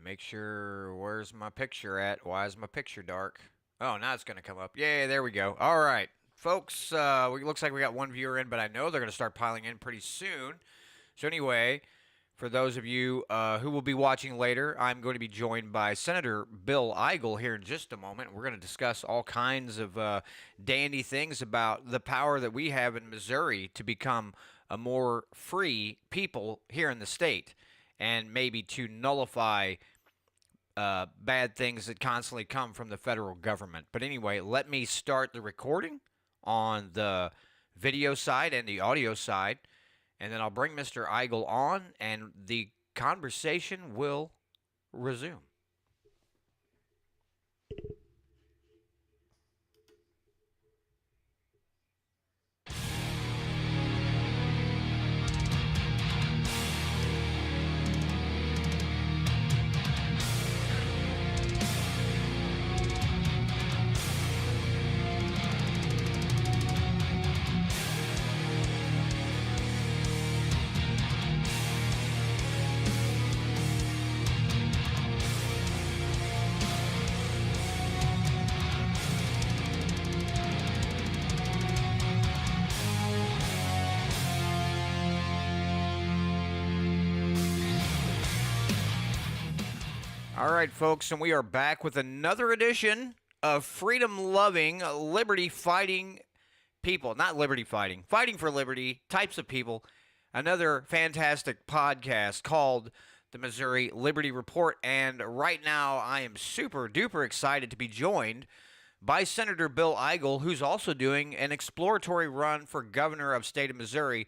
Make sure, where's my picture at? Why is my picture dark? Oh, now it's going to come up. Yeah, there we go. All right. Folks, it looks like we got one viewer in, but I know they're going to start piling in pretty soon. So, anyway, for those of you who will be watching later, I'm going to be joined by Senator Bill Eigel here in just a moment. We're going to discuss all kinds of dandy things about the power that we have in Missouri to become a more free people here in the state and maybe to nullify bad things that constantly come from the federal government. But anyway, let me start the recording on the video side and the audio side, and then I'll bring Mr. Eigel on, and the conversation will resume. All right, folks, and we are back with another edition of freedom-loving, liberty-fighting people. Not liberty-fighting, fighting for liberty types of people. Another fantastic podcast called the Missouri Liberty Report. And right now, I am super-duper excited to be joined by Senator Bill Eigel, who's also doing an exploratory run for governor of state of Missouri.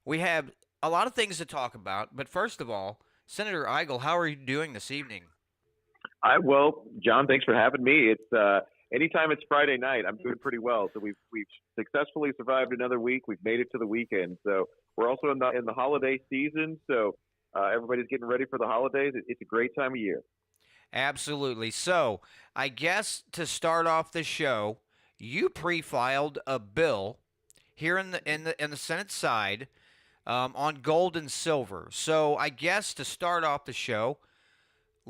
We have a lot of things to talk about, but first of all, Senator Eigel, how are you doing this evening? Well, John, thanks for having me. It's anytime it's Friday night, I'm doing pretty well. So we've successfully survived another week. We've made it to the weekend. So we're also in the holiday season. So everybody's getting ready for the holidays. It's a great time of year. Absolutely. So I guess to start off the show, you pre-filed a bill here in the Senate side on gold and silver. So I guess to start off the show,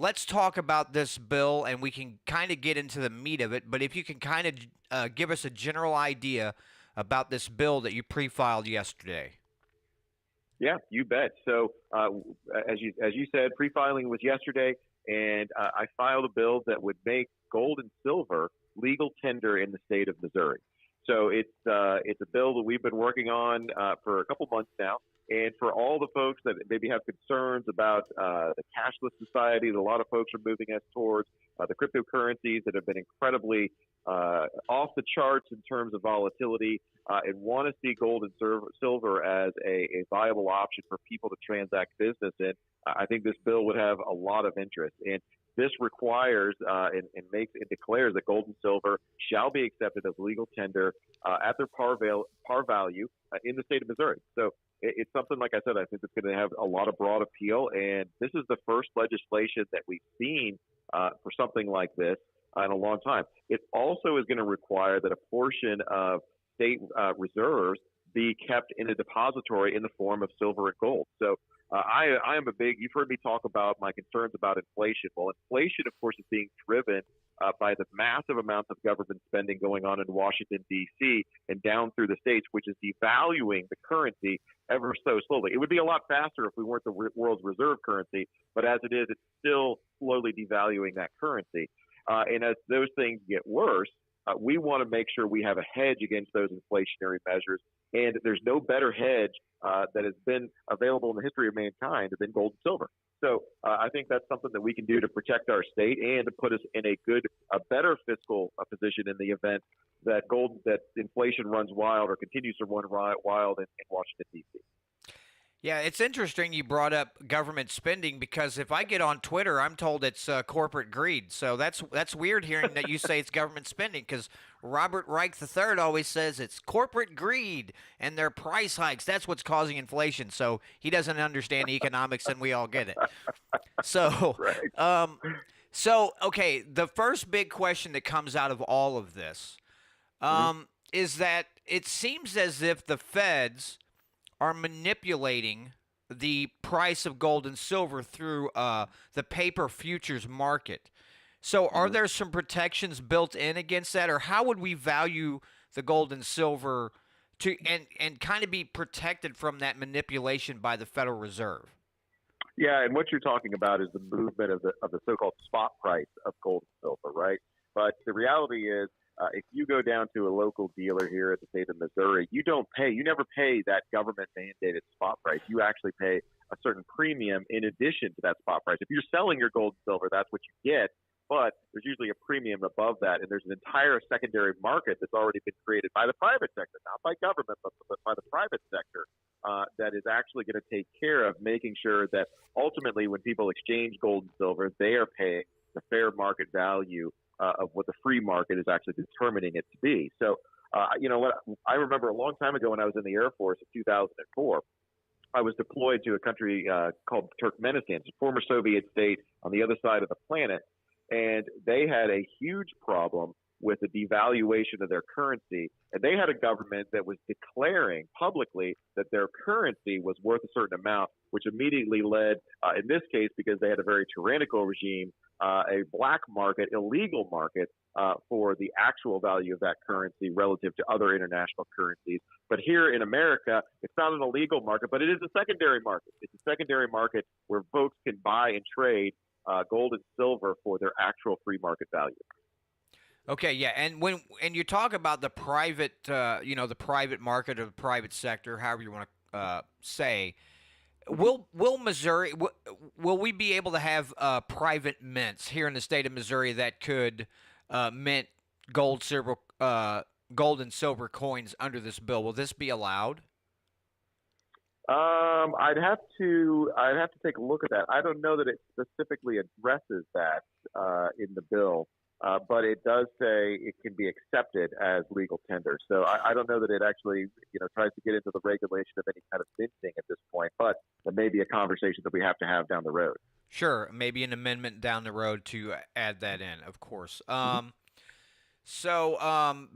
let's talk about this bill, and we can kind of get into the meat of it. But if you can kind of give us a general idea about this bill that you pre-filed yesterday. Yeah, you bet. So as you said, pre-filing was yesterday, and I filed a bill that would make gold and silver legal tender in the state of Missouri. So it's a bill that we've been working on for a couple months now. And for all the folks that maybe have concerns about the cashless society that a lot of folks are moving us towards, the cryptocurrencies that have been incredibly off the charts in terms of volatility, and want to see gold and silver as a viable option for people to transact business in, I think this bill would have a lot of interest. And this requires and declares that gold and silver shall be accepted as legal tender at their par value in the state of Missouri. So it's something, like I said, I think it's going to have a lot of broad appeal. And this is the first legislation that we've seen for something like this in a long time. It also is going to require that a portion of state reserves be kept in a depository in the form of silver and gold. So I am you've heard me talk about my concerns about inflation. Well, inflation, of course, is being driven by the massive amounts of government spending going on in Washington, D.C. and down through the states, which is devaluing the currency ever so slowly. It would be a lot faster if we weren't the world's reserve currency, but as it is, it's still slowly devaluing that currency. And as those things get worse, we want to make sure we have a hedge against those inflationary measures. And there's no better hedge that has been available in the history of mankind than gold and silver. So I think that's something that we can do to protect our state and to put us in a better fiscal position in the event that inflation runs wild or continues to run wild in Washington, D.C. Yeah, it's interesting you brought up government spending because if I get on Twitter, I'm told it's corporate greed. So that's weird hearing that you say it's government spending because Robert Reich III always says it's corporate greed and their price hikes. That's what's causing inflation. So he doesn't understand economics, and we all get it. So, Right. Okay, the first big question that comes out of all of this is that it seems as if the feds are manipulating the price of gold and silver through the paper futures market. So, are Mhm. there some protections built in against that, or how would we value the gold and silver to and kind of be protected from that manipulation by the Federal Reserve? Yeah, and what you're talking about is the movement of the so-called spot price of gold and silver, right? But the reality is, if you go down to a local dealer here at the state of Missouri, you never pay that government mandated spot price. You actually pay a certain premium in addition to that spot price. If you're selling your gold and silver, that's what you get. But there's usually a premium above that, and there's an entire secondary market that's already been created by the private sector, not by government, but by the private sector, that is actually going to take care of making sure that ultimately, when people exchange gold and silver, they are paying the fair market value of what the free market is actually determining it to be. So, you know what? I remember a long time ago when I was in the Air Force in 2004. I was deployed to a country called Turkmenistan, it's a former Soviet state on the other side of the planet, and they had a huge problem with the devaluation of their currency. And they had a government that was declaring publicly that their currency was worth a certain amount, which immediately led, in this case, because they had a very tyrannical regime, a black market, illegal market for the actual value of that currency relative to other international currencies. But here in America, it's not an illegal market, but it is a secondary market. It's a secondary market where folks can buy and trade gold and silver for their actual free market value. Okay, yeah, and you talk about the private, the private market or the private sector, however you want to say, will Missouri will we be able to have private mints here in the state of Missouri that could mint gold, silver, gold and silver coins under this bill? Will this be allowed? I'd have to take a look at that. I don't know that it specifically addresses that in the bill, but it does say it can be accepted as legal tender. So I don't know that it actually, tries to get into the regulation of any kind of minting at this point. But that may be a conversation that we have to have down the road. Sure, maybe an amendment down the road to add that in, of course. Mhm.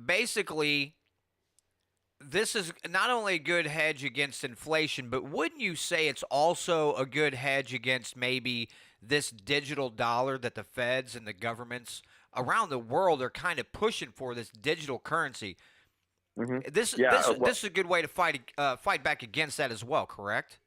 Basically, this is not only a good hedge against inflation, but wouldn't you say it's also a good hedge against maybe this digital dollar that the feds and the governments around the world are kind of pushing for, this digital currency? hmm This Yeah. this this is a good way to fight back against that as well, correct?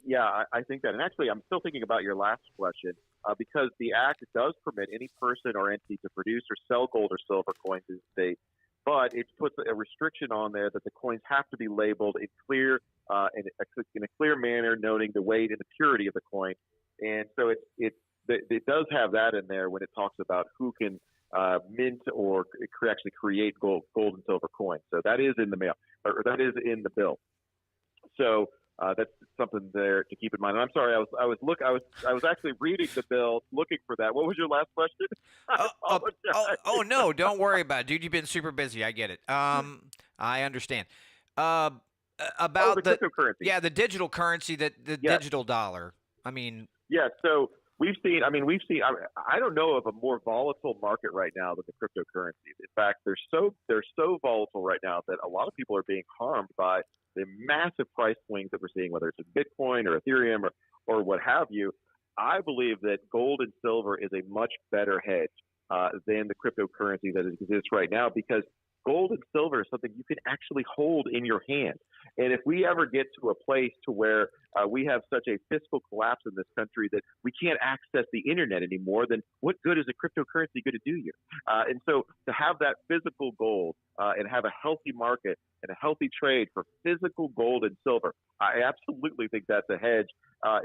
Yeah, I think that. And actually, I'm still thinking about your last question because the act does permit any person or entity to produce or sell gold or silver coins in the state, but it puts a restriction on there that the coins have to be labeled in a clear manner, noting the weight and the purity of the coin. And so it does have that in there when it talks about who can mint or actually create gold and silver coins. So that is in the mail, or that is in the bill. So that's something there to keep in mind. And I'm sorry, I was actually reading the bill, looking for that. What was your last question? I Oh, oh, oh, apologize. oh no, don't worry about it, dude. You've been super busy. I get it. I understand. Uh, Oh, the about cryptocurrency. the digital currency, the Yes. digital dollar. I mean, Yeah, so I don't know of a more volatile market right now than the cryptocurrencies. In fact, they're so volatile right now that a lot of people are being harmed by the massive price swings that we're seeing, whether it's in Bitcoin or Ethereum or what have you. I believe that gold and silver is a much better hedge than the cryptocurrency that exists right now because gold and silver is something you can actually hold in your hand. And if we ever get to a place to where we have such a fiscal collapse in this country that we can't access the internet anymore, then what good is a cryptocurrency going to do you? And so to have that physical gold and have a healthy market and a healthy trade for physical gold and silver, I absolutely think that's a hedge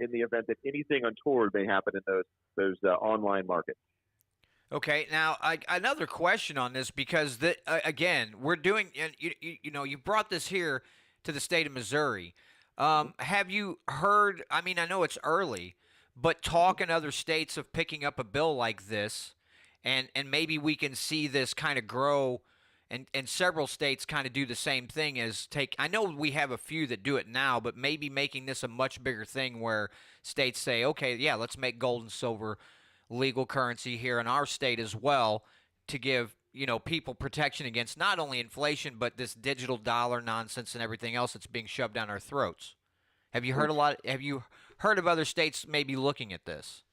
in the event that anything untoward may happen in those online markets. okay. Now, another question on this because again, we're doing. And you brought this here to the state of Missouri. Have you heard? I mean, I know it's early, but talk in other states of picking up a bill like this, and maybe we can see this kind of grow, and several states kind of do the same thing as take. I know we have a few that do it now, but maybe making this a much bigger thing where states say, okay, yeah, let's make gold and silver legal currency here in our state as well to give people protection against not only inflation but this digital dollar nonsense and everything else that's being shoved down our throats. Have you heard a lot? Have you heard of other states maybe looking at this?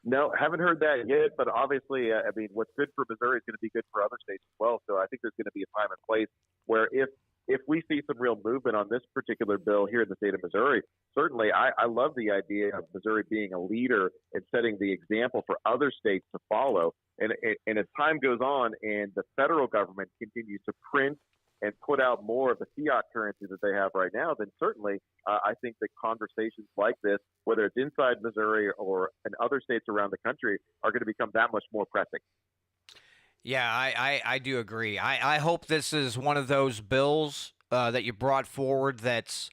No, haven't heard that yet. But obviously, I mean, what's good for Missouri is going to be good for other states as well. So I think there's going to be a time and place where if we see some real movement on this particular bill here in the state of Missouri, certainly I love the idea of Missouri being a leader and setting the example for other states to follow. And as time goes on and the federal government continues to print and put out more of the fiat currency that they have right now, then certainly I think that conversations like this, whether it's inside Missouri or in other states around the country, are going to become that much more pressing. Yeah, I do agree. I hope this is one of those bills that you brought forward that's,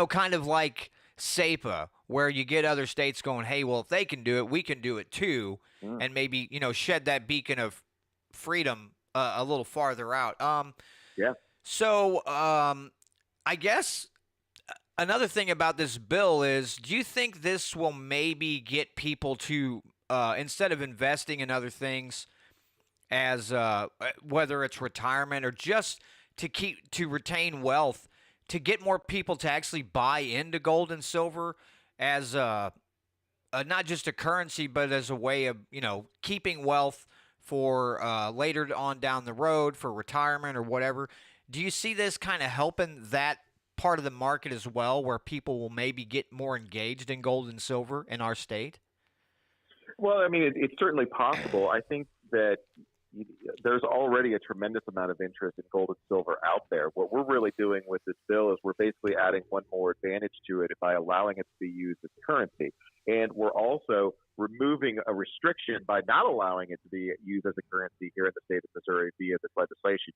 kind of like SEPA, where you get other states going, hey, well, if they can do it, we can do it too, and maybe, shed that beacon of freedom a little farther out. Yeah. So I guess another thing about this bill is, do you think this will maybe get people to, instead of investing in other things, as whether it's retirement or just to retain wealth, to get more people to actually buy into gold and silver as not just a currency, but as a way of keeping wealth for later on down the road for retirement or whatever. Do you see this kind of helping that part of the market as well, where people will maybe get more engaged in gold and silver in our state? Well, I mean, it's certainly possible. I think that there's already a tremendous amount of interest in gold and silver out there. What we're really doing with this bill is we're basically adding one more advantage to it by allowing it to be used as currency. And we're also removing a restriction by not allowing it to be used as a currency here in the state of Missouri via this legislation.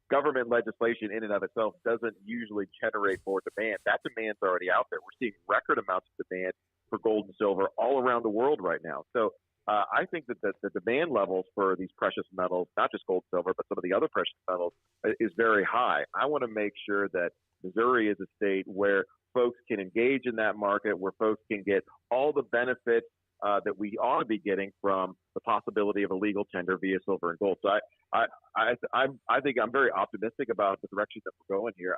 Government legislation in and of itself doesn't usually generate more demand. That demand's already out there. We're seeing record amounts of demand for gold and silver all around the world right now. So I think that the demand levels for these precious metals, not just gold, silver, but some of the other precious metals, is very high. I want to make sure that Missouri is a state where folks can engage in that market, where folks can get all the benefits that we ought to be getting from the possibility of a legal tender via silver and gold. So I think I'm very optimistic about the direction that we're going here.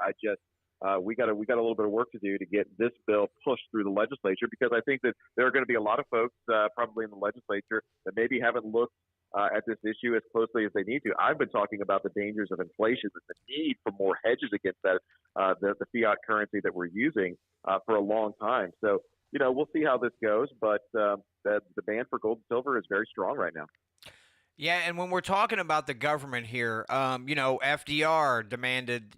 We got a little bit of work to do to get this bill pushed through the legislature, because I think that there are going to be a lot of folks probably in the legislature that maybe haven't looked at this issue as closely as they need to. I've been talking about the dangers of inflation and the need for more hedges against that, the fiat currency that we're using for a long time. So, we'll see how this goes, but the demand for gold and silver is very strong right now. Yeah, and when we're talking about the government here, FDR demanded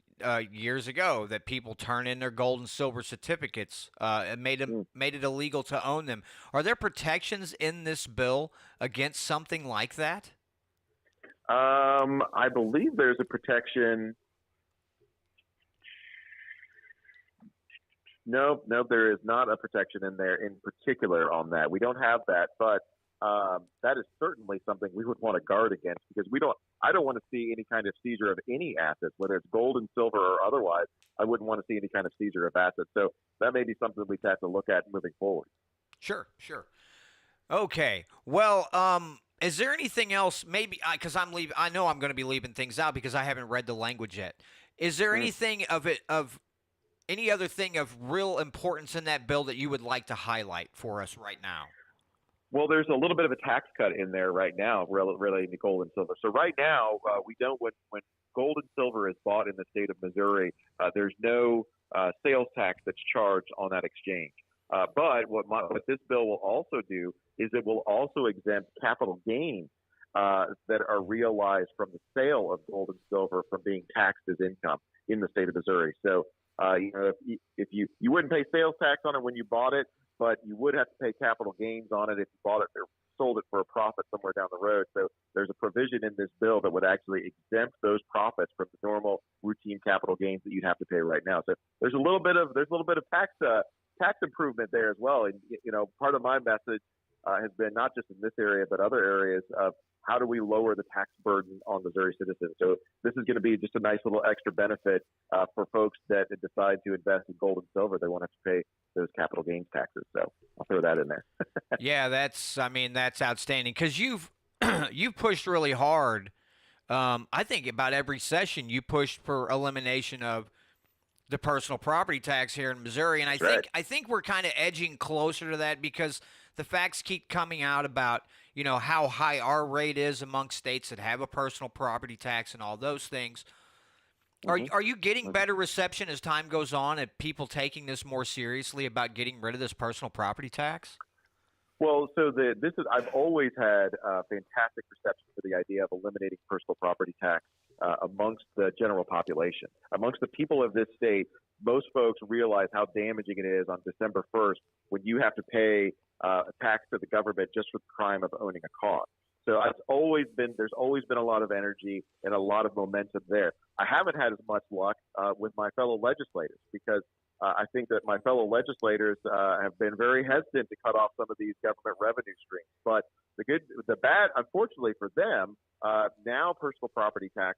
years ago that people turn in their gold and silver certificates and made it illegal to own them. Are there protections in this bill against something like that? I believe there's a protection. No, there is not a protection in there in particular on that. We don't have that, but that is certainly something we would want to guard against, because I don't want to see any kind of seizure of any assets, whether it's gold and silver or otherwise. I wouldn't want to see any kind of seizure of assets. So that may be something we have to look at moving forward. Sure. Okay. Well, is there anything else? Maybe because I'm leaving. I know I'm going to be leaving things out because I haven't read the language yet. Is there anything of any other thing of real importance in that bill that you would like to highlight for us right now? Well, there's a little bit of a tax cut in there right now relating to gold and silver. So right now, we don't when gold and silver is bought in the state of Missouri, there's no sales tax that's charged on that exchange. But what this bill will also do is it will also exempt capital gains that are realized from the sale of gold and silver from being taxed as income in the state of Missouri. So, if you wouldn't pay sales tax on it when you bought it, but you would have to pay capital gains on it if you bought it or sold it for a profit somewhere down the road. So there's a provision in this bill that would actually exempt those profits from the normal routine capital gains that you'd have to pay right now. So there's a little bit of tax improvement there as well. And part of my message has been not just in this area but other areas of how do we lower the tax burden on Missouri citizens. So this is going to be just a nice little extra benefit for folks that decide to invest in gold and silver. They won't have to pay those capital gains taxes. So I'll throw that in there. Yeah, that's outstanding, because you've pushed really hard. I think about every session you pushed for elimination of the personal property tax here in Missouri, and That's right. I think we're kind of edging closer to that because the facts keep coming out about how high our rate is among states that have a personal property tax and all those things. Hmm. Are you getting better reception as time goes on at people taking this more seriously about getting rid of this personal property tax? Well, so I've always had fantastic reception for the idea of eliminating personal property tax amongst the general population. Amongst the people of this state, most folks realize how damaging it is on December 1st when you have to pay a tax to the government just for the crime of owning a car. So there's always been a lot of energy and a lot of momentum there. I haven't had as much luck with my fellow legislators because I think that my fellow legislators have been very hesitant to cut off some of these government revenue streams. But the bad, unfortunately for them, now personal property tax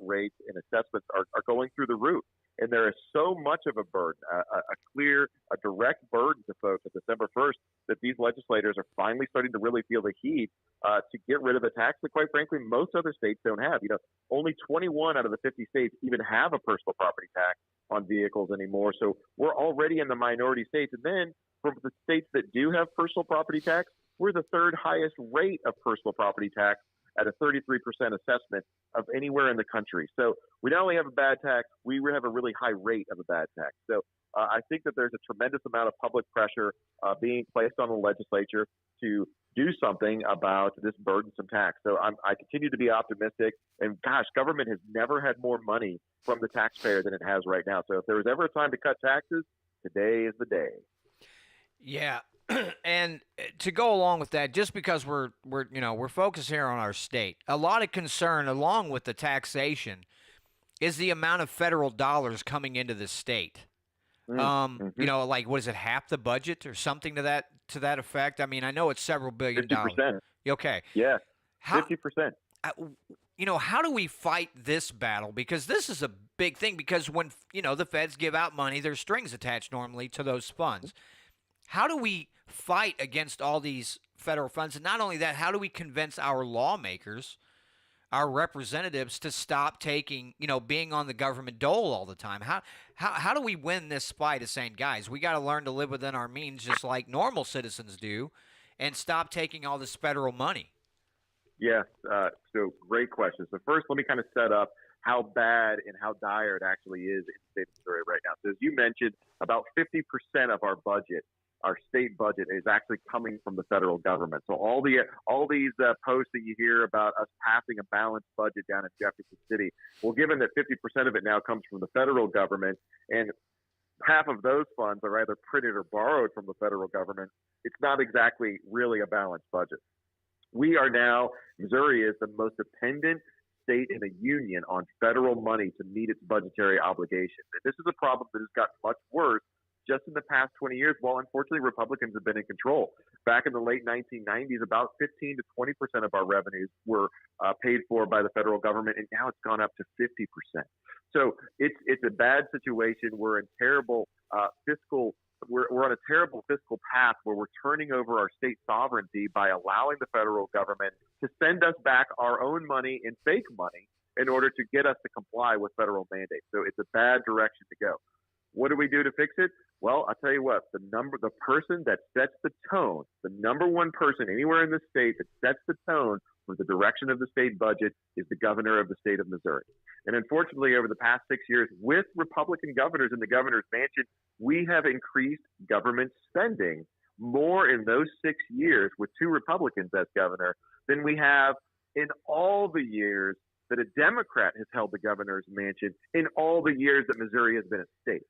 rates and assessments are going through the roof. And there is so much of a burden, a direct burden to folks at December 1st that these legislators are finally starting to really feel the heat to get rid of a tax that, quite frankly, most other states don't have. Only 21 out of the 50 states even have a personal property tax on vehicles anymore. So we're already in the minority states. And then for the states that do have personal property tax, we're the third highest rate of personal property tax at a 33% assessment of anywhere in the country. So we not only have a bad tax, we have a really high rate of a bad tax. So I think that there's a tremendous amount of public pressure being placed on the legislature to do something about this burdensome tax. So I continue to be optimistic. And gosh, government has never had more money from the taxpayer than it has right now. So if there was ever a time to cut taxes, today is the day. Yeah. And to go along with that, just because we're focused here on our state, a lot of concern along with the taxation is the amount of federal dollars coming into the state. Like what is it, half the budget or something to that effect? I mean, I know it's several $billion. 50%. Okay. Yeah. 50%. How do we fight this battle? Because this is a big thing. Because when the feds give out money, there's strings attached normally to those funds. How do we fight against all these federal funds? And not only that, how do we convince our lawmakers, our representatives, to stop taking, being on the government dole all the time? How do we win this fight of saying, guys, we got to learn to live within our means just like normal citizens do and stop taking all this federal money? Yes. So great question. So first, let me kind of set up how bad and how dire it actually is in the state of Missouri right now. So as you mentioned, about 50% of our budget, our state budget, is actually coming from the federal government. So all these posts that you hear about us passing a balanced budget down in Jefferson City, well, given that 50% of it now comes from the federal government and half of those funds are either printed or borrowed from the federal government, it's not exactly really a balanced budget. Missouri is the most dependent state in the union on federal money to meet its budgetary obligations. And this is a problem that has gotten much worse just in the past 20 years, while unfortunately Republicans have been in control. Back in the late 1990s, about 15 to 20% of our revenues were paid for by the federal government, and now it's gone up to 50%. So it's a bad situation. We're in terrible We're on a terrible fiscal path where we're turning over our state sovereignty by allowing the federal government to send us back our own money in fake money in order to get us to comply with federal mandates. So it's a bad direction to go. What do we do to fix it? Well, I'll tell you what, the person that sets the tone, the number one person anywhere in the state that sets the tone for the direction of the state budget is the governor of the state of Missouri. And unfortunately, over the past 6 years, with Republican governors in the governor's mansion, we have increased government spending more in those 6 years with two Republicans as governor than we have in all the years that a Democrat has held the governor's mansion in all the years that Missouri has been a state.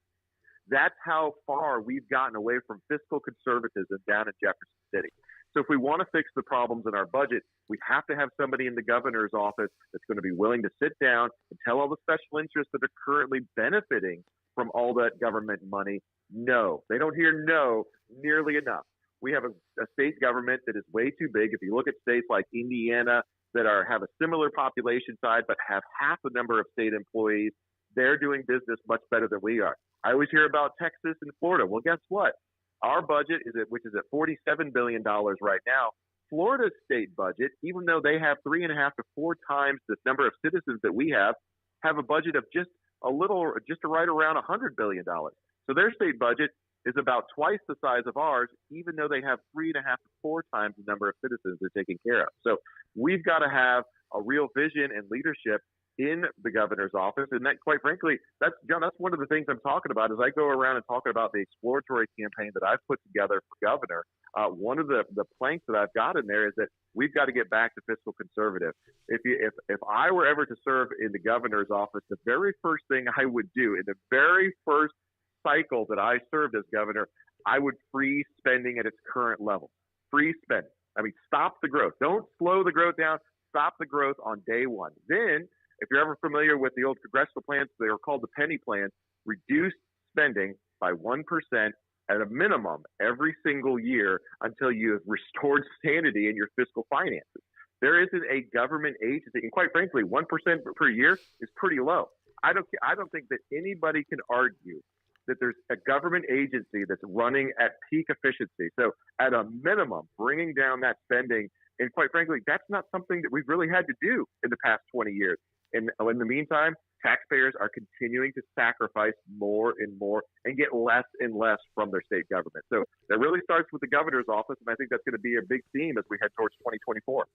That's how far we've gotten away from fiscal conservatism down in Jefferson City. So if we want to fix the problems in our budget, we have to have somebody in the governor's office that's going to be willing to sit down and tell all the special interests that are currently benefiting from all that government money, no. They don't hear no nearly enough. We have a state government that is way too big. If you look at states like Indiana that have a similar population size but have half the number of state employees, they're doing business much better than we are. I always hear about Texas and Florida. Well, guess what? Our budget which is at $47 billion right now. Florida's state budget, even though they have 3.5 to 4 times the number of citizens that we have a budget of just just right around $100 billion. So their state budget is about twice the size of ours, even though they have 3.5 to 4 times the number of citizens they're taking care of. So we've got to have a real vision and leadership in the governor's office. And that, quite frankly, John, that's one of the things I'm talking about as I go around and talking about the exploratory campaign that I've put together for governor. One of the planks that I've got in there is that we've got to get back to fiscal conservative. If I were ever to serve in the governor's office, the very first thing I would do in the very first cycle that I served as governor, I would freeze spending at its current level. Freeze spending. I mean, stop the growth. Don't slow the growth down. Stop the growth on day one. Then, if you're ever familiar with the old congressional plans, they were called the penny plans, reduce spending by 1% at a minimum every single year until you have restored sanity in your fiscal finances. There isn't a government agency, and quite frankly, 1% per year is pretty low. I don't think that anybody can argue that there's a government agency that's running at peak efficiency. So at a minimum, bringing down that spending, and quite frankly, that's not something that we've really had to do in the past 20 years. And in the meantime, taxpayers are continuing to sacrifice more and more and get less and less from their state government. So that really starts with the governor's office, and I think that's going to be a big theme as we head towards 2024.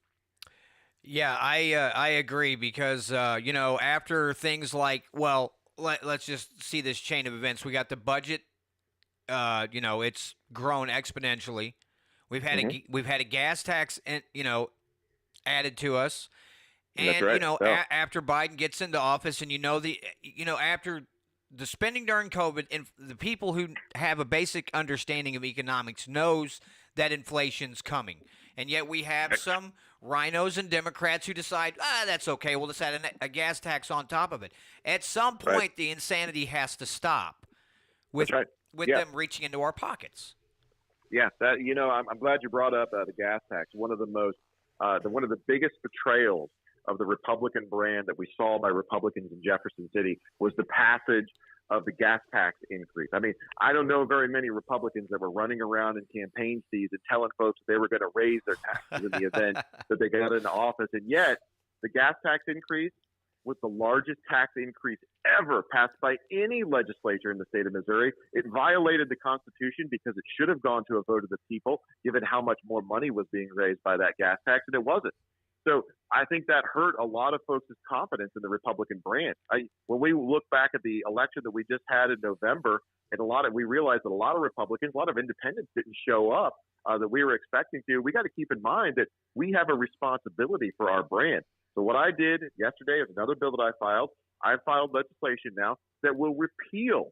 Yeah, I agree because, after things like, well, let's just see this chain of events. We got the budget, it's grown exponentially. We've had a gas tax, added to us. And, that's right. after Biden gets into office and, after the spending during COVID, and the people who have a basic understanding of economics knows that inflation's coming. And yet we have some rhinos and Democrats who decide, that's okay, we'll just add a gas tax on top of it. At some point, the insanity has to stop with them reaching into our pockets. Yeah, I'm glad you brought up the gas tax. One of the biggest betrayals of the Republican brand that we saw by Republicans in Jefferson City was the passage of the gas tax increase. I mean, I don't know very many Republicans that were running around in campaign season telling folks they were going to raise their taxes in the event that they got into office. And yet, the gas tax increase was the largest tax increase ever passed by any legislature in the state of Missouri. It violated the Constitution because it should have gone to a vote of the people, given how much more money was being raised by that gas tax, and it wasn't. So I think that hurt a lot of folks' confidence in the Republican brand. When we look back at the election that we just had in November, and we realized that a lot of Republicans, a lot of independents didn't show up that we were expecting to. We got to keep in mind that we have a responsibility for our brand. So what I did yesterday is another bill that I filed legislation now that will repeal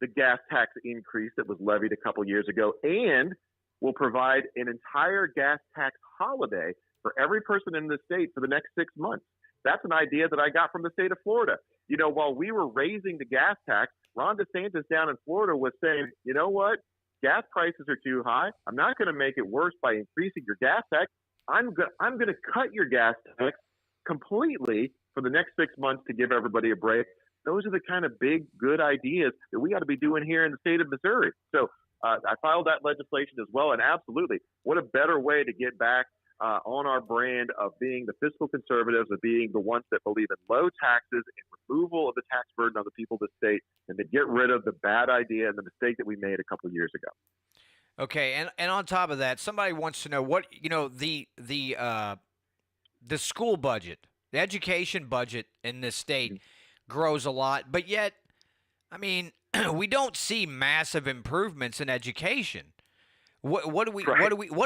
the gas tax increase that was levied a couple years ago, and will provide an entire gas tax holiday for every person in the state for the next 6 months. That's an idea that I got from the state of Florida. While we were raising the gas tax, Ron DeSantis down in Florida was saying, you know what? Gas prices are too high. I'm not going to make it worse by increasing your gas tax. I'm going to cut your gas tax completely for the next 6 months to give everybody a break. Those are the kind of big, good ideas that we got to be doing here in the state of Missouri. So I filed that legislation as well. And absolutely, what a better way to get back on our brand of being the fiscal conservatives, of being the ones that believe in low taxes and removal of the tax burden on the people of the state, and to get rid of the bad idea and the mistake that we made a couple of years ago. Okay, and on top of that, somebody wants to know what the school budget, the education budget in this state grows a lot, but yet, I mean, we don't see massive improvements in education. What do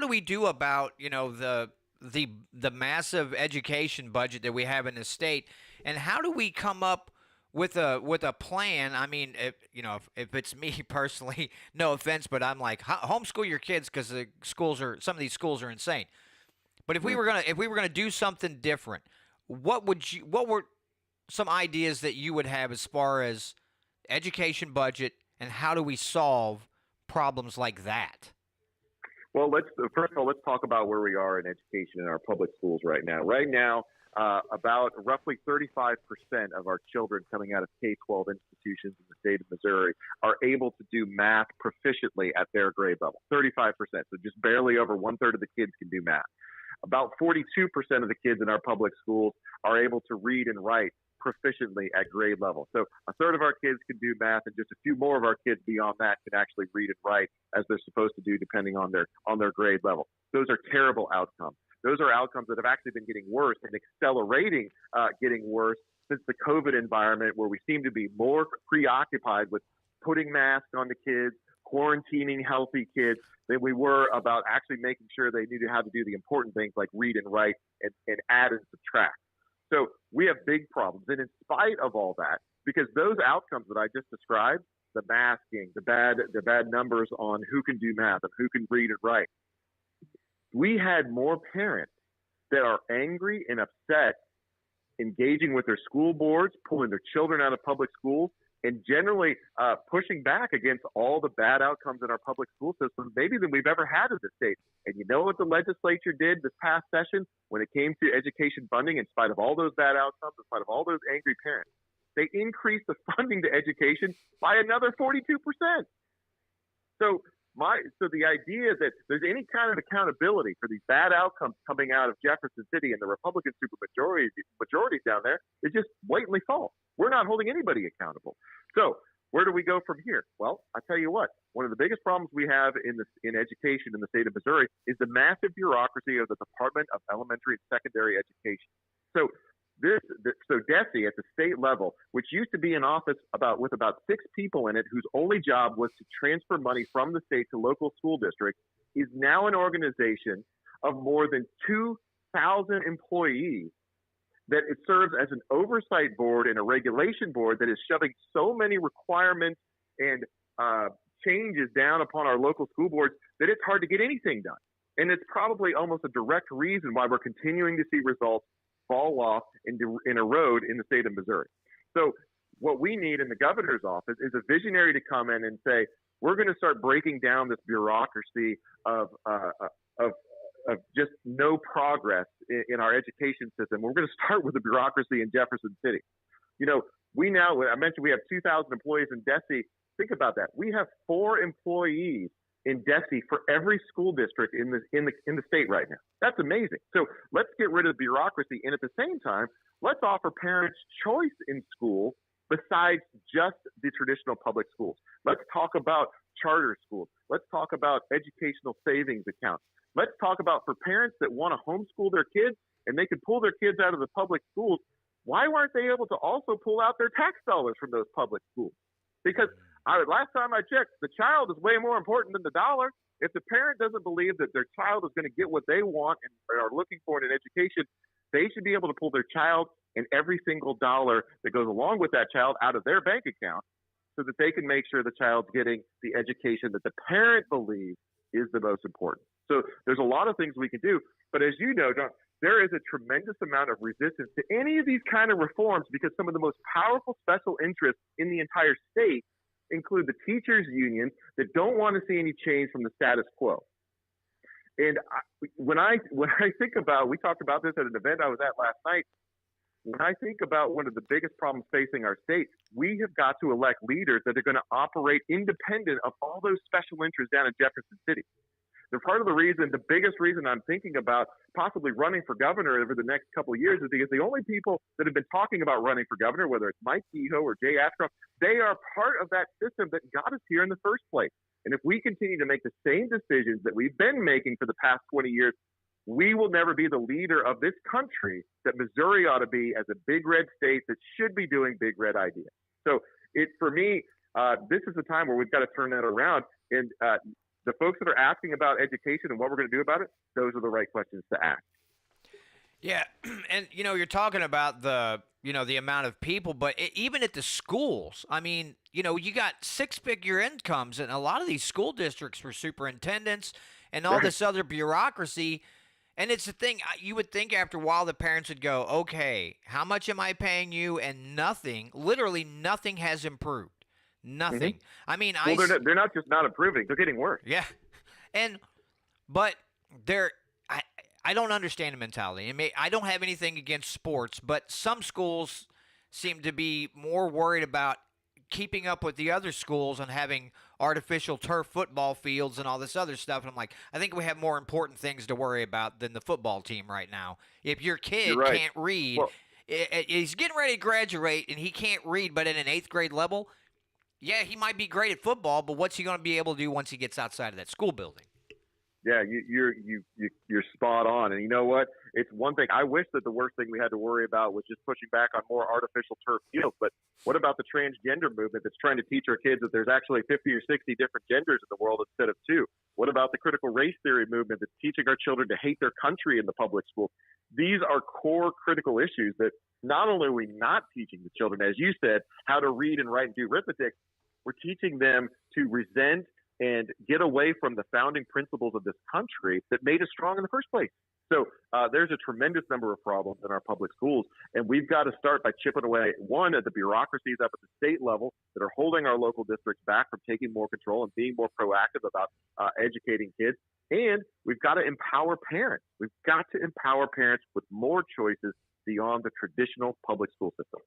we do about the massive education budget that we have in the state, and how do we come up with a plan? I mean, if it's me personally, no offense, but I'm like, homeschool your kids because some of these schools are insane. But if we were gonna do something different, what were some ideas that you would have as far as education budget, and how do we solve problems like that? Well, first of all, let's talk about where we are in education in our public schools right now. Right now, about roughly 35% of our children coming out of K-12 institutions in the state of Missouri are able to do math proficiently at their grade level. 35%, so just barely over 1/3 of the kids can do math. About 42% of the kids in our public schools are able to read and write proficiently at grade level. So a third of our kids can do math, and just a few more of our kids beyond that can actually read and write as they're supposed to do, depending on their grade level. Those are terrible outcomes. Those are outcomes that have actually been getting worse and accelerating, getting worse since the COVID environment, where we seem to be more preoccupied with putting masks on the kids, quarantining healthy kids, than we were about actually making sure they knew how to do the important things like read and write and add and subtract. So we have big problems. And in spite of all that, because those outcomes that I just described, the masking, the bad numbers on who can do math and who can read and write, we had more parents that are angry and upset engaging with their school boards, pulling their children out of public schools, and generally pushing back against all the bad outcomes in our public school system, maybe than we've ever had in this state. And you know what the legislature did this past session when it came to education funding, in spite of all those bad outcomes, in spite of all those angry parents? They increased the funding to education by another 42%. So the idea that there's any kind of accountability for these bad outcomes coming out of Jefferson City and the Republican majorities down there is just blatantly false. We're not holding anybody accountable. So where do we go from here? Well, I tell you what, one of the biggest problems we have in education in the state of Missouri is the massive bureaucracy of the Department of Elementary and Secondary Education. So DESE at the state level, which used to be an office with about 6 people in it, whose only job was to transfer money from the state to local school districts, is now an organization of more than 2,000 employees that it serves as an oversight board and a regulation board that is shoving so many requirements and changes down upon our local school boards that it's hard to get anything done. And it's probably almost a direct reason why we're continuing to see results fall off and erode in the state of Missouri. So what we need in the governor's office is a visionary to come in and say, we're going to start breaking down this bureaucracy of just no progress in our education system. We're going to start with the bureaucracy in Jefferson City. You know, I mentioned we have 2,000 employees in DESE. Think about that. We have 4 employees in DESE for every school district in the state right now. That's amazing. So let's get rid of the bureaucracy, and at the same time, let's offer parents choice in school besides just the traditional public schools. Let's talk about charter schools. Let's talk about educational savings accounts. Let's talk about, for parents that want to homeschool their kids and they can pull their kids out of the public schools, why weren't they able to also pull out their tax dollars from those public schools? Because last time I checked, the child is way more important than the dollar. If the parent doesn't believe that their child is going to get what they want and are looking for in an education, they should be able to pull their child and every single dollar that goes along with that child out of their bank account so that they can make sure the child's getting the education that the parent believes is the most important. So there's a lot of things we can do. But as you know, John, there is a tremendous amount of resistance to any of these kind of reforms because some of the most powerful special interests in the entire state include the teachers' unions that don't want to see any change from the status quo. And when I think about, we talked about this at an event I was at last night, when I think about one of the biggest problems facing our state, we have got to elect leaders that are going to operate independent of all those special interests down in Jefferson City. The biggest reason I'm thinking about possibly running for governor over the next couple of years is because the only people that have been talking about running for governor, whether it's Mike Kehoe or Jay Ashcroft, they are part of that system that got us here in the first place. And if we continue to make the same decisions that we've been making for the past 20 years, we will never be the leader of this country that Missouri ought to be as a big red state that should be doing big red ideas. So for me, this is the time where we've got to turn that around. And the folks that are asking about education and what we're going to do about it, those are the right questions to ask. Yeah, and you're talking about the amount of people, but even at the schools, I mean, you got 6-figure incomes, and a lot of these school districts for superintendents and all this other bureaucracy. And it's the thing, you would think after a while the parents would go, okay, how much am I paying you? And literally nothing has improved. Nothing. Mm-hmm. I mean, they're not just not improving; they're getting worse. Yeah, but I don't understand the mentality. I don't have anything against sports, but some schools seem to be more worried about keeping up with the other schools and having artificial turf football fields and all this other stuff. And I'm like, I think we have more important things to worry about than the football team right now. If your You're kid right. can't read, Well, he's getting ready to graduate and he can't read, but at an 8th grade level, yeah, he might be great at football, but what's he going to be able to do once he gets outside of that school building? yeah, you're spot on. And you know what? It's one thing. I wish that the worst thing we had to worry about was just pushing back on more artificial turf fields. But what about the transgender movement that's trying to teach our kids that there's actually 50 or 60 different genders in the world instead of two? What about the critical race theory movement that's teaching our children to hate their country in the public school? These are core critical issues that not only are we not teaching the children, as you said, how to read and write and do arithmetic, we're teaching them to resent and get away from the founding principles of this country that made us strong in the first place. So there's a tremendous number of problems in our public schools, and we've got to start by chipping away, one, at the bureaucracies up at the state level that are holding our local districts back from taking more control and being more proactive about educating kids. And we've got to empower parents. We've got to empower parents with more choices beyond the traditional public school system.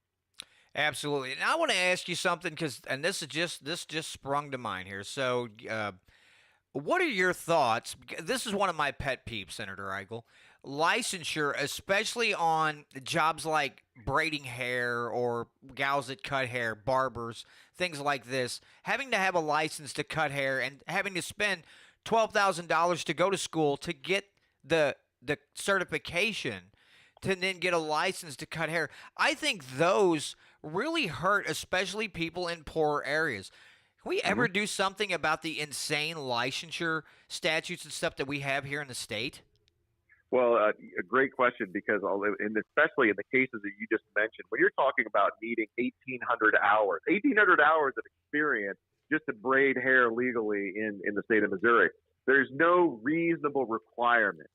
Absolutely. And I want to ask you something because, and this just sprung to mind here. So, what are your thoughts? This is one of my pet peeves, Senator Eigel. Licensure, especially on jobs like braiding hair or gals that cut hair, barbers, things like this. Having to have a license to cut hair and having to spend $12,000 to go to school to get the certification to then get a license to cut hair. I think those really hurt, especially people in poor areas. Can we ever do something about the insane licensure statutes and stuff that we have here in the state? Well, a great question because, and especially in the cases that you just mentioned, when you're talking about needing 1,800 hours of experience just to braid hair legally in the state of Missouri, there's no reasonable requirement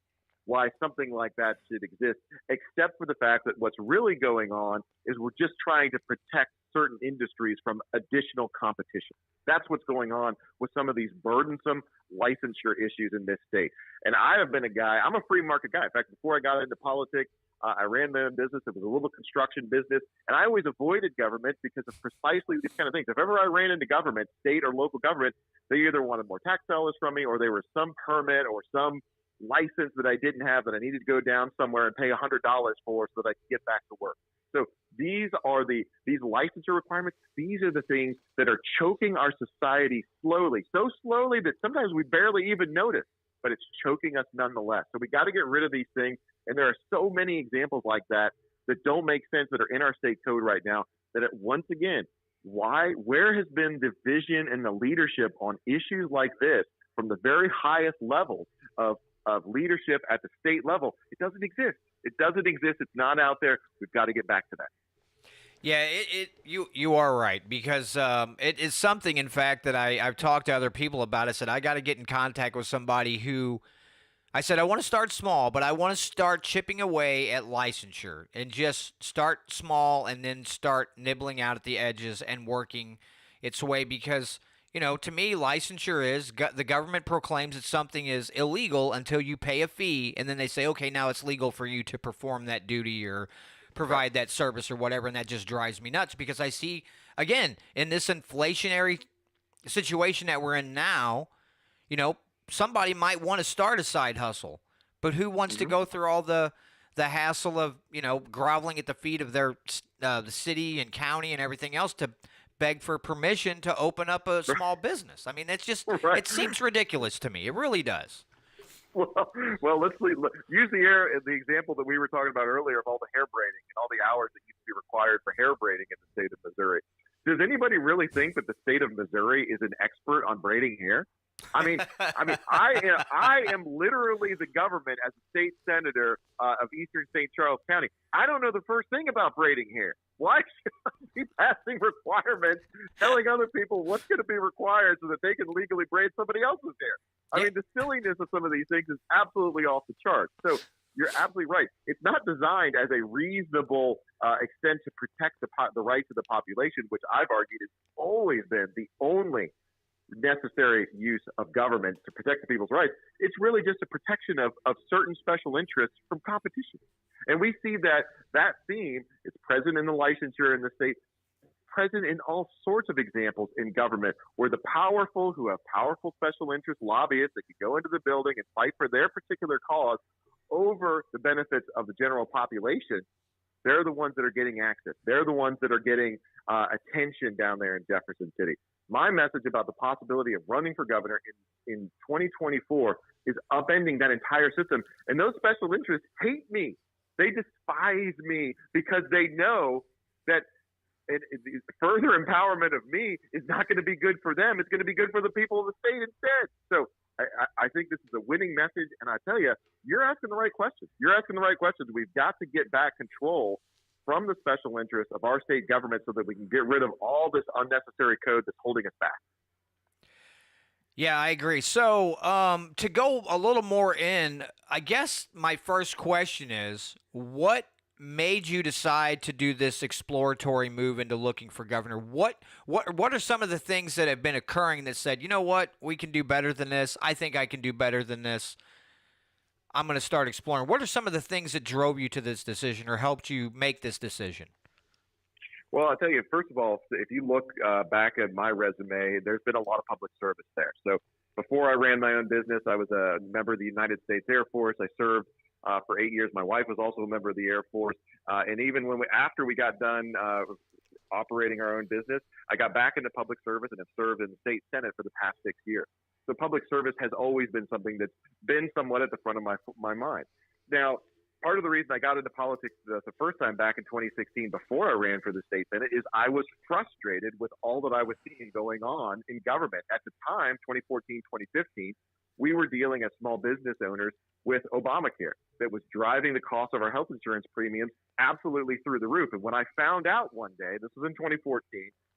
why something like that should exist, except for the fact that what's really going on is we're just trying to protect certain industries from additional competition. That's what's going on with some of these burdensome licensure issues in this state. And I have been a guy, I'm a free market guy. In fact, before I got into politics, I ran my own business. It was a little construction business. And I always avoided government because of precisely these kind of things. If ever I ran into government, state or local government, they either wanted more tax dollars from me or they were some permit or some license that I didn't have that I needed to go down somewhere and pay $100 for so that I could get back to work. So these licensure requirements. These are the things that are choking our society slowly, so slowly that sometimes we barely even notice, but it's choking us nonetheless. So we got to get rid of these things. And there are so many examples like that that don't make sense that are in our state code right now that once again, where has been the vision and the leadership on issues like this from the very highest levels of leadership at the state level? It doesn't exist. It doesn't exist. It's not out there. We've got to get back to that. Yeah, you are right because it is something, in fact, that I've talked to other people about. I said I got to get in contact with somebody who, I said I want to start small, but I want to start chipping away at licensure and just start small and then start nibbling out at the edges and working its way because, you know, to me, licensure is the government proclaims that something is illegal until you pay a fee, and then they say, okay, now it's legal for you to perform that duty or provide that service or whatever, and that just drives me nuts because I see, again, in this inflationary situation that we're in now, you know, somebody might want to start a side hustle, but who wants to go through all the hassle of, you know, groveling at the feet of their the city and county and everything else to beg for permission to open up a small business? I mean, it's just, it seems ridiculous to me. It really does. Well, let's use the example that we were talking about earlier of all the hair braiding and all the hours that used to be required for hair braiding in the state of Missouri. Does anybody really think that the state of Missouri is an expert on braiding hair? I am literally the government as a state senator of Eastern St. Charles County. I don't know the first thing about braiding hair. Why should I be passing requirements telling other people what's going to be required so that they can legally braid somebody else's hair? I mean, the silliness of some of these things is absolutely off the charts. So you're absolutely right. It's not designed as a reasonable extent to protect the rights of the population, which I've argued has always been the only necessary use of government to protect the people's rights. It's really just a protection of certain special interests from competition. And we see that theme is present in the licensure in the state present in all sorts of examples in government where the powerful who have powerful special interest lobbyists that can go into the building and fight for their particular cause over the benefits of the general population, they're the ones that are getting access. They're the ones that are getting attention down there in Jefferson City. My message about the possibility of running for governor in 2024 is upending that entire system. And those special interests hate me. They despise me because they know that further empowerment of me is not going to be good for them. It's going to be good for the people of the state instead. So I think this is a winning message. And I tell you, you're asking the right questions. You're asking the right questions. We've got to get back control from the special interests of our state government so that we can get rid of all this unnecessary code that's holding us back. Yeah, I agree. So to go a little more in, I guess my first question is, what made you decide to do this exploratory move into looking for governor? What are some of the things that have been occurring that said, you know what, we can do better than this? I think I can do better than this. I'm going to start exploring. What are some of the things that drove you to this decision or helped you make this decision? Well, I'll tell you, first of all, if you look back at my resume, there's been a lot of public service there. So before I ran my own business, I was a member of the United States Air Force. I served for 8 years. My wife was also a member of the Air Force. And even after we got done operating our own business, I got back into public service and have served in the state Senate for the past 6 years. So public service has always been something that's been somewhat at the front of my mind. Now, part of the reason I got into politics the first time back in 2016 before I ran for the state Senate is I was frustrated with all that I was seeing going on in government. At the time, 2014, 2015, we were dealing as small business owners with Obamacare that was driving the cost of our health insurance premiums absolutely through the roof. And when I found out one day, this was in 2014,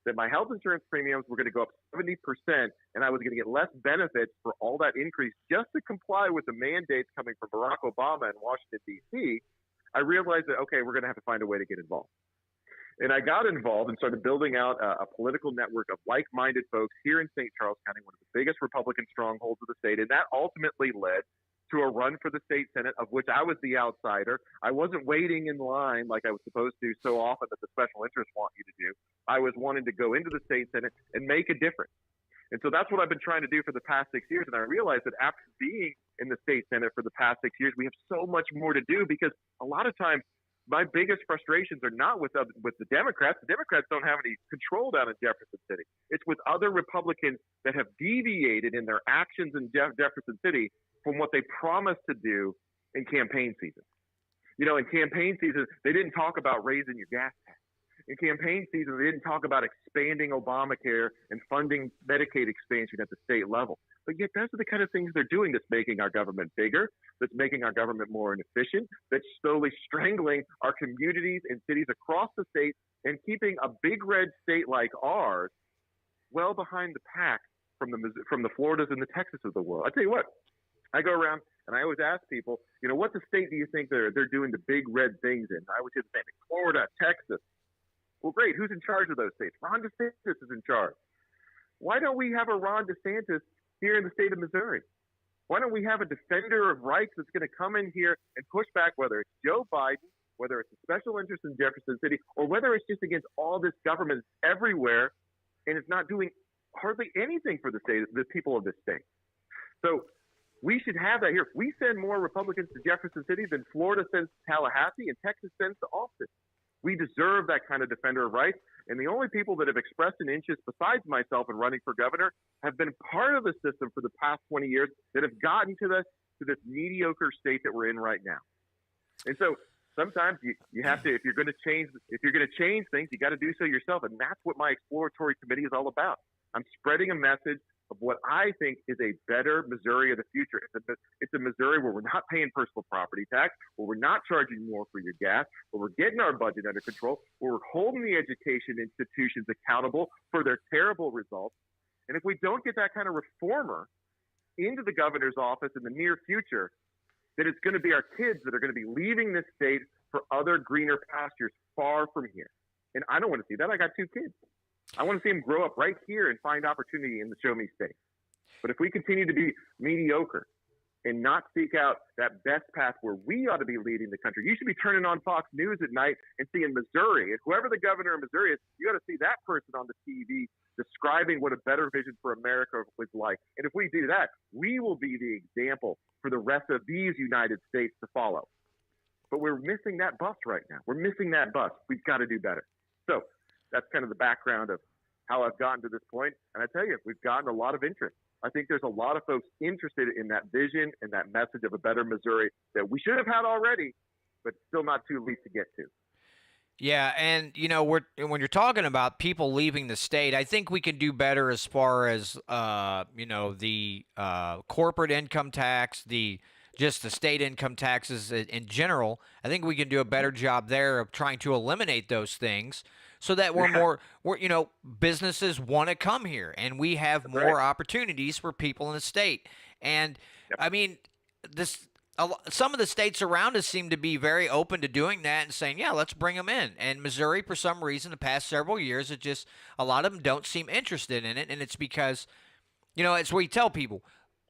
that my health insurance premiums were going to go up 70% and I was going to get less benefits for all that increase just to comply with the mandates coming from Barack Obama in Washington, D.C., I realized that, okay, we're going to have to find a way to get involved. And I got involved and started building out a political network of like-minded folks here in St. Charles County, one of the biggest Republican strongholds of the state. And that ultimately led to a run for the state Senate, of which I was the outsider. I wasn't waiting in line like I was supposed to so often that the special interests want you to do. I was wanting to go into the state Senate and make a difference. And so that's what I've been trying to do for the past 6 years. And I realized that after being in the state Senate for the past 6 years, we have so much more to do because a lot of times my biggest frustrations are not with the Democrats. The Democrats don't have any control down in Jefferson City. It's with other Republicans that have deviated in their actions in Jefferson City from what they promised to do in campaign season. You know, in campaign season, they didn't talk about raising your gas tax. In campaign season, they didn't talk about expanding Obamacare and funding Medicaid expansion at the state level. But yet those are the kind of things they're doing that's making our government bigger, that's making our government more inefficient, that's slowly strangling our communities and cities across the state and keeping a big red state like ours well behind the pack from the Floridas and the Texas of the world. I tell you what, I go around and I always ask people, you know, what the state do you think they're doing the big red things in? I would say the same thing, Florida, Texas. Well, great. Who's in charge of those states? Ron DeSantis is in charge. Why don't we have a Ron DeSantis here in the state of Missouri? Why don't we have a defender of rights that's going to come in here and push back, whether it's Joe Biden, whether it's a special interest in Jefferson City, or whether it's just against all this government everywhere, and it's not doing hardly anything for the state, the people of this state. So we should have that here. We send more Republicans to Jefferson City than Florida sends to Tallahassee and Texas sends to Austin. We deserve that kind of defender of rights. And the only people that have expressed an interest besides myself in running for governor have been part of the system for the past 20 years that have gotten to this mediocre state that we're in right now. And so sometimes you have to, if you're going to change things, you got to do so yourself. And that's what my exploratory committee is all about. I'm spreading a message of what I think is a better Missouri of the future. It's a Missouri where we're not paying personal property tax, where we're not charging more for your gas, where we're getting our budget under control, where we're holding the education institutions accountable for their terrible results. And if we don't get that kind of reformer into the governor's office in the near future, then it's going to be our kids that are going to be leaving this state for other greener pastures far from here. And I don't want to see that. I got 2 kids. I want to see them grow up right here and find opportunity in the show me state. But if we continue to be mediocre and not seek out that best path where we ought to be leading the country. You should be turning on Fox News at night and seeing Missouri. And whoever the governor of Missouri is, you got to see that person on the TV describing what a better vision for America was like. And if we do that, we will be the example for the rest of these United States to follow. But we're missing that bus right now. We're missing that bus. We've got to do better. So that's kind of the background of how I've gotten to this point. And I tell you, we've gotten a lot of interest. I think there's a lot of folks interested in that vision and that message of a better Missouri that we should have had already, but still not too late to get to. Yeah, and when you're talking about people leaving the state, I think we can do better as far as the corporate income tax, just the state income taxes in general. I think we can do a better job there of trying to eliminate those things, so that businesses want to come here and we have more opportunities for people in the state. And I mean, some of the states around us seem to be very open to doing that and saying, yeah, let's bring them in. And Missouri, for some reason, the past several years, a lot of them don't seem interested in it. And it's because, it's where you tell people,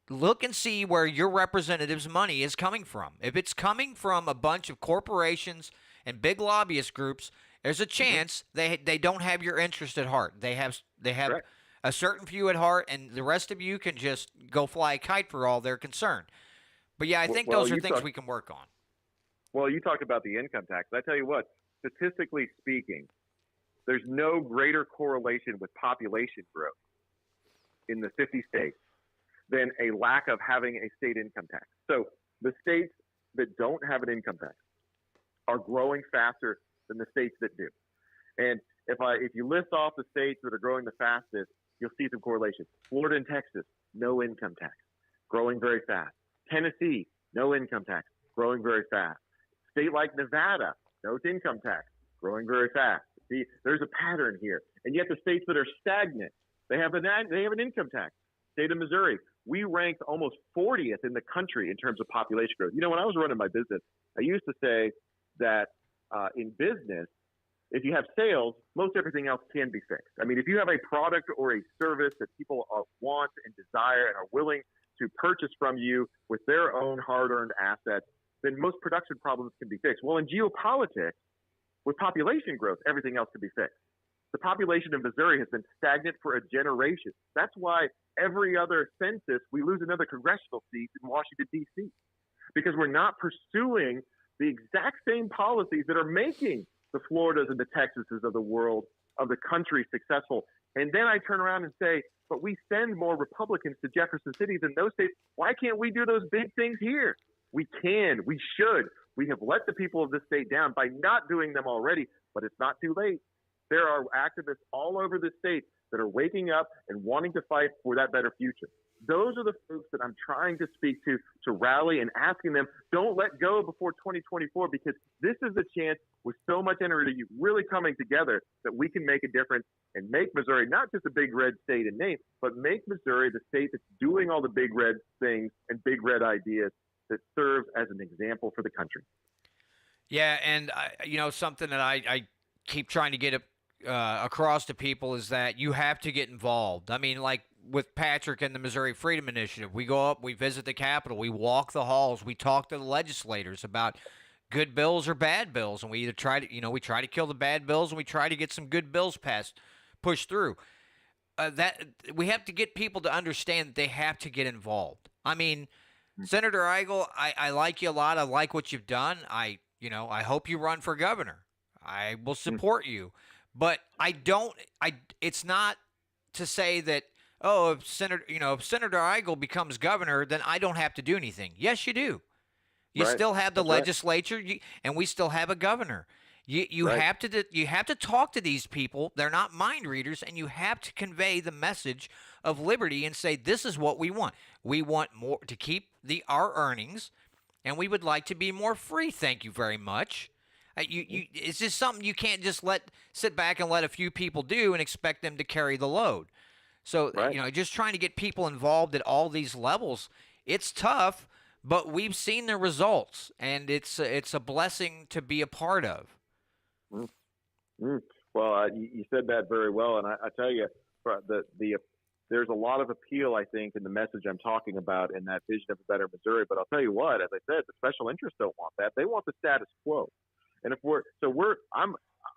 look and see where your representative's money is coming from. If it's coming from a bunch of corporations and big lobbyist groups, there's a chance they don't have your interest at heart. They have a certain few at heart, and the rest of you can just go fly a kite for all they're concerned. But yeah, I think those are things we can work on. Well, you talked about the income tax. I tell you what, statistically speaking, there's no greater correlation with population growth in the 50 states than a lack of having a state income tax. So the states that don't have an income tax are growing faster than the states that do. And if you list off the states that are growing the fastest, you'll see some correlation. Florida and Texas, no income tax, growing very fast. Tennessee, no income tax, growing very fast. State like Nevada, no income tax, growing very fast. See, there's a pattern here. And yet the states that are stagnant, they have an income tax. State of Missouri, we ranked almost 40th in the country in terms of population growth. When I was running my business, I used to say that in business, if you have sales, most everything else can be fixed. I mean, if you have a product or a service that people want and desire and are willing to purchase from you with their own hard-earned assets, then most production problems can be fixed. Well, in geopolitics, with population growth, everything else can be fixed. The population of Missouri has been stagnant for a generation. That's why every other census, we lose another congressional seat in Washington, D.C., because we're not pursuing the exact same policies that are making the Floridas and the Texases of the world, of the country, successful. And then I turn around and say, but we send more Republicans to Jefferson City than those states. Why can't we do those big things here? We can. We should. We have let the people of this state down by not doing them already, but it's not too late. There are activists all over the state that are waking up and wanting to fight for that better future. Those are the folks that I'm trying to speak to rally and asking them, don't let go before 2024, because this is a chance with so much energy really coming together that we can make a difference and make Missouri not just a big red state in name, but make Missouri the state that's doing all the big red things and big red ideas that serves as an example for the country. Yeah, and something that I keep trying to get across to people is that you have to get involved. I mean, like with Patrick and the Missouri Freedom Initiative, we go up, we visit the Capitol, we walk the halls, we talk to the legislators about good bills or bad bills, and we either try to, we try to kill the bad bills and we try to get some good bills pushed through. That we have to get people to understand that they have to get involved. I mean, Senator Eigel, I like you a lot. I like what you've done. I hope you run for governor. I will support you. But it's not to say that, if Senator Eigel becomes governor, then I don't have to do anything. Yes, you do. You still have the legislature, and we still have a governor. You have to talk to these people. They're not mind readers, and you have to convey the message of liberty and say, this is what we want. We want more to keep our earnings, and we would like to be more free. Thank you very much. It's just something you can't just sit back and let a few people do and expect them to carry the load. So, just trying to get people involved at all these levels, it's tough, but we've seen the results, and it's a blessing to be a part of. Well, you said that very well, and I tell you, there there's a lot of appeal, I think, in the message I'm talking about in that vision of a better Missouri. But I'll tell you what, as I said, the special interests don't want that. They want the status quo. And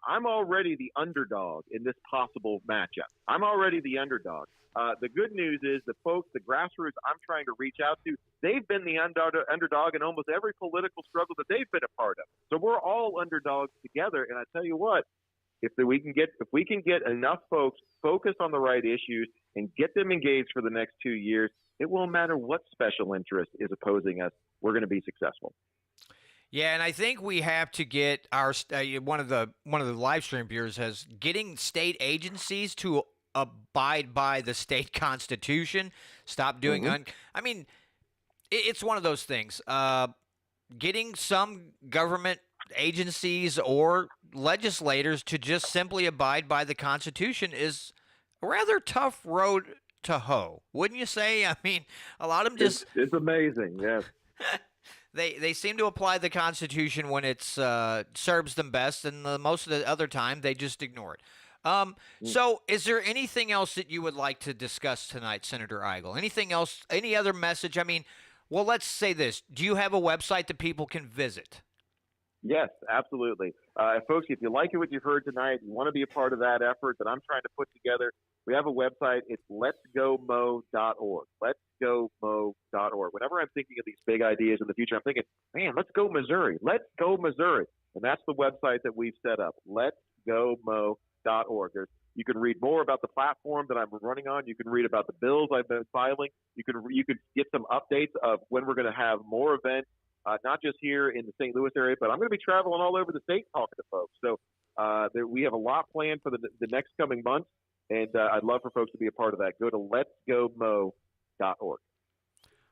I'm already the underdog in this possible matchup. I'm already the underdog. The good news is the folks, the grassroots I'm trying to reach out to, they've been the underdog in almost every political struggle that they've been a part of. So we're all underdogs together. And I tell you what, if we can get enough folks focused on the right issues and get them engaged for the next 2 years, it won't matter what special interest is opposing us. We're going to be successful. Yeah, and I think we have to get our one of the live stream viewers has getting state agencies to abide by the state constitution. Stop doing I mean, it's one of those things. Getting some government agencies or legislators to just simply abide by the Constitution is a rather tough road to hoe, wouldn't you say? I mean, a lot of them just it's amazing, yes. They seem to apply the Constitution when it serves them best, and most of the other time they just ignore it. So is there anything else that you would like to discuss tonight, Senator Eigel? Anything else, any other message? I mean, well, let's say this. Do you have a website that people can visit? Yes, absolutely. Folks, if you like what you've heard tonight, you want to be a part of that effort that I'm trying to put together, we have a website. It's letsgomo.org. Letsgomo.org. Whenever I'm thinking of these big ideas in the future, I'm thinking, man, let's go Missouri. Let's go Missouri. And that's the website that we've set up, letsgomo.org. You can read more about the platform that I'm running on. You can read about the bills I've been filing. You could get some updates of when we're going to have more events. Not just here in the St. Louis area, but I'm going to be traveling all over the state talking to folks. So we have a lot planned for the next coming months, and I'd love for folks to be a part of that. Go to letsgomo.org.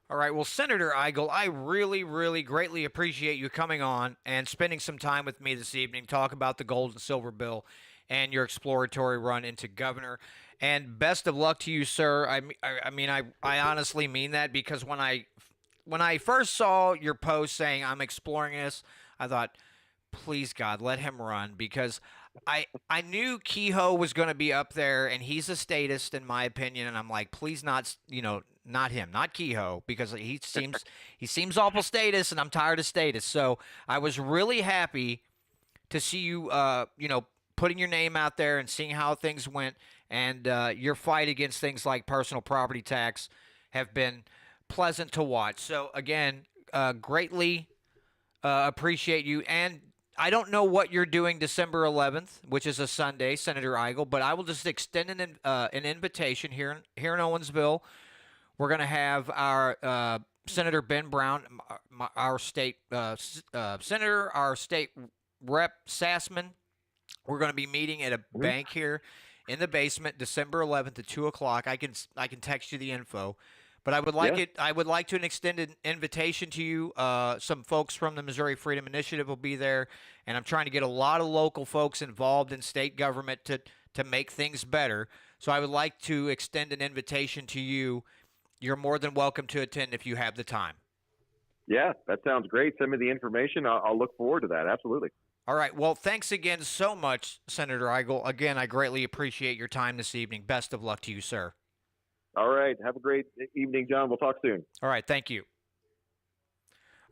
All right. Well, Senator Eigel, I really, really greatly appreciate you coming on and spending some time with me this evening, talk about the gold and silver bill and your exploratory run into governor. And best of luck to you, sir. I honestly mean that, because when I first saw your post saying I'm exploring this, I thought, please God, let him run, because I knew Kehoe was going to be up there, and he's a statist in my opinion, and I'm like, please not him, not Kehoe, because he seems awful statist, and I'm tired of statists. So I was really happy to see you putting your name out there and seeing how things went, and your fight against things like personal property tax have been pleasant to watch. So again, greatly appreciate you. And I don't know what you're doing December 11th, which is a Sunday, Senator Eigel, but I will just extend an invitation here in Owensville. We're going to have our Senator Ben Brown, our state senator, our state rep Sassman. We're going to be meeting at a bank here in the basement, December 11th at 2:00. I can text you the info. But I would like to extend an invitation to you. Some folks from the Missouri Freedom Initiative will be there, and I'm trying to get a lot of local folks involved in state government to make things better. So I would like to extend an invitation to you. You're more than welcome to attend if you have the time. Yeah, that sounds great. Send me the information. I'll look forward to that. Absolutely. All right. Well, thanks again so much, Senator Eigel. Again, I greatly appreciate your time this evening. Best of luck to you, sir. All right. Have a great evening, John. We'll talk soon. All right. Thank you.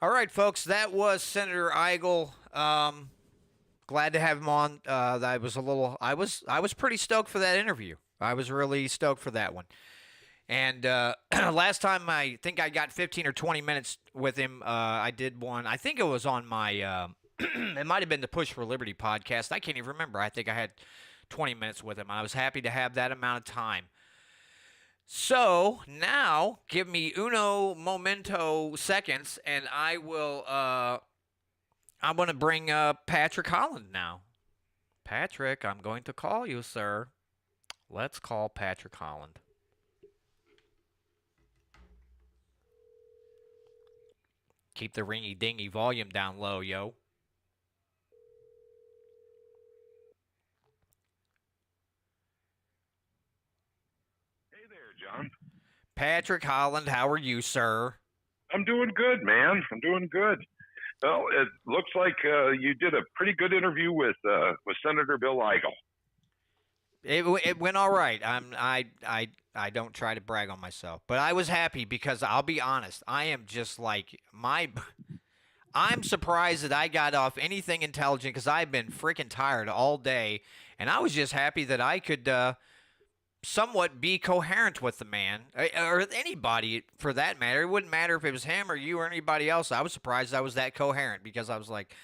All right, folks. That was Senator Eigel. Glad to have him on. I was pretty stoked for that interview. I was really stoked for that one. And last time I think I got 15 or 20 minutes with him. I did one. I think it was on my it might have been the Push for Liberty podcast. I can't even remember. I think I had 20 minutes with him. I was happy to have that amount of time. So now give me uno momento seconds, and I will I'm going to bring up Patrick Holland now. Patrick, I'm going to call you, sir. Let's call Patrick Holland. Keep the ringy-dingy volume down low, yo. John. Patrick Holland, how are you, sir? I'm doing good, man. I'm doing good. Well, it looks like you did a pretty good interview with Senator Bill Eigel. It went all right. I don't try to brag on myself, but I was happy because I'll be honest. I am just like my. I'm surprised that I got off anything intelligent because I've been freaking tired all day, and I was just happy that I could somewhat be coherent with the man or anybody for that matter. It wouldn't matter if it was him or you or anybody else. I was surprised I was that coherent because I was like,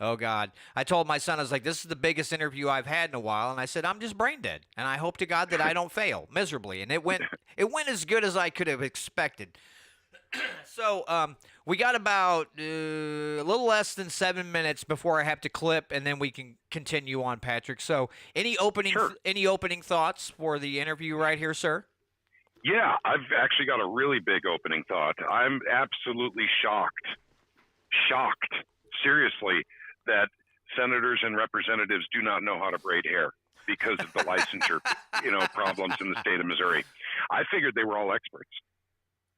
oh God. I told my son, I was like, this is the biggest interview I've had in a while, and I said I'm just brain dead, and I hope to God that I don't fail miserably. And it went as good as I could have expected. So we got about a little less than 7 minutes before I have to clip, and then we can continue on, Patrick. So Sure. any opening thoughts for the interview right here, sir? Yeah, I've actually got a really big opening thought. I'm absolutely shocked, seriously, that senators and representatives do not know how to braid hair because of the licensure, problems in the state of Missouri. I figured they were all experts.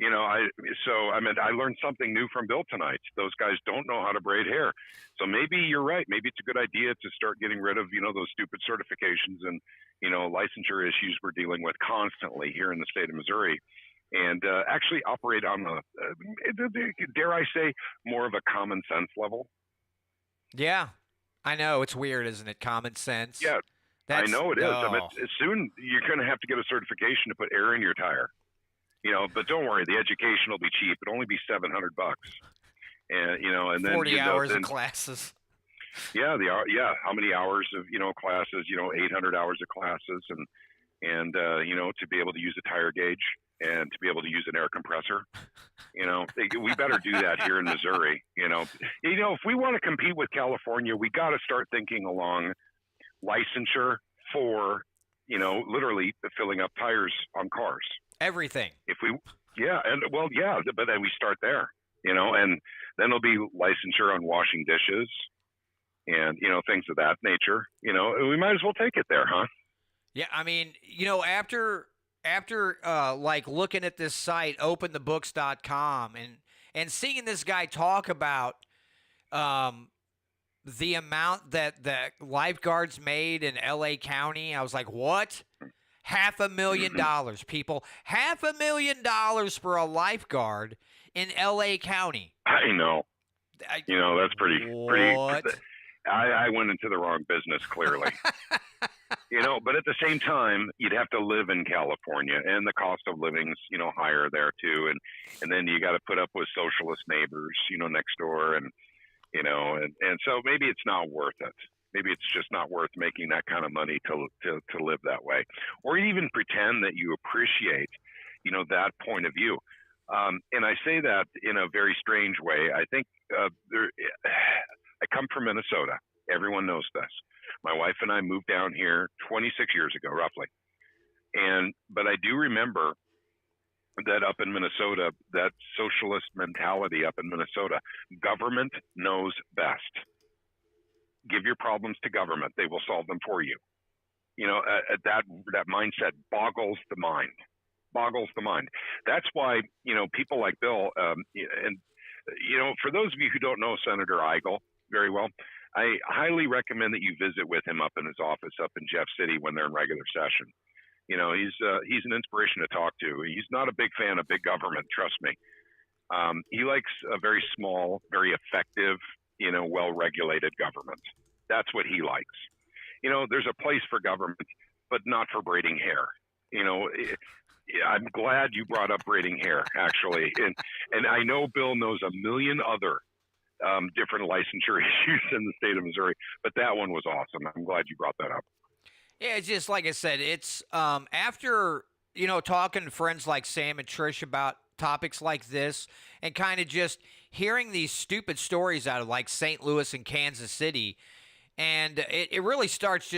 I learned something new from Bill tonight. Those guys don't know how to braid hair. So maybe you're right. Maybe it's a good idea to start getting rid of, those stupid certifications and, licensure issues we're dealing with constantly here in the state of Missouri, and actually operate on dare I say, more of a common sense level. Yeah, I know it's weird, isn't it? Common sense. Yeah, I know it is. Oh. Soon you're going to have to get a certification to put air in your tire. But don't worry, the education will be cheap. It'll only be $700, and then 40 hours of classes. Yeah, how many hours of classes? 800 hours of classes, and to be able to use a tire gauge and to be able to use an air compressor. We better do that here in Missouri. If we want to compete with California, we got to start thinking along licensure for literally filling up tires on cars. Everything. But then we start there, and then there'll be licensure on washing dishes and, things of that nature. We might as well take it there, huh? Yeah, I mean, after like looking at this site, openthebooks.com, and seeing this guy talk about the amount that the lifeguards made in LA County, I was like, what? $500,000, people. $500,000 for a lifeguard in LA County. I know. That's pretty. What? I went into the wrong business, clearly. But at the same time, you'd have to live in California, and the cost of living's, higher there too. And then you got to put up with socialist neighbors, next door. And so maybe it's not worth it. Maybe it's just not worth making that kind of money to live that way, or even pretend that you appreciate, that point of view. And I say that in a very strange way. I think I come from Minnesota. Everyone knows this. My wife and I moved down here 26 years ago, roughly. But I do remember that up in Minnesota, that socialist mentality up in Minnesota, government knows best. Give your problems to government; they will solve them for you. That mindset boggles the mind. That's why people like Bill, for those of you who don't know Senator Eigel very well, I highly recommend that you visit with him up in his office up in Jeff City when they're in regular session. He's an inspiration to talk to. He's not a big fan of big government, trust me. He likes a very small, very effective, well-regulated government. That's what he likes. There's a place for government, but not for braiding hair. I'm glad you brought up braiding hair, actually. And I know Bill knows a million other different licensure issues in the state of Missouri, but that one was awesome. I'm glad you brought that up. Yeah, it's just like I said, it's after, talking to friends like Sam and Trish about topics like this and kind of just hearing these stupid stories out of like St. Louis and Kansas City, and it really starts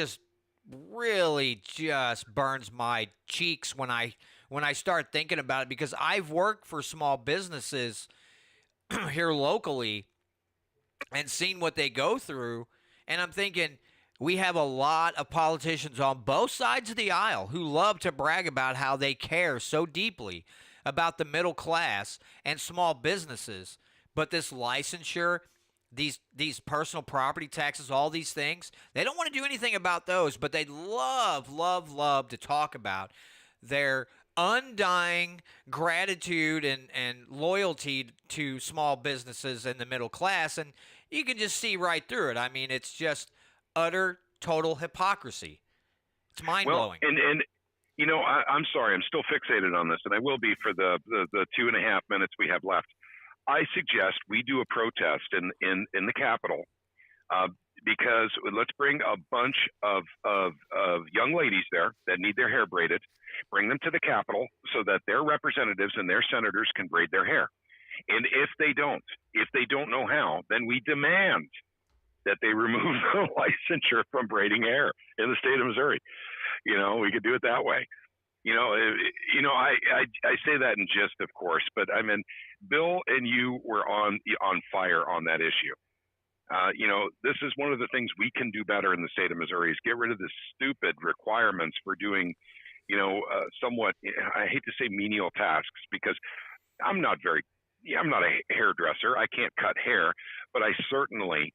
really just burns my cheeks when I start thinking about it, because I've worked for small businesses here locally and seen what they go through, and I'm thinking we have a lot of politicians on both sides of the aisle who love to brag about how they care so deeply about the middle class and small businesses, but this licensure these personal property taxes, all these things. They don't want to do anything about those, but they love to talk about their undying gratitude and loyalty to small businesses and the middle class. And you can just see right through it. I mean, it's just utter, total hypocrisy. It's mind blowing. Well, and I'm sorry, I'm still fixated on this, and I will be for the 2.5 minutes we have left. I suggest we do a protest in the Capitol because let's bring a bunch of young ladies there that need their hair braided, bring them to the Capitol so that their representatives and their senators can braid their hair. And if they don't know how, then we demand that they remove the licensure from braiding hair in the state of Missouri. We could do it that way. I say that in jest, of course, but I mean, Bill and you were on fire on that issue. This is one of the things we can do better in the state of Missouri is get rid of the stupid requirements for doing, somewhat, I hate to say menial tasks because I'm not a hairdresser. I can't cut hair, but I certainly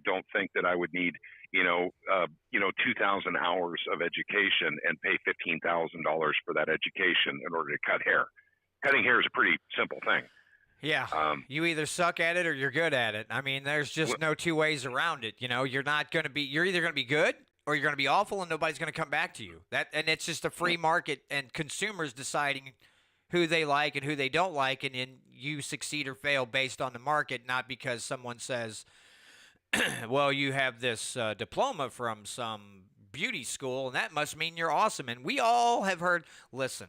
don't think that I would need 2,000 hours of education and pay $15,000 for that education in order to cut hair. Cutting hair is a pretty simple thing. Yeah, you either suck at it or you're good at it. I mean, there's just no two ways around it. You're either going to be good or you're going to be awful, and nobody's going to come back to you. And it's just a free market, and consumers deciding who they like and who they don't like, and then you succeed or fail based on the market, not because someone says, well, you have this diploma from some beauty school, and that must mean you're awesome. And we all have heard, listen,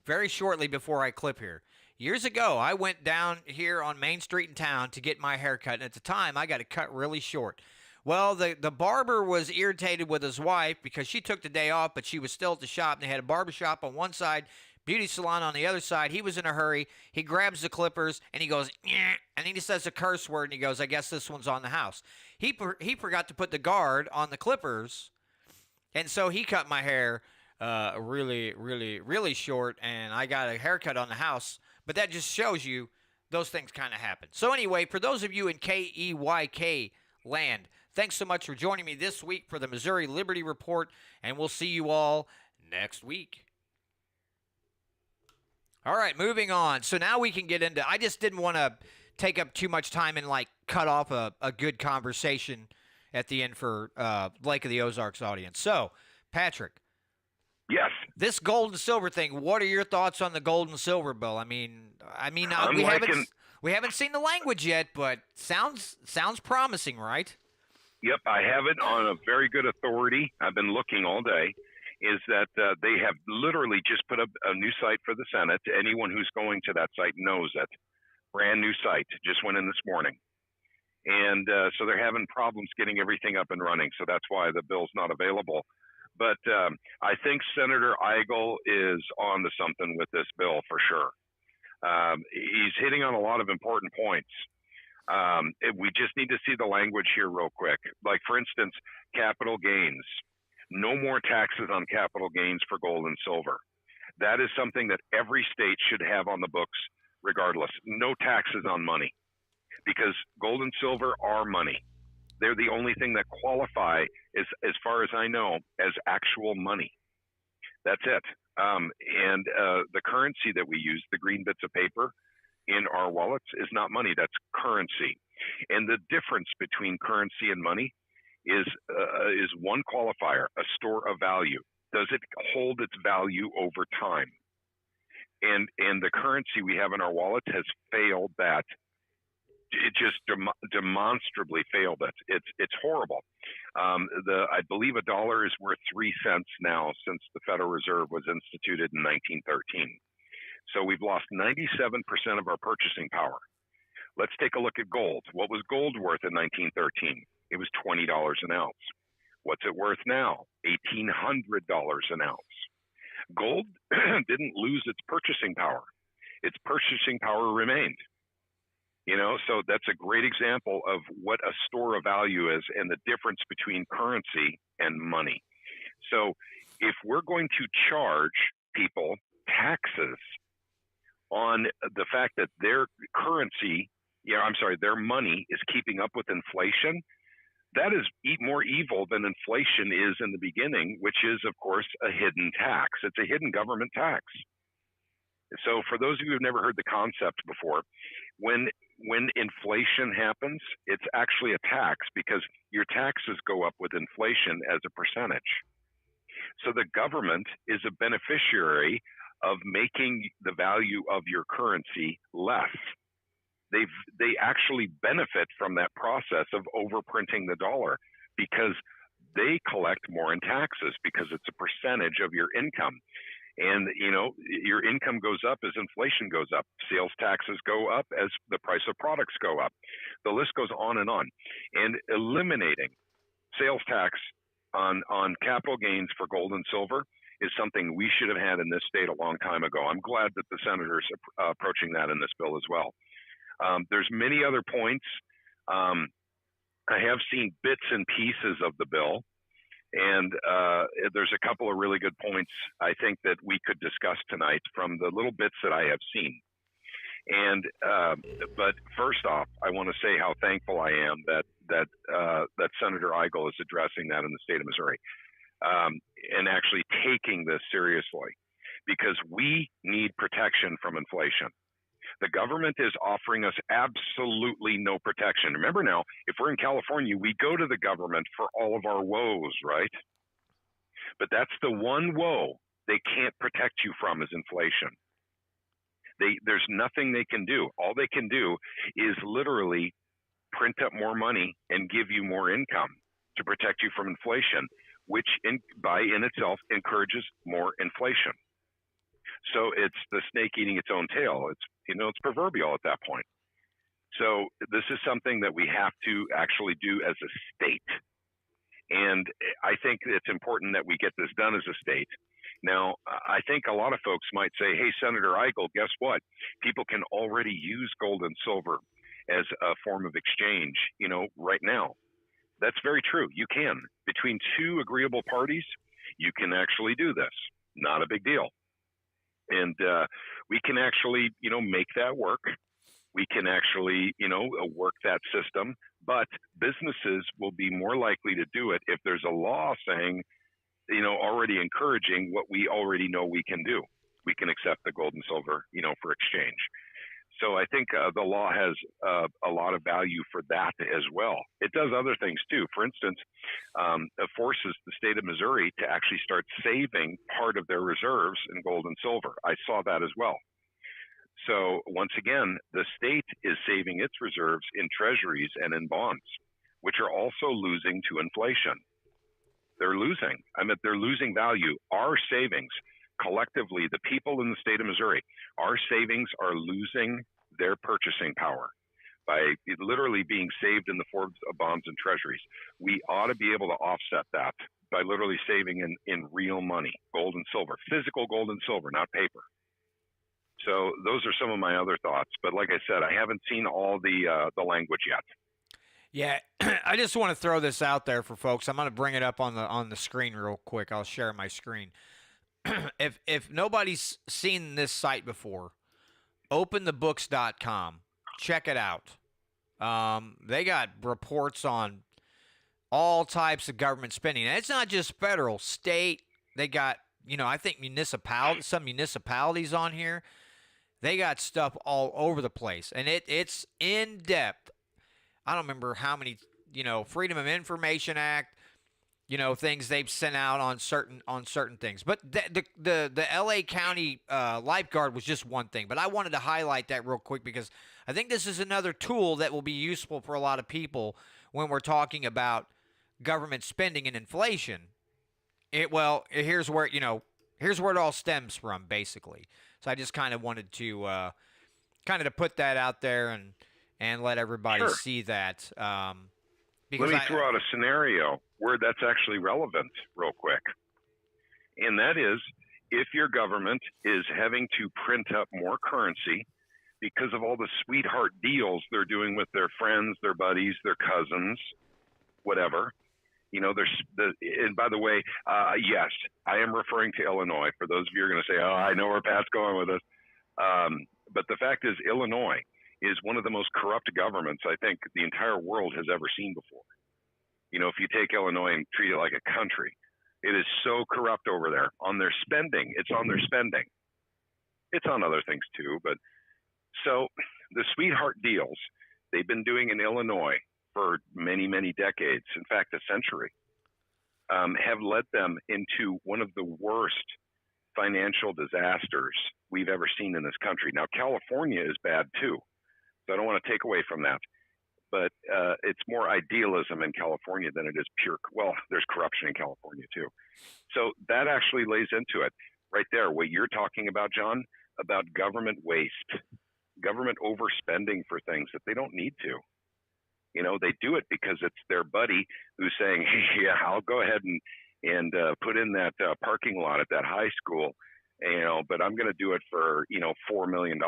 very shortly before I clip here, years ago, I went down here on Main Street in town to get my hair cut, and at the time, I got it cut really short. Well, the barber was irritated with his wife because she took the day off, but she was still at the shop, and they had a barber shop on one side, beauty salon on the other side. He was in a hurry. He grabs the clippers, and he goes, "Nyeh," and then he says a curse word, and he goes, I guess this one's on the house. He forgot to put the guard on the clippers, and so he cut my hair really short, and I got a haircut on the house. But that just shows you those things kind of happen. So anyway, for those of you in KEYK land, thanks so much for joining me this week for the Missouri Liberty Report, and we'll see you all next week. All right, moving on. So now we can get into, I just didn't want to take up too much time and cut off a good conversation at the end for Lake of the Ozarks audience. So, Patrick. Yes. This gold and silver thing, what are your thoughts on the gold and silver bill? I mean, we haven't seen the language yet, but sounds promising, right? Yep, I have it on a very good authority. I've been looking all day. Is that they have literally just put up a new site for the Senate. Anyone who's going to that site knows it. Brand new site. Just went in this morning. And so they're having problems getting everything up and running. So that's why the bill's not available. But I think Senator Eigel is on to something with this bill for sure. He's hitting on a lot of important points. We just need to see the language here real quick. Like, for instance, capital gains. No more taxes on capital gains for gold and silver. That is something that every state should have on the books regardless. No taxes on money because gold and silver are money. They're the only thing that qualify, as far as I know, as actual money. That's it. And the currency that we use, the green bits of paper in our wallets, is not money. That's currency. And the difference between currency and money is one qualifier, a store of value. Does it hold its value over time? And the currency we have in our wallets has failed that. It just demonstrably failed it. It's horrible. I believe a dollar is worth 3 cents now since the Federal Reserve was instituted in 1913. So we've lost 97% of our purchasing power. Let's take a look at gold. What was gold worth in 1913? It was $20 an ounce. What's it worth now? $1,800 an ounce. Gold didn't lose its purchasing power. Its purchasing power remained. So that's a great example of what a store of value is and the difference between currency and money. So if we're going to charge people taxes on the fact that their currency, I'm sorry, their money is keeping up with inflation, that is more evil than inflation is in the beginning, which is, of course, a hidden tax. It's a hidden government tax. So for those of you who have never heard the concept before, when inflation happens, it's actually a tax because your taxes go up with inflation as a percentage. So the government is a beneficiary of making the value of your currency less. They actually benefit from that process of overprinting the dollar because they collect more in taxes because it's a percentage of your income. And, your income goes up as inflation goes up. Sales taxes go up as the price of products go up. The list goes on. And eliminating sales tax on capital gains for gold and silver is something we should have had in this state a long time ago. I'm glad that the senators are approaching that in this bill as well. There's many other points. I have seen bits and pieces of the bill. And there's a couple of really good points I think that we could discuss tonight from the little bits that I have seen. And but first off, I want to say how thankful I am that Senator Eigel is addressing that in the state of Missouri and actually taking this seriously, because we need protection from inflation. The government is offering us absolutely no protection. Remember now, if we're in California, we go to the government for all of our woes, right? But that's the one woe they can't protect you from is inflation. There's nothing they can do. All they can do is literally print up more money and give you more income to protect you from inflation, which in itself encourages more inflation. So it's the snake eating its own tail. It's proverbial at that point. So this is something that we have to actually do as a state. And I think it's important that we get this done as a state. Now, I think a lot of folks might say, hey, Senator Eigel, guess what? People can already use gold and silver as a form of exchange, right now. That's very true. You can. Between two agreeable parties, you can actually do this. Not a big deal. And we can actually, make that work. We can actually, work that system. But businesses will be more likely to do it if there's a law saying, already encouraging what we already know we can do. We can accept the gold and silver, for exchange. So I think the law has a lot of value for that as well. It does other things too. For instance, it forces the state of Missouri to actually start saving part of their reserves in gold and silver. I saw that as well. So once again, the state is saving its reserves in treasuries and in bonds, which are also losing to inflation. They're losing. They're losing value. Our savings, collectively, the people in the state of Missouri, our savings are losing their purchasing power by literally being saved in the form of bonds and treasuries. We ought to be able to offset that by literally saving in real money, gold and silver, physical gold and silver, not paper. So those are some of my other thoughts. But like I said, I haven't seen all the language yet. Yeah, I just want to throw this out there for folks. I'm going to bring it up on the screen real quick. I'll share my screen. If nobody's seen this site before, openthebooks.com. Check it out. They got reports on all types of government spending. And it's not just federal, state. They got, I think some municipalities on here. They got stuff all over the place. And it's in depth. I don't remember how many, Freedom of Information Act, things they've sent out on certain things. But the LA County lifeguard was just one thing. But I wanted to highlight that real quick because I think this is another tool that will be useful for a lot of people when we're talking about government spending and inflation. Here's where it all stems from, basically. So I just kind of wanted to put that out there and let everybody see that. Let me throw out a scenario where that's actually relevant real quick. And that is if your government is having to print up more currency because of all the sweetheart deals they're doing with their friends, their buddies, their cousins, whatever. And by the way, yes, I am referring to Illinois. For those of you who are going to say, oh, I know where Pat's going with this. But the fact is, Illinois is one of the most corrupt governments I think the entire world has ever seen before. If you take Illinois and treat it like a country, it is so corrupt over there on their spending. It's on their spending. It's on other things too, but so the sweetheart deals they've been doing in Illinois for many, many decades, in fact, a century, have led them into one of the worst financial disasters we've ever seen in this country. Now, California is bad too, so I don't want to take away from that. But it's more idealism in California than it is pure. Well, there's corruption in California too. So that actually lays into it right there. What you're talking about, John, about government waste, government overspending for things that they don't need to. They do it because it's their buddy who's saying, hey, yeah, I'll go ahead and put in that parking lot at that high school, but I'm going to do it for, $4 million.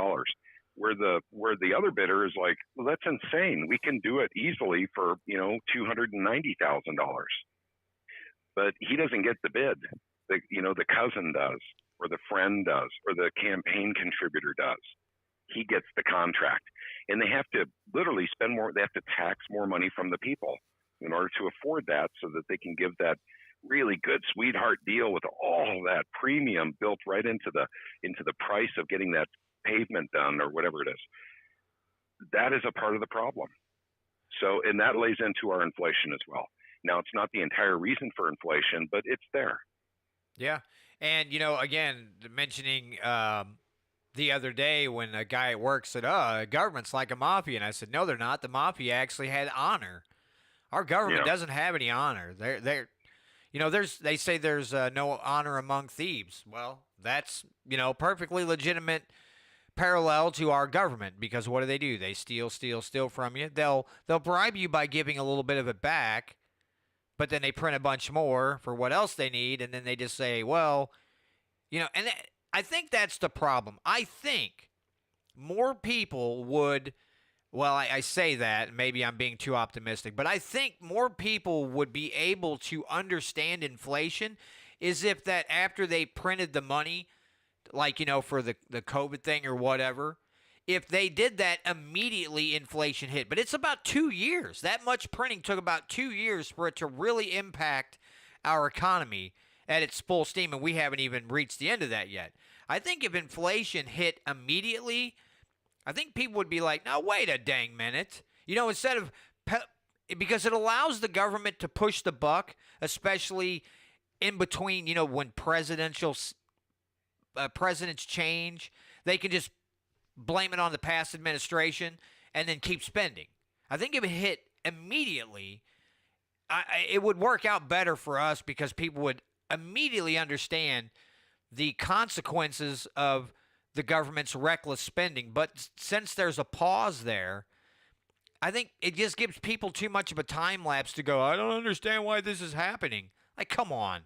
Where the other bidder is like, well, that's insane. We can do it easily for, $290,000. But he doesn't get the bid. The cousin does, or the friend does, or the campaign contributor does. He gets the contract. And they have to literally spend more, they have to tax more money from the people in order to afford that so that they can give that really good sweetheart deal with all that premium built right into the price of getting that pavement done or whatever it is. That is a part of the problem. So, and that lays into our inflation as well. Now, it's not the entire reason for inflation, but it's there. Yeah. And, again, mentioning the other day when a guy at work said, government's like a mafia. And I said, no, they're not. The mafia actually had honor. Our government doesn't have any honor. They say there's no honor among thieves. Well, that's, perfectly legitimate parallel to our government, because what do? They steal from you. They'll bribe you by giving a little bit of it back, but then they print a bunch more for what else they need, and then they just say, well, and I think that's the problem. I think more people would, well, I say that, maybe I'm being too optimistic, but I think more people would be able to understand inflation is if that after they printed the money, like, for the COVID thing or whatever, if they did that, immediately inflation hit. But it's about 2 years. That much printing took about 2 years for it to really impact our economy at its full steam, and we haven't even reached the end of that yet. I think if inflation hit immediately, I think people would be like, now, wait a dang minute. Instead of because it allows the government to push the buck, especially in between, when presidents change, they can just blame it on the past administration and then keep spending. I think if it hit immediately, it would work out better for us because people would immediately understand the consequences of the government's reckless spending. But since there's a pause there, I think it just gives people too much of a time lapse to go, I don't understand why this is happening. Like, come on.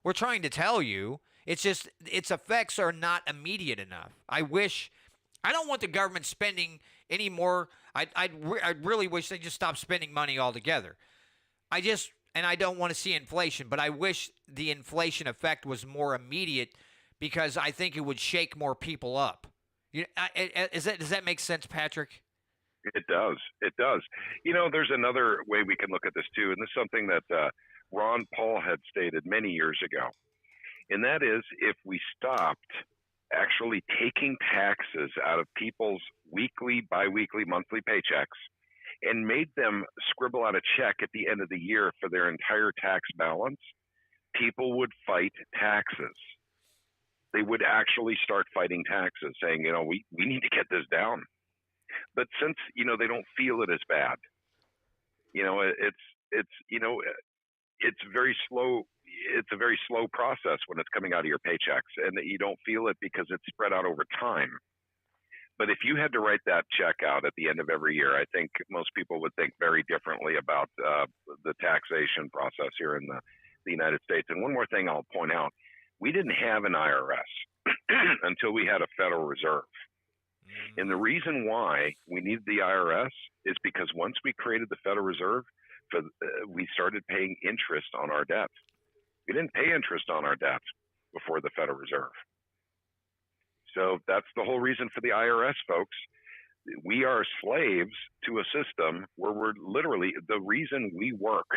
We're trying to tell you. It's just its effects are not immediate enough. I don't want the government spending any more. I really wish they just stopped spending money altogether. And I don't want to see inflation, but I wish the inflation effect was more immediate because I think it would shake more people up. Does that make sense, Patrick? It does. It does. There's another way we can look at this too, and this is something that Ron Paul had stated many years ago. And that is, if we stopped actually taking taxes out of people's weekly, biweekly, monthly paychecks and made them scribble out a check at the end of the year for their entire tax balance, people would fight taxes. They would actually start fighting taxes, saying, we need to get this down. But since, they don't feel it as bad, it's very slow. It's a very slow process when it's coming out of your paychecks, and that you don't feel it because it's spread out over time. But if you had to write that check out at the end of every year, I think most people would think very differently about the taxation process here in the United States. And one more thing I'll point out, we didn't have an IRS until we had a Federal Reserve. And the reason why we needed the IRS is because once we created the Federal Reserve, we started paying interest on our debt. We didn't pay interest on our debt before the Federal Reserve. So that's the whole reason for the IRS, folks. we are slaves to a system where we're literally, the reason we work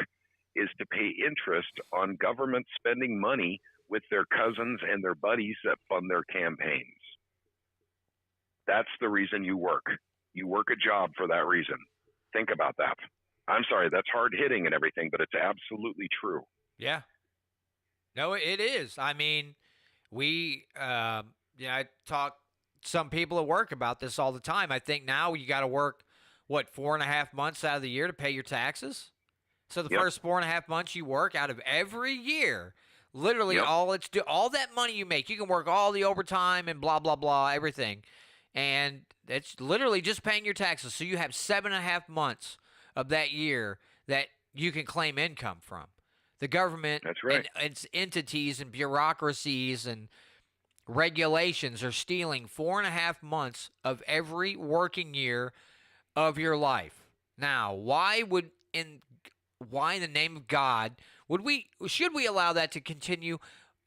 is to pay interest on government spending money with their cousins and their buddies that fund their campaigns. That's the reason you work. You work a job for that reason. Think about that. I'm sorry, that's hard hitting and everything, but it's absolutely true. Yeah. No, it is. I mean, I talk some people at work about this all the time. I think now you got to work, 4.5 months out of the year to pay your taxes? So the first 4.5 months you work out of every year, literally all that money you make, you can work all the overtime and blah, blah, blah, everything. And it's literally just paying your taxes. So you have 7.5 months of that year that you can claim income from. The government, that's right, and its entities and bureaucracies and regulations are stealing 4.5 months of every working year of your life. Now, why in the name of God should we allow that to continue?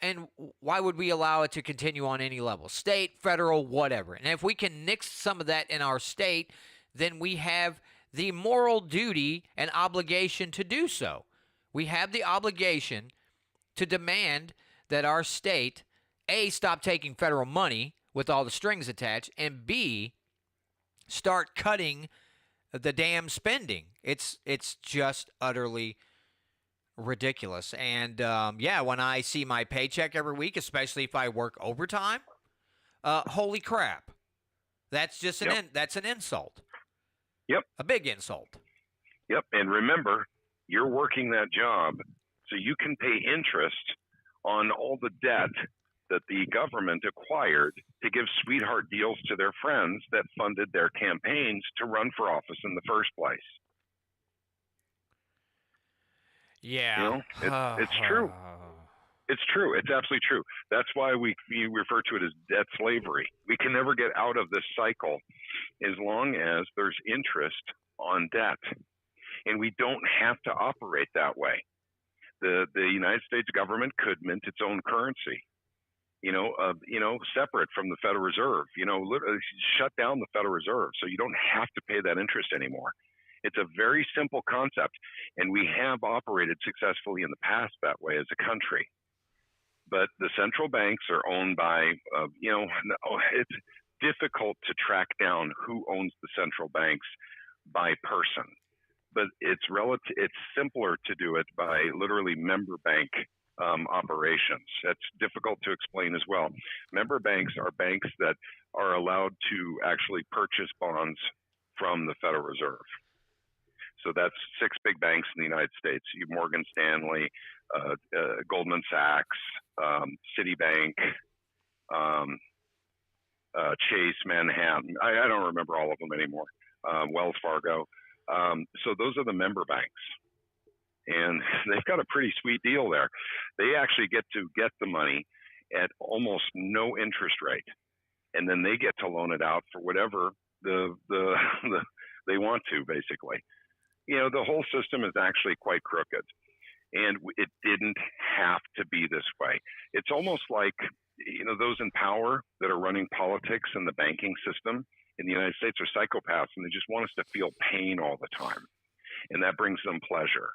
And why would we allow it to continue on any level? State, federal, whatever. And if we can nix some of that in our state, then we have the moral duty and obligation to do so. We have the obligation to demand that our state, A, stop taking federal money with all the strings attached, and B, start cutting the damn spending. It's just utterly ridiculous. And when I see my paycheck every week, especially if I work overtime, holy crap, that's just that's an insult. Yep, a big insult. Yep, and remember, you're working that job so you can pay interest on all the debt that the government acquired to give sweetheart deals to their friends that funded their campaigns to run for office in the first place. Yeah. It's true. It's true. It's absolutely true. That's why we refer to it as debt slavery. We can never get out of this cycle as long as there's interest on debt. And we don't have to operate that way. The United States government could mint its own currency, separate from the Federal Reserve, literally shut down the Federal Reserve so you don't have to pay that interest anymore. It's a very simple concept, and we have operated successfully in the past that way as a country. But the central banks are owned by, it's difficult to track down who owns the central banks by person. But it's simpler to do it by literally member bank operations. That's difficult to explain as well. Member banks are banks that are allowed to actually purchase bonds from the Federal Reserve. So that's 6 big banks in the United States: Morgan Stanley, Goldman Sachs, Citibank, Chase, Manhattan. I don't remember all of them anymore. Wells Fargo. So those are the member banks. And they've got a pretty sweet deal there. They actually get to get the money at almost no interest rate. And then they get to loan it out for whatever they want to, basically. The whole system is actually quite crooked. And it didn't have to be this way. It's almost like, those in power that are running politics and the banking system in the United States are psychopaths, and they just want us to feel pain all the time. And that brings them pleasure.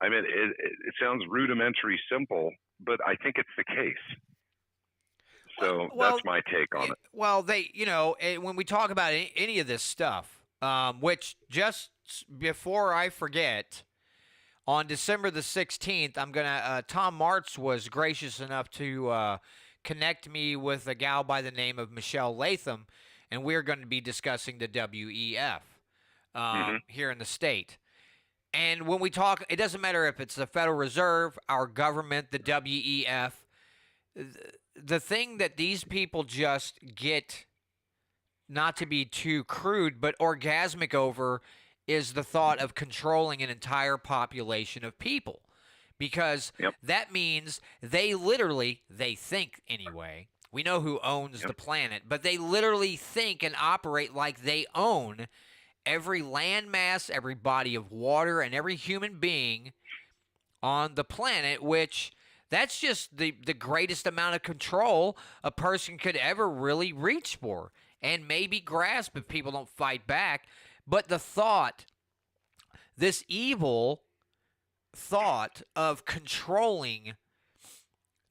I mean, it sounds rudimentary simple, but I think it's the case. So that's my take on it. Well, when we talk about any of this stuff, which just before I forget, on December the 16th, Tom Martz was gracious enough to connect me with a gal by the name of Michelle Latham, and we're going to be discussing the WEF here in the state. And when we talk, it doesn't matter if it's the Federal Reserve, our government, the WEF. The thing that these people just get, not to be too crude, but orgasmic over, is the thought of controlling an entire population of people. Because that means they think anyway. We know who owns the planet, but they literally think and operate like they own every landmass, every body of water, and every human being on the planet, which That's just the greatest amount of control a person could ever really reach for and maybe grasp if people don't fight back. But the thought, this evil thought of controlling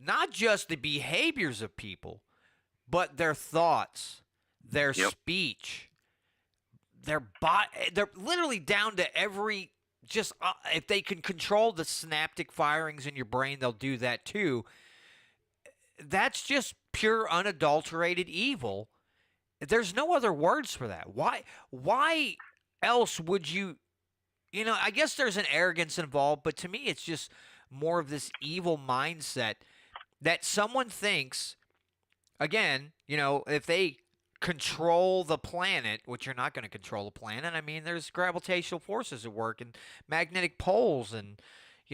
not just the behaviors of people, but their thoughts, their speech, their body, they're literally down to every, just if they can control the synaptic firings in your brain, they'll do that too. That's just pure unadulterated evil. There's no other words for that. Why else would you, I guess there's an arrogance involved, but to me it's just more of this evil mindset that someone thinks, again, if they control the planet, which you're not going to control the planet. I mean, there's gravitational forces at work and magnetic poles and,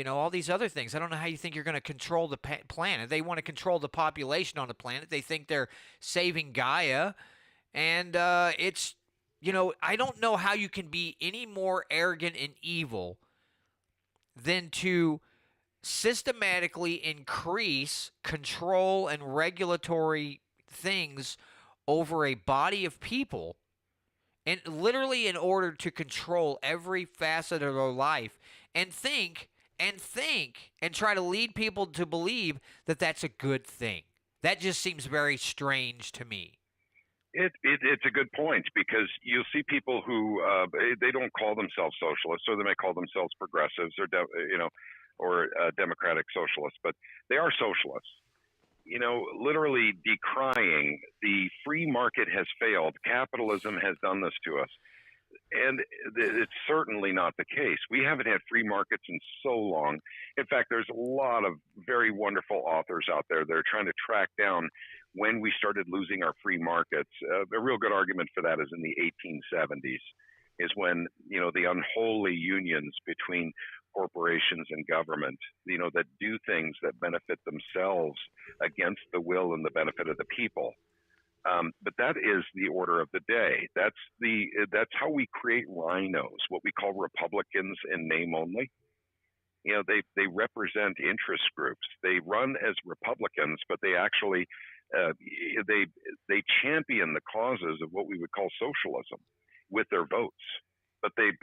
all these other things. I don't know how you think you're going to control the planet. They want to control the population on the planet. They think they're saving Gaia. And it's, I don't know how you can be any more arrogant and evil than to systematically increase control and regulatory things over a body of people, and literally in order to control every facet of their life, and think and try to lead people to believe that that's a good thing. That just seems very strange to me. It's a good point, because you'll see people who they don't call themselves socialists, or they may call themselves progressives, or democratic socialists, but they are socialists. Literally decrying the free market has failed. Capitalism has done this to us. And it's certainly not the case. We haven't had free markets in so long. In fact, there's a lot of very wonderful authors out there that are trying to track down when we started losing our free markets. A real good argument for that is in the 1870s, is when, the unholy unions between corporations and government, that do things that benefit themselves against the will and the benefit of the people. But that is the order of the day. That's how we create rhinos, what we call Republicans in name only. They represent interest groups. They run as Republicans, but they actually they champion the causes of what we would call socialism with their votes. But they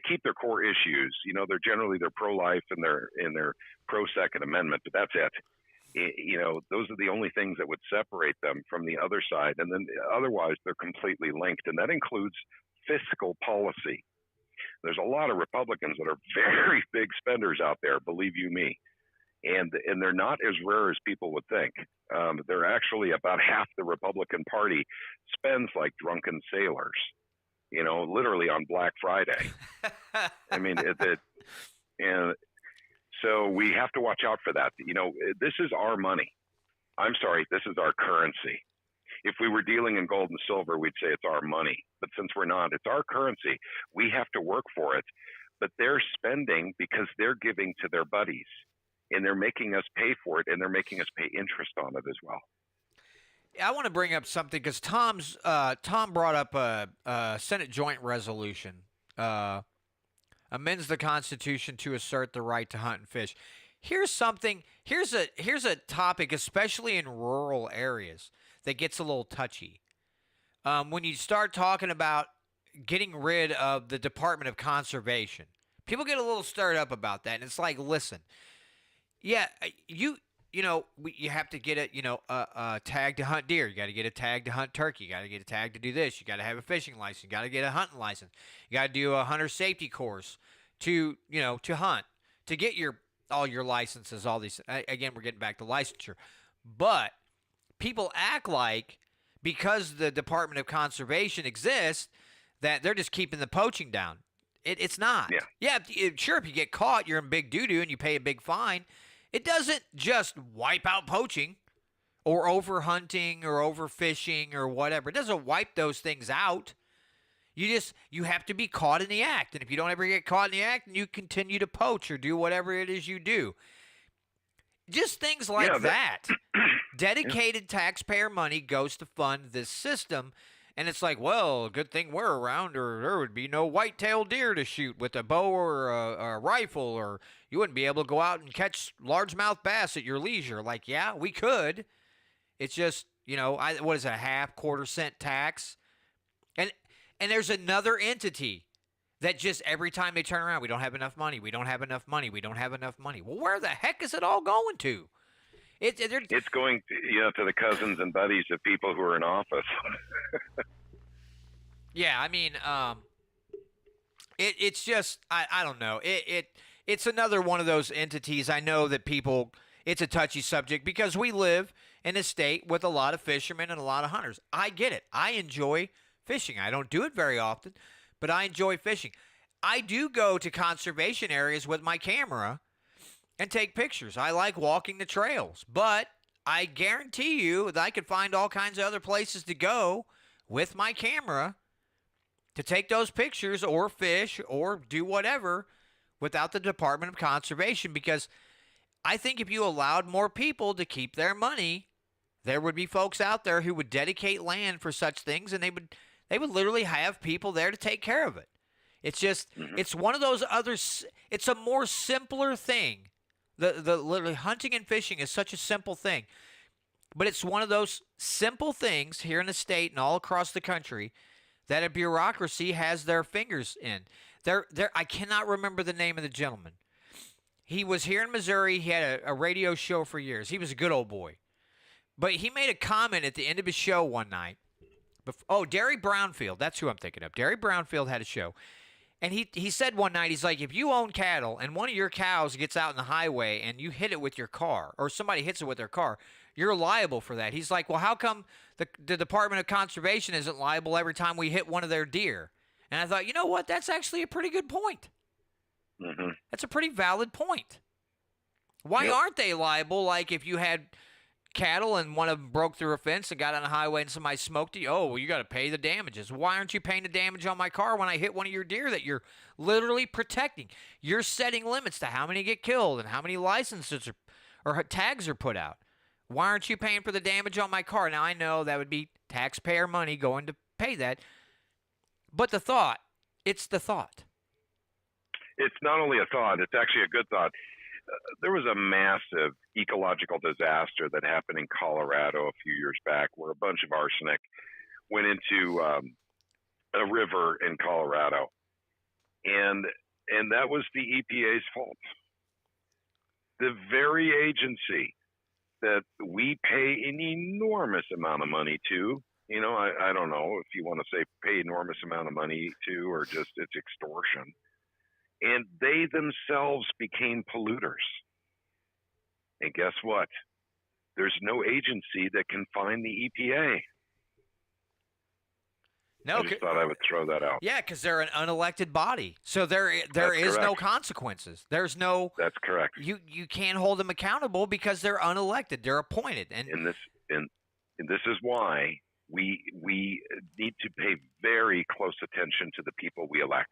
keep their core issues. They're pro-life and they're pro-Second Amendment, but that's it. Those are the only things that would separate them from the other side. And then otherwise they're completely linked. And that includes fiscal policy. There's a lot of Republicans that are very big spenders out there, believe you me. And they're not as rare as people would think. They're actually about half the Republican Party spends like drunken sailors, literally on Black Friday. I mean, and so we have to watch out for that. This is our money. I'm sorry, this is our currency. If we were dealing in gold and silver, we'd say it's our money. But since we're not, it's our currency. We have to work for it. But they're spending because they're giving to their buddies, and they're making us pay for it, and they're making us pay interest on it as well. I want to bring up something because Tom brought up a Senate joint resolution. Amends the Constitution to assert the right to hunt and fish. Here's a topic, especially in rural areas, that gets a little touchy. When you start talking about getting rid of the Department of Conservation, people get a little stirred up about that, and it's like, listen, yeah, you have to get a tag to hunt deer. You got to get a tag to hunt turkey. You got to get a tag to do this. You got to have a fishing license. You got to get a hunting license. You got to do a hunter safety course to hunt, to get all your licenses, all these. Again, we're getting back to licensure. But people act like because the Department of Conservation exists that they're just keeping the poaching down. It's not. Yeah, sure, if you get caught, you're in big doo-doo and you pay a big fine. It doesn't just wipe out poaching or overhunting or overfishing or whatever. It doesn't wipe those things out. You have to be caught in the act. And if you don't ever get caught in the act, then you continue to poach or do whatever it is you do. Just things like that. Dedicated taxpayer money goes to fund this system. And it's like, well, good thing we're around, or there would be no white-tailed deer to shoot with a bow or a rifle, or you wouldn't be able to go out and catch largemouth bass at your leisure. Like, yeah, we could. It's just, what is it, a half, quarter-cent tax? And there's another entity that just every time they turn around, we don't have enough money, we don't have enough money, we don't have enough money. Well, where the heck is it all going to? It's going to the cousins and buddies of people who are in office. Yeah, I mean, it's just I don't know. It's another one of those entities. I know that people, it's a touchy subject because we live in a state with a lot of fishermen and a lot of hunters. I get it. I enjoy fishing. I don't do it very often, but I enjoy fishing. I do go to conservation areas with my camera and take pictures. I like walking the trails, but I guarantee you that I could find all kinds of other places to go with my camera to take those pictures or fish or do whatever without the Department of Conservation, because I think if you allowed more people to keep their money, there would be folks out there who would dedicate land for such things, and they would literally have people there to take care of it. It's just, it's one of those it's a more simpler thing. The literally hunting and fishing is such a simple thing, but it's one of those simple things here in the state and all across the country that a bureaucracy has their fingers in. I cannot remember the name of the gentleman. He was here in Missouri. He had a radio show for years. He was a good old boy, but he made a comment at the end of his show one night. Derry Brownfield. That's who I'm thinking of. Derry Brownfield had a show. And he said one night, he's like, if you own cattle and one of your cows gets out in the highway and you hit it with your car, or somebody hits it with their car, you're liable for that. He's like, well, how come the Department of Conservation isn't liable every time we hit one of their deer? And I thought, you know what? That's actually a pretty good point. Mm-hmm. That's a pretty valid point. Why aren't they liable? Like if you had cattle and one of them broke through a fence and got on the highway and somebody smoked you, well, you got to pay the damages. Why aren't you paying the damage on my car when I hit one of your deer that you're literally protecting? You're setting limits to how many get killed and how many licenses or tags are put out. Why aren't you paying for the damage on my car? Now, I know that would be taxpayer money going to pay that, but the thought, it's the thought. It's not only a thought, it's actually a good thought. There was a massive ecological disaster that happened in Colorado a few years back where a bunch of arsenic went into a river in Colorado. And that was the EPA's fault. The very agency that we pay an enormous amount of money to, I don't know if you want to say pay enormous amount of money to or just it's extortion. And they themselves became polluters. And guess what? There's no agency that can find the EPA. No, I just thought I would throw that out. Yeah, because they're an unelected body, so there is no consequences. There's no. That's correct. You can't hold them accountable because they're unelected. They're appointed, and this is why we need to pay very close attention to the people we elect.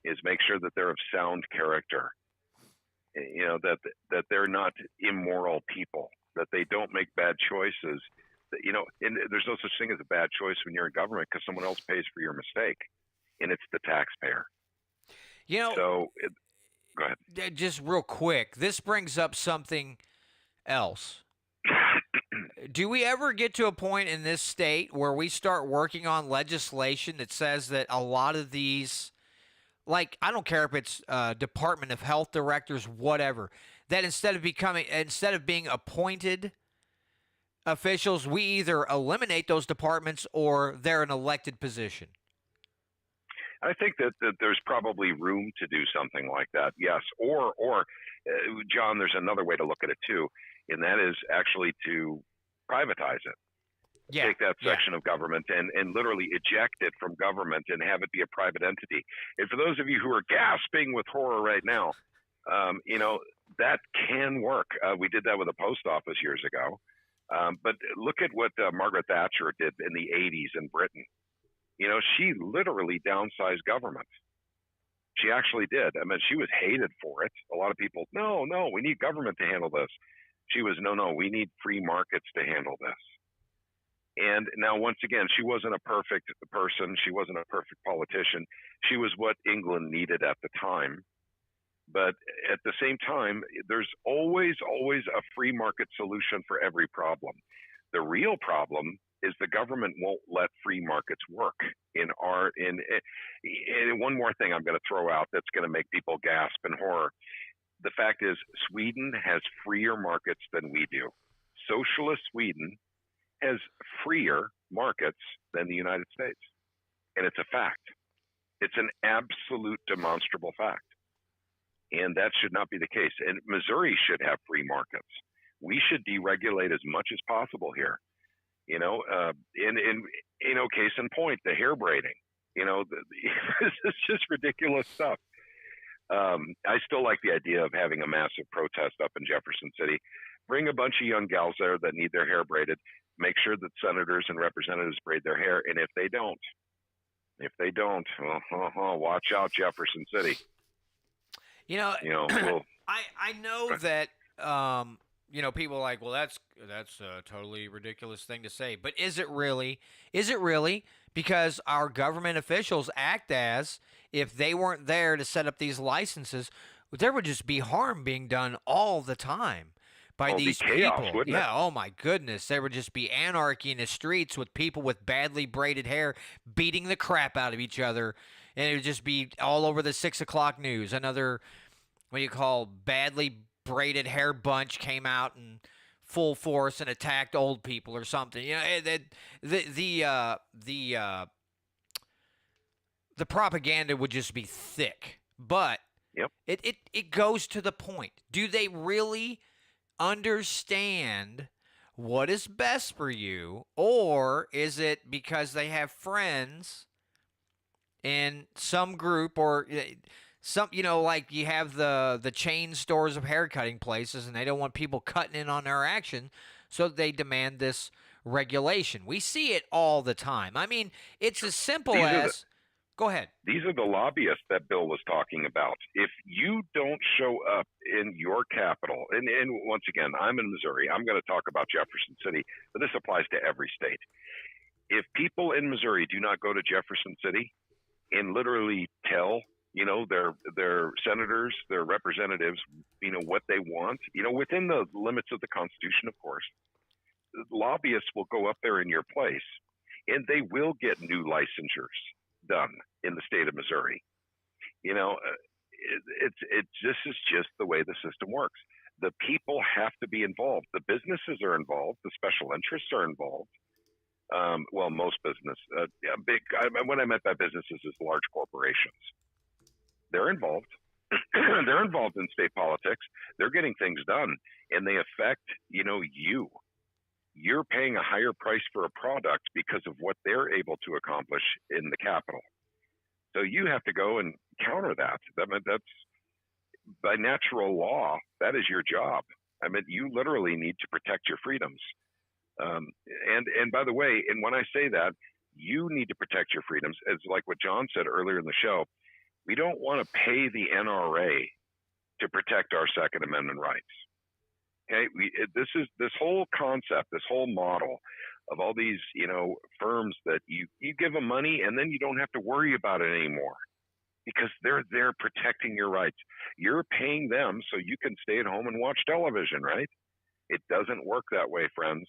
Is make sure that they're of sound character, that they're not immoral people, that they don't make bad choices. And there's no such thing as a bad choice when you're in government because someone else pays for your mistake, and it's the taxpayer. Go ahead. Just real quick, this brings up something else. Do we ever get to a point in this state where we start working on legislation that says that a lot of these, like, I don't care if it's Department of Health directors, whatever, that instead of being appointed officials, we either eliminate those departments or they're an elected position? I think that there's probably room to do something like that, yes. Or John, there's another way to look at it too, and that is actually to privatize it. Yeah, take that section of government and literally eject it from government and have it be a private entity. And for those of you who are gasping with horror right now, that can work. We did that with the post office years ago. But look at what Margaret Thatcher did in the 80s in Britain. She literally downsized government. She actually did. I mean, she was hated for it. A lot of people, no, we need government to handle this. She was, no, we need free markets to handle this. And now, once again, she wasn't a perfect person. She wasn't a perfect politician. She was what England needed at the time. But at the same time, there's always a free market solution for every problem. The real problem is the government won't let free markets work in our in one more thing I'm going to throw out that's going to make people gasp in horror. The fact is, Sweden has freer markets than we do. Socialist Sweden has freer markets than the United States. And it's a fact. It's an absolute demonstrable fact. And that should not be the case. And Missouri should have free markets. We should deregulate as much as possible here. You know, case in point, the hair braiding. You know, this is just ridiculous stuff. I still like the idea of having a massive protest up in Jefferson City. Bring a bunch of young gals there that need their hair braided. Make sure that senators and representatives braid their hair. And if they don't, watch out, Jefferson City. I know that people are like, well, that's a totally ridiculous thing to say. But is it really? Is it really? Because our government officials act as if they weren't there to set up these licenses, there would just be harm being done all the time by these chaos, people. Wouldn't it? Oh my goodness, there would just be anarchy in the streets with people with badly braided hair beating the crap out of each other, and it would just be all over the 6 o'clock news. Another badly braided hair bunch came out in full force and attacked old people or something. You know, the propaganda would just be thick. But Yep. it goes to the point. Do they really understand what is best for you, or is it because they have friends in some group or some, like you have the chain stores of haircutting places and they don't want people cutting in on their action, so they demand this regulation. We see it all the time. I mean, it's as simple as go ahead. These are the lobbyists that Bill was talking about. If you don't show up in your capital, and once again, I'm in Missouri. I'm going to talk about Jefferson City, but this applies to every state. If people in Missouri do not go to Jefferson City and literally tell, their senators, their representatives, what they want, within the limits of the Constitution, of course, lobbyists will go up there in your place, and they will get new licensures done in the state of Missouri. This is just the way the system works. The people have to be involved. The businesses are involved. The special interests are involved. Most business, what I meant by businesses is large corporations. They're involved. They're involved in state politics. They're getting things done, and they affect, you. You're paying a higher price for a product because of what they're able to accomplish in the capital. So you have to go and counter that. That's by natural law. That is your job. You literally need to protect your freedoms. And by the way, and when I say that, you need to protect your freedoms. It's like what John said earlier in the show. We don't want to pay the NRA to protect our Second Amendment rights. Okay, this whole concept, this whole model of all these, firms that you give them money and then you don't have to worry about it anymore because they're there protecting your rights. You're paying them so you can stay at home and watch television, right? It doesn't work that way, friends.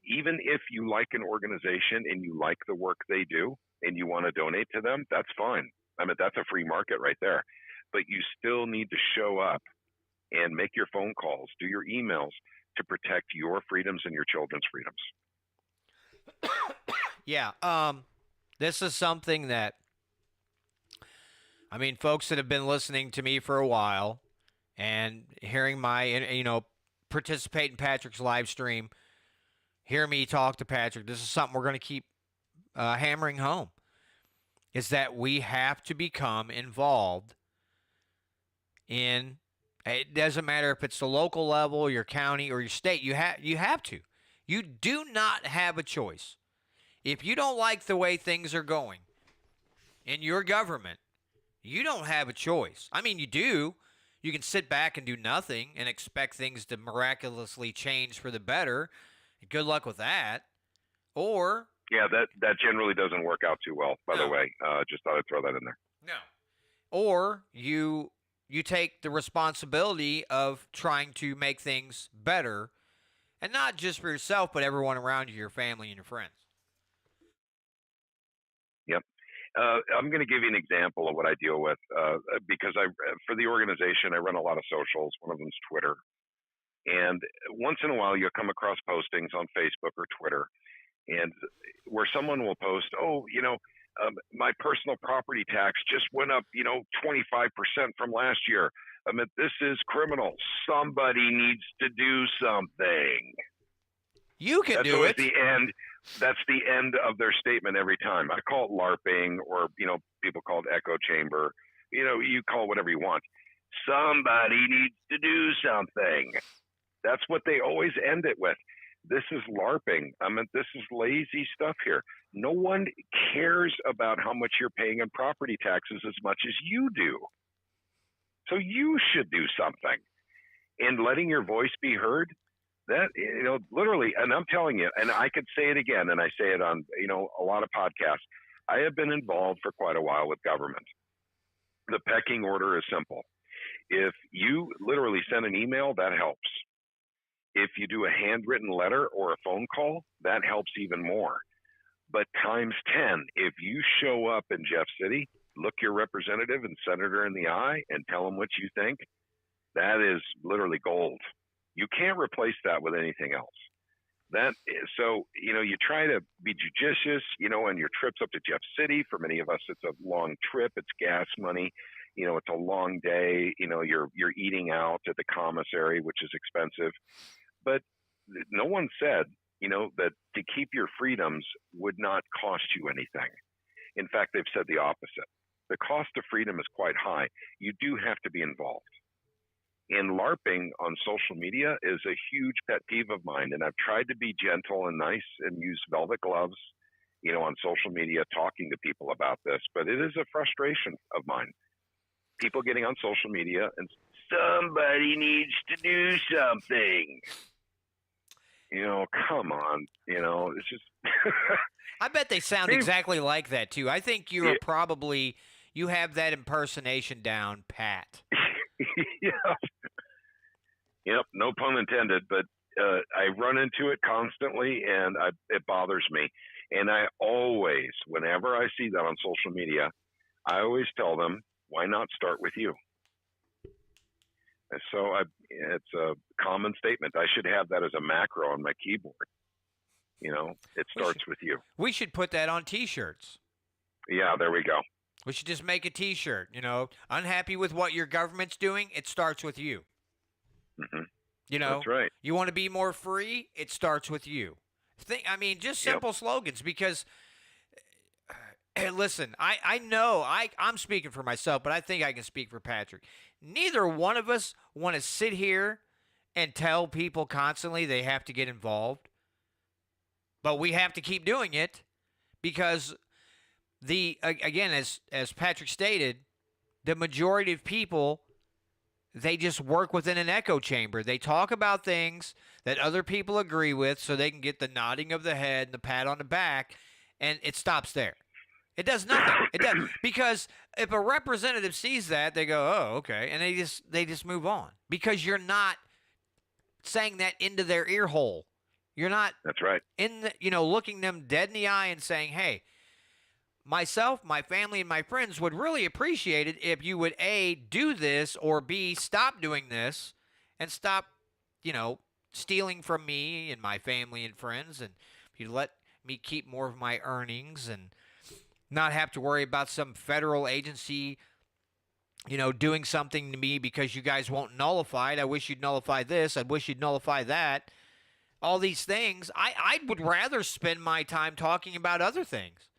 Even if you like an organization and you like the work they do and you want to donate to them, that's fine. That's a free market right there. But you still need to show up and make your phone calls, do your emails to protect your freedoms and your children's freedoms. Yeah. This is something that, folks that have been listening to me for a while and hearing my, participate in Patrick's live stream, hear me talk to Patrick, this is something we're going to keep hammering home, is that we have to become involved in. It doesn't matter if it's the local level, your county, or your state. You have to. You do not have a choice. If you don't like the way things are going in your government, you don't have a choice. You do. You can sit back and do nothing and expect things to miraculously change for the better. Good luck with that. Or Yeah, that generally doesn't work out too well. By the no, way, just thought I'd throw that in there. no. Or you take the responsibility of trying to make things better, and not just for yourself, but everyone around you, your family and your friends. Yep. I'm going to give you an example of what I deal with because for the organization, I run a lot of socials. One of them is Twitter. And once in a while, you'll come across postings on Facebook or Twitter, and where someone will post, oh, my personal property tax just went up, 25% from last year. I mean, this is criminal. Somebody needs to do something. You can That's do always it. the end. That's the end of their statement every time. I call it LARPing, or people call it echo chamber. You call it whatever you want. Somebody needs to do something. That's what they always end it with. This is LARPing. I mean, this is lazy stuff here. No one cares about how much you're paying in property taxes as much as you do. So you should do something. And letting your voice be heard, that, literally, and I'm telling you, and I could say it again, and I say it on, a lot of podcasts. I have been involved for quite a while with government. The pecking order is simple. If you literally send an email, that helps. If you do a handwritten letter or a phone call, that helps even more. But times 10, if you show up in Jeff City, look your representative and senator in the eye and tell them what you think, that is literally gold. You can't replace that with anything else. So, you try to be judicious, on your trips up to Jeff City. For many of us, it's a long trip. It's gas money. It's a long day. You're eating out at the commissary, which is expensive. But no one said, that to keep your freedoms would not cost you anything. In fact, they've said the opposite. The cost of freedom is quite high. You do have to be involved. And LARPing on social media is a huge pet peeve of mine. And I've tried to be gentle and nice and use velvet gloves, on social media, talking to people about this. But it is a frustration of mine. People getting on social media and somebody needs to do something. Come on. It's just. I bet they sound exactly like that too. I think you have that impersonation down pat. Yeah. Yep, no pun intended, but I run into it constantly, and it bothers me. And I always, whenever I see that on social media, I always tell them, why not start with you? And so it's a common statement. I should have that as a macro on my keyboard. It starts with you. We should put that on T-shirts. Yeah, there we go. We should just make a T-shirt. Unhappy with what your government's doing? It starts with you. Mm-hmm. That's right. You want to be more free? It starts with you. Just simple slogans. Because, listen, I know I'm speaking for myself, but I think I can speak for Patrick. Neither one of us want to sit here and tell people constantly they have to get involved, but we have to keep doing it because again, as Patrick stated, the majority of people, they just work within an echo chamber. They talk about things that other people agree with so they can get the nodding of the head and the pat on the back, and it stops there. It does nothing. It does, because if a representative sees that, they go, "Oh, okay," and they just move on, because you're not saying that into their ear hole. You're not. That's right. Looking them dead in the eye and saying, "Hey, myself, my family, and my friends would really appreciate it if you would A, do this, or B, stop doing this and stop, stealing from me and my family and friends, and if you let me keep more of my earnings and not have to worry about some federal agency, doing something to me because you guys won't nullify it. I wish you'd nullify this. I wish you'd nullify that." All these things, I would rather spend my time talking about other things.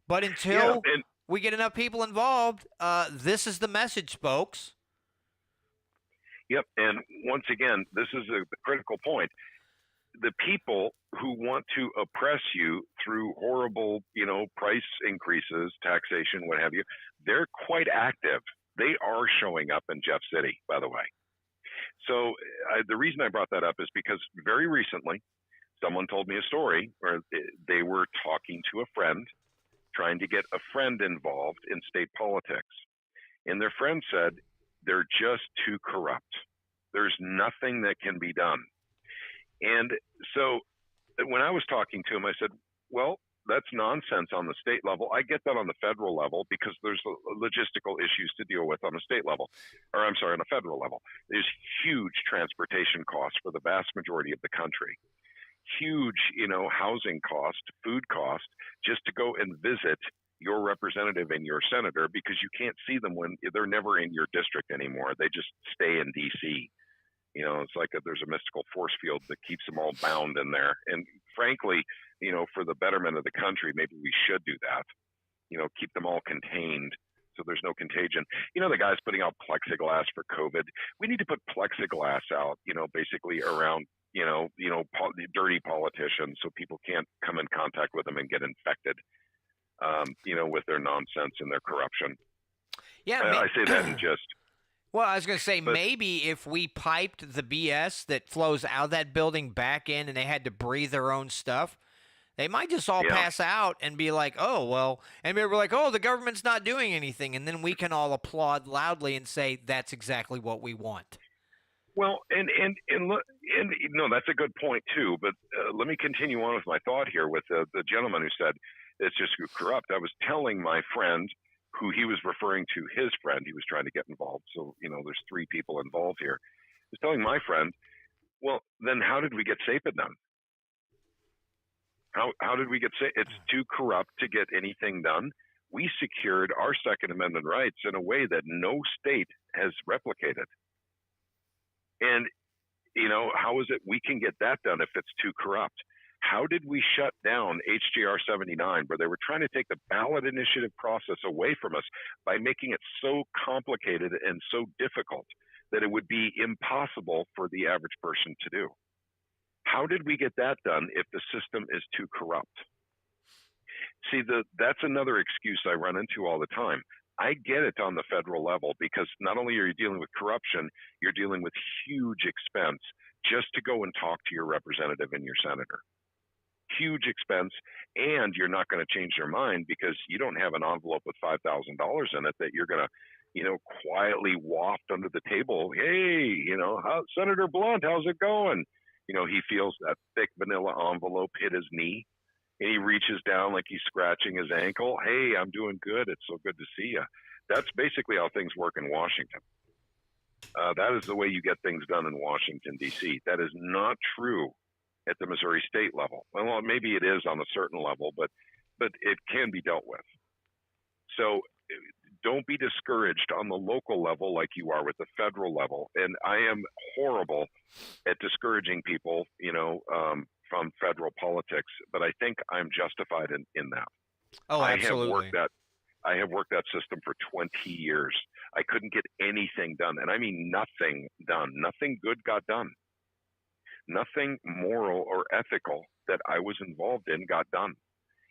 But until we get enough people involved, this is the message, folks. Yep, and once again, this is the critical point. The people who want to oppress you through horrible, price increases, taxation, what have you, they're quite active. They are showing up in Jeff City, by the way. So the reason I brought that up is because very recently, someone told me a story where they were talking to a friend, trying to get a friend involved in state politics. And their friend said, they're just too corrupt. There's nothing that can be done. And so when I was talking to him, I said, well, that's nonsense on the state level. I get that on the federal level because there's logistical issues to deal with on the state level, or I'm sorry, on the federal level. There's huge transportation costs for the vast majority of the country. Huge, housing cost, food cost, just to go and visit your representative and your senator, because you can't see them when they're never in your district anymore. They just stay in D.C. It's like there's a mystical force field that keeps them all bound in there. And frankly, for the betterment of the country, maybe we should do that. Keep them all contained so there's no contagion. The guys putting out plexiglass for COVID. We need to put plexiglass out, basically around, dirty politicians so people can't come in contact with them and get infected, with their nonsense and their corruption. Yeah, I say that in jest. Well, I was going to say, maybe if we piped the BS that flows out of that building back in and they had to breathe their own stuff, they might just all pass out and be like, oh, well, and we're like, oh, the government's not doing anything. And then we can all applaud loudly and say, that's exactly what we want. Well, and that's a good point too. But let me continue on with my thought here with the gentleman who said it's just corrupt. I was telling my friend, who he was referring to his friend, he was trying to get involved. So, there's three people involved here. I was telling my friend, well, then how did we get SAPA done? How did we get SAPA? It's too corrupt to get anything done. We secured our Second Amendment rights in a way that no state has replicated. And, how is it we can get that done if it's too corrupt? How did we shut down HJR 79, where they were trying to take the ballot initiative process away from us by making it so complicated and so difficult that it would be impossible for the average person to do? How did we get that done if the system is too corrupt? See, that's another excuse I run into all the time. I get it on the federal level because not only are you dealing with corruption, you're dealing with huge expense just to go and talk to your representative and your senator. Huge expense, and you're not going to change their mind because you don't have an envelope with $5,000 in it that you're going to, quietly waft under the table. Hey, Senator Blunt, how's it going? He feels that thick vanilla envelope hit his knee, and he reaches down like he's scratching his ankle. Hey, I'm doing good. It's so good to see you. That's basically how things work in Washington. That is the way you get things done in Washington, D.C. That is not true at the Missouri state level. Well, maybe it is on a certain level, but it can be dealt with. So don't be discouraged on the local level like you are with the federal level. And I am horrible at discouraging people, from federal politics, but I think I'm justified in that. Oh, absolutely. I have worked that system for 20 years. I couldn't get anything done. And I mean nothing done. Nothing good got done. Nothing moral or ethical that I was involved in got done,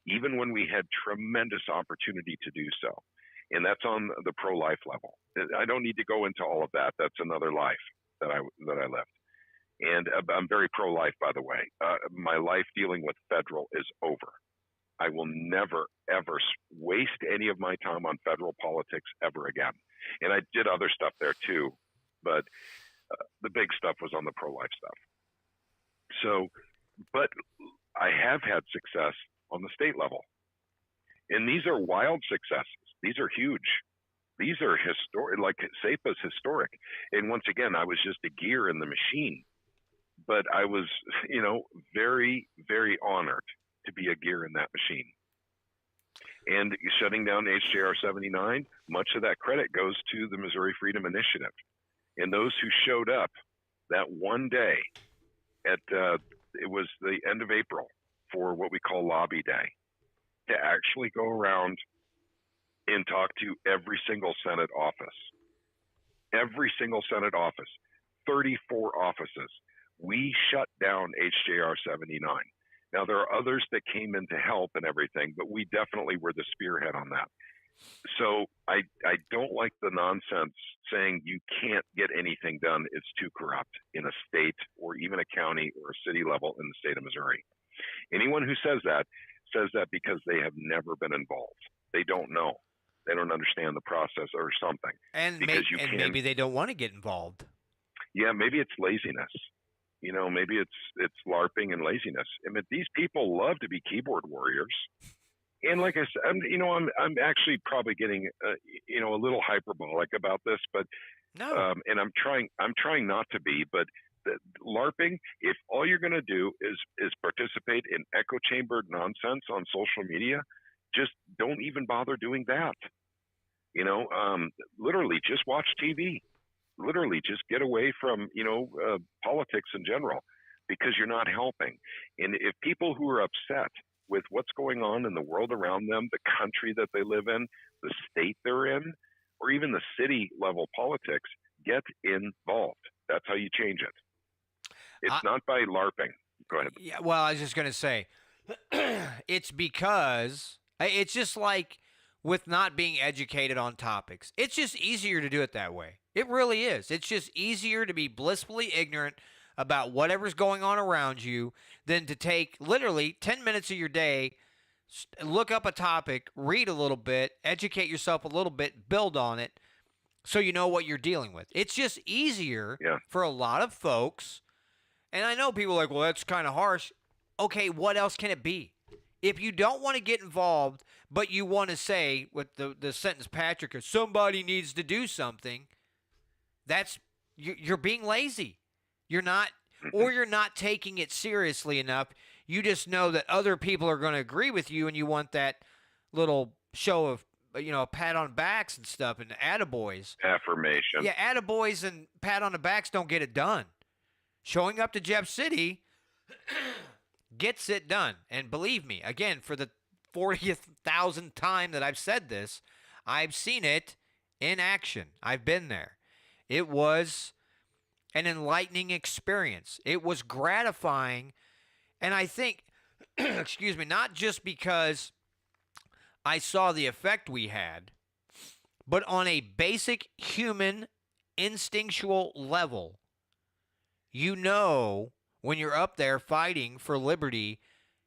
even when we had tremendous opportunity to do so. And that's on the pro-life level. I don't need to go into all of that. That's another life that I lived. And I'm very pro-life, by the way. My life dealing with federal is over. I will never, ever waste any of my time on federal politics ever again. And I did other stuff there too, but the big stuff was on the pro-life stuff. So, but I have had success on the state level. And these are wild successes. These are huge. These are historic, like SAPA's historic. And once again, I was just a gear in the machine. But I was, very, very honored to be a gear in that machine. And shutting down HJR 79, much of that credit goes to the Missouri Freedom Initiative. And those who showed up that one day it was the end of April for what we call Lobby Day, to actually go around and talk to every single Senate office. Every single Senate office, 34 offices. We shut down HJR 79. Now, there are others that came in to help and everything, but we definitely were the spearhead on that. So I don't like the nonsense saying you can't get anything done. It's too corrupt in a state or even a county or a city level in the state of Missouri. Anyone who says that because they have never been involved. They don't know. They don't understand the process or something. And, Maybe they don't want to get involved. Yeah, maybe it's laziness. Maybe it's LARPing and laziness. I mean, these people love to be keyboard warriors. And like I said, I'm actually probably getting, a little hyperbolic about this, but no, and I'm trying not to be, but the LARPing, if all you're going to do is participate in echo chambered nonsense on social media, just don't even bother doing that. Literally just watch TV. Literally just get away from, politics in general, because you're not helping. And if people who are upset with what's going on in the world around them, the country that they live in, the state they're in, or even the city level politics, get involved. That's how you change it. It's not by LARPing. Go ahead. Yeah, well, I was just going to say, it's because it's just like with not being educated on topics. It's just easier to do it that way. It really is. It's just easier to be blissfully ignorant about whatever's going on around you than to take literally 10 minutes of your day, look up a topic, read a little bit, educate yourself a little bit, build on it so you know what you're dealing with. It's just easier for a lot of folks. And I know people are like, well, that's kind of harsh. Okay, what else can it be? If you don't want to get involved, but you want to say with the sentence Patrick, if somebody needs to do something, you're being lazy. You're not, or you're not taking it seriously enough. You just know that other people are going to agree with you, and you want that little show of, pat on backs and stuff and attaboys. Affirmation. Yeah, attaboys and pat on the backs don't get it done. Showing up to Jeff City gets it done. And believe me, again, for the 40,000th time that I've said this, I've seen it in action. I've been there. It was an enlightening experience. It was gratifying. And I think, excuse me, not just because I saw the effect we had, but on a basic human instinctual level, when you're up there fighting for liberty,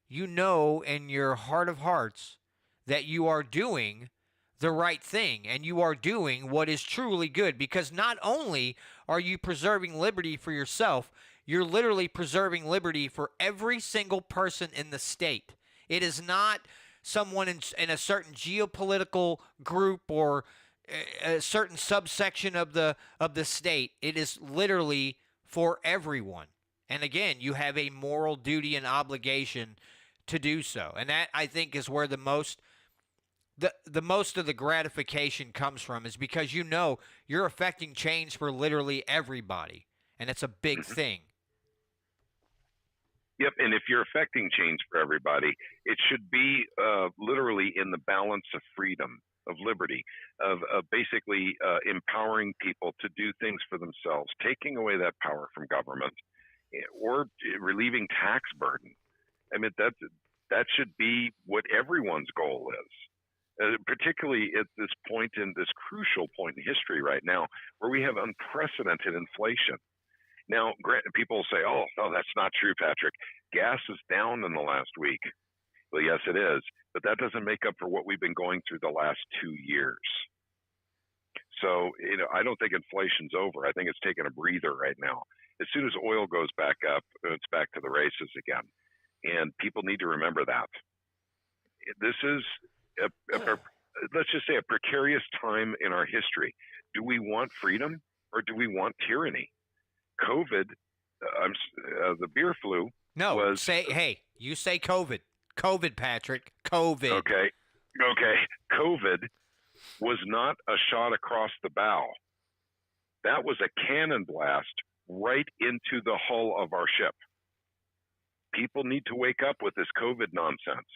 in your heart of hearts that you are doing the right thing and you are doing what is truly good, because not only are you preserving liberty for yourself, you're literally preserving liberty for every single person in the state. It is not someone in a certain geopolitical group or a certain subsection of the state. It is literally for everyone. And again, you have a moral duty and obligation to do so. And that, I think, is where the most of the gratification comes from, is because you're affecting change for literally everybody. And it's a big thing. Yep, and if you're affecting change for everybody, it should be literally in the balance of freedom, of liberty, of basically empowering people to do things for themselves, taking away that power from government, or relieving tax burden. I mean, that should be what everyone's goal is, particularly at this point, in this crucial point in history right now, where we have unprecedented inflation. Now, people say, oh, that's not true, Patrick. Gas is down in the last week. Well, yes, it is. But that doesn't make up for what we've been going through the last 2 years. So, I don't think inflation's over. I think it's taking a breather right now. As soon as oil goes back up, it's back to the races again. And people need to remember that. This is, let's just say, a precarious time in our history. Do we want freedom or do we want tyranny? COVID, the beer flu. No, you say COVID. COVID, Patrick. COVID. Okay. COVID was not a shot across the bow. That was a cannon blast right into the hull of our ship. People need to wake up with this COVID nonsense.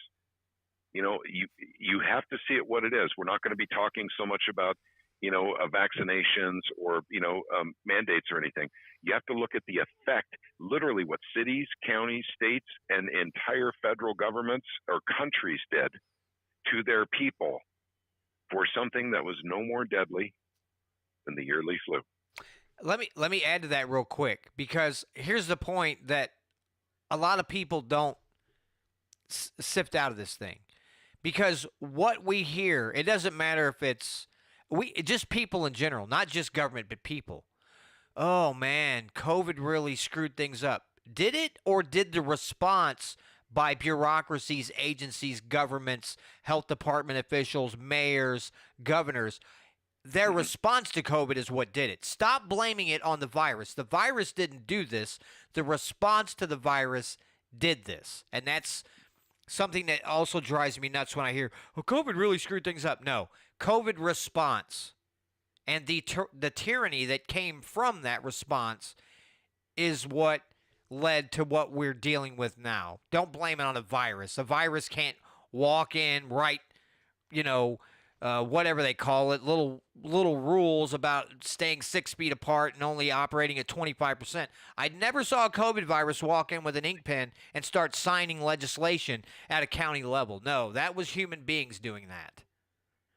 You have to see it what it is. We're not going to be talking so much about vaccinations or, mandates or anything. You have to look at the effect, literally what cities, counties, states, and entire federal governments or countries did to their people for something that was no more deadly than the yearly flu. Let me add to that real quick, because here's the point that a lot of people don't sift out of this thing. Because what we hear, it doesn't matter if it's just people in general, not just government, but people. Oh man, COVID really screwed things up. Did it, or did the response by bureaucracies, agencies, governments, health department officials, mayors, governors, their response to COVID is what did it? Stop blaming it on the virus. The virus didn't do this. The response to the virus did this. And that's something that also drives me nuts when I hear, oh, COVID really screwed things up. No, COVID response and the tyranny that came from that response is what led to what we're dealing with now. Don't blame it on a virus. A virus can't walk in, write, whatever they call it, little rules about staying 6 feet apart and only operating at 25%. I never saw a COVID virus walk in with an ink pen and start signing legislation at a county level. No, that was human beings doing that.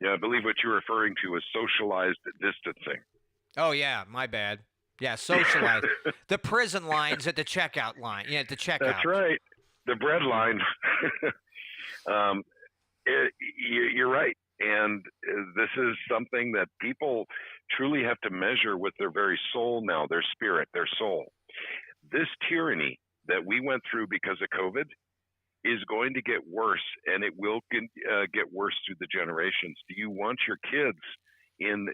Yeah, I believe what you're referring to is socialized distancing. Oh, yeah, my bad. Yeah, socialized. The prison lines at the checkout line. Yeah, at the checkout. That's right. The bread line. You're right. And this is something that people truly have to measure with their very soul now, their spirit, their soul. This tyranny that we went through because of COVID is going to get worse, and it will get worse through the generations. Do you want your kids in,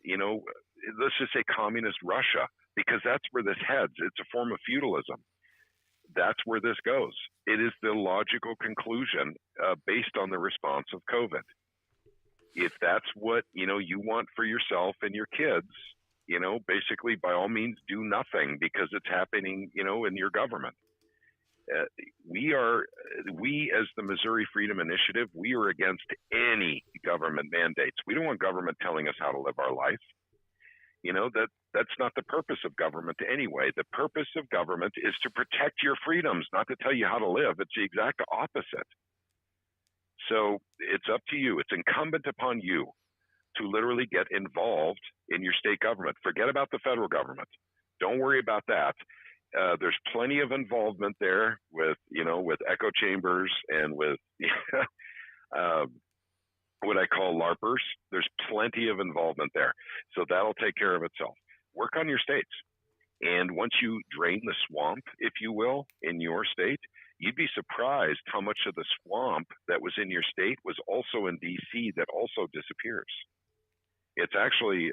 let's just say communist Russia, because that's where this heads. It's a form of feudalism. That's where this goes. It is the logical conclusion based on the response of COVID. If that's what, you want for yourself and your kids, basically by all means do nothing because it's happening, in your government. We as the Missouri Freedom Initiative, we are against any government mandates. We don't want government telling us how to live our life. That's not the purpose of government anyway. The purpose of government is to protect your freedoms, not to tell you how to live. It's the exact opposite. So it's up to you. It's incumbent upon you to literally get involved in your state government. Forget about the federal government. Don't worry about that. There's plenty of involvement there with echo chambers and with what I call LARPers. There's plenty of involvement there. So that'll take care of itself. Work on your states. And once you drain the swamp, if you will, in your state, you'd be surprised how much of the swamp that was in your state was also in D.C. that also disappears. It's actually,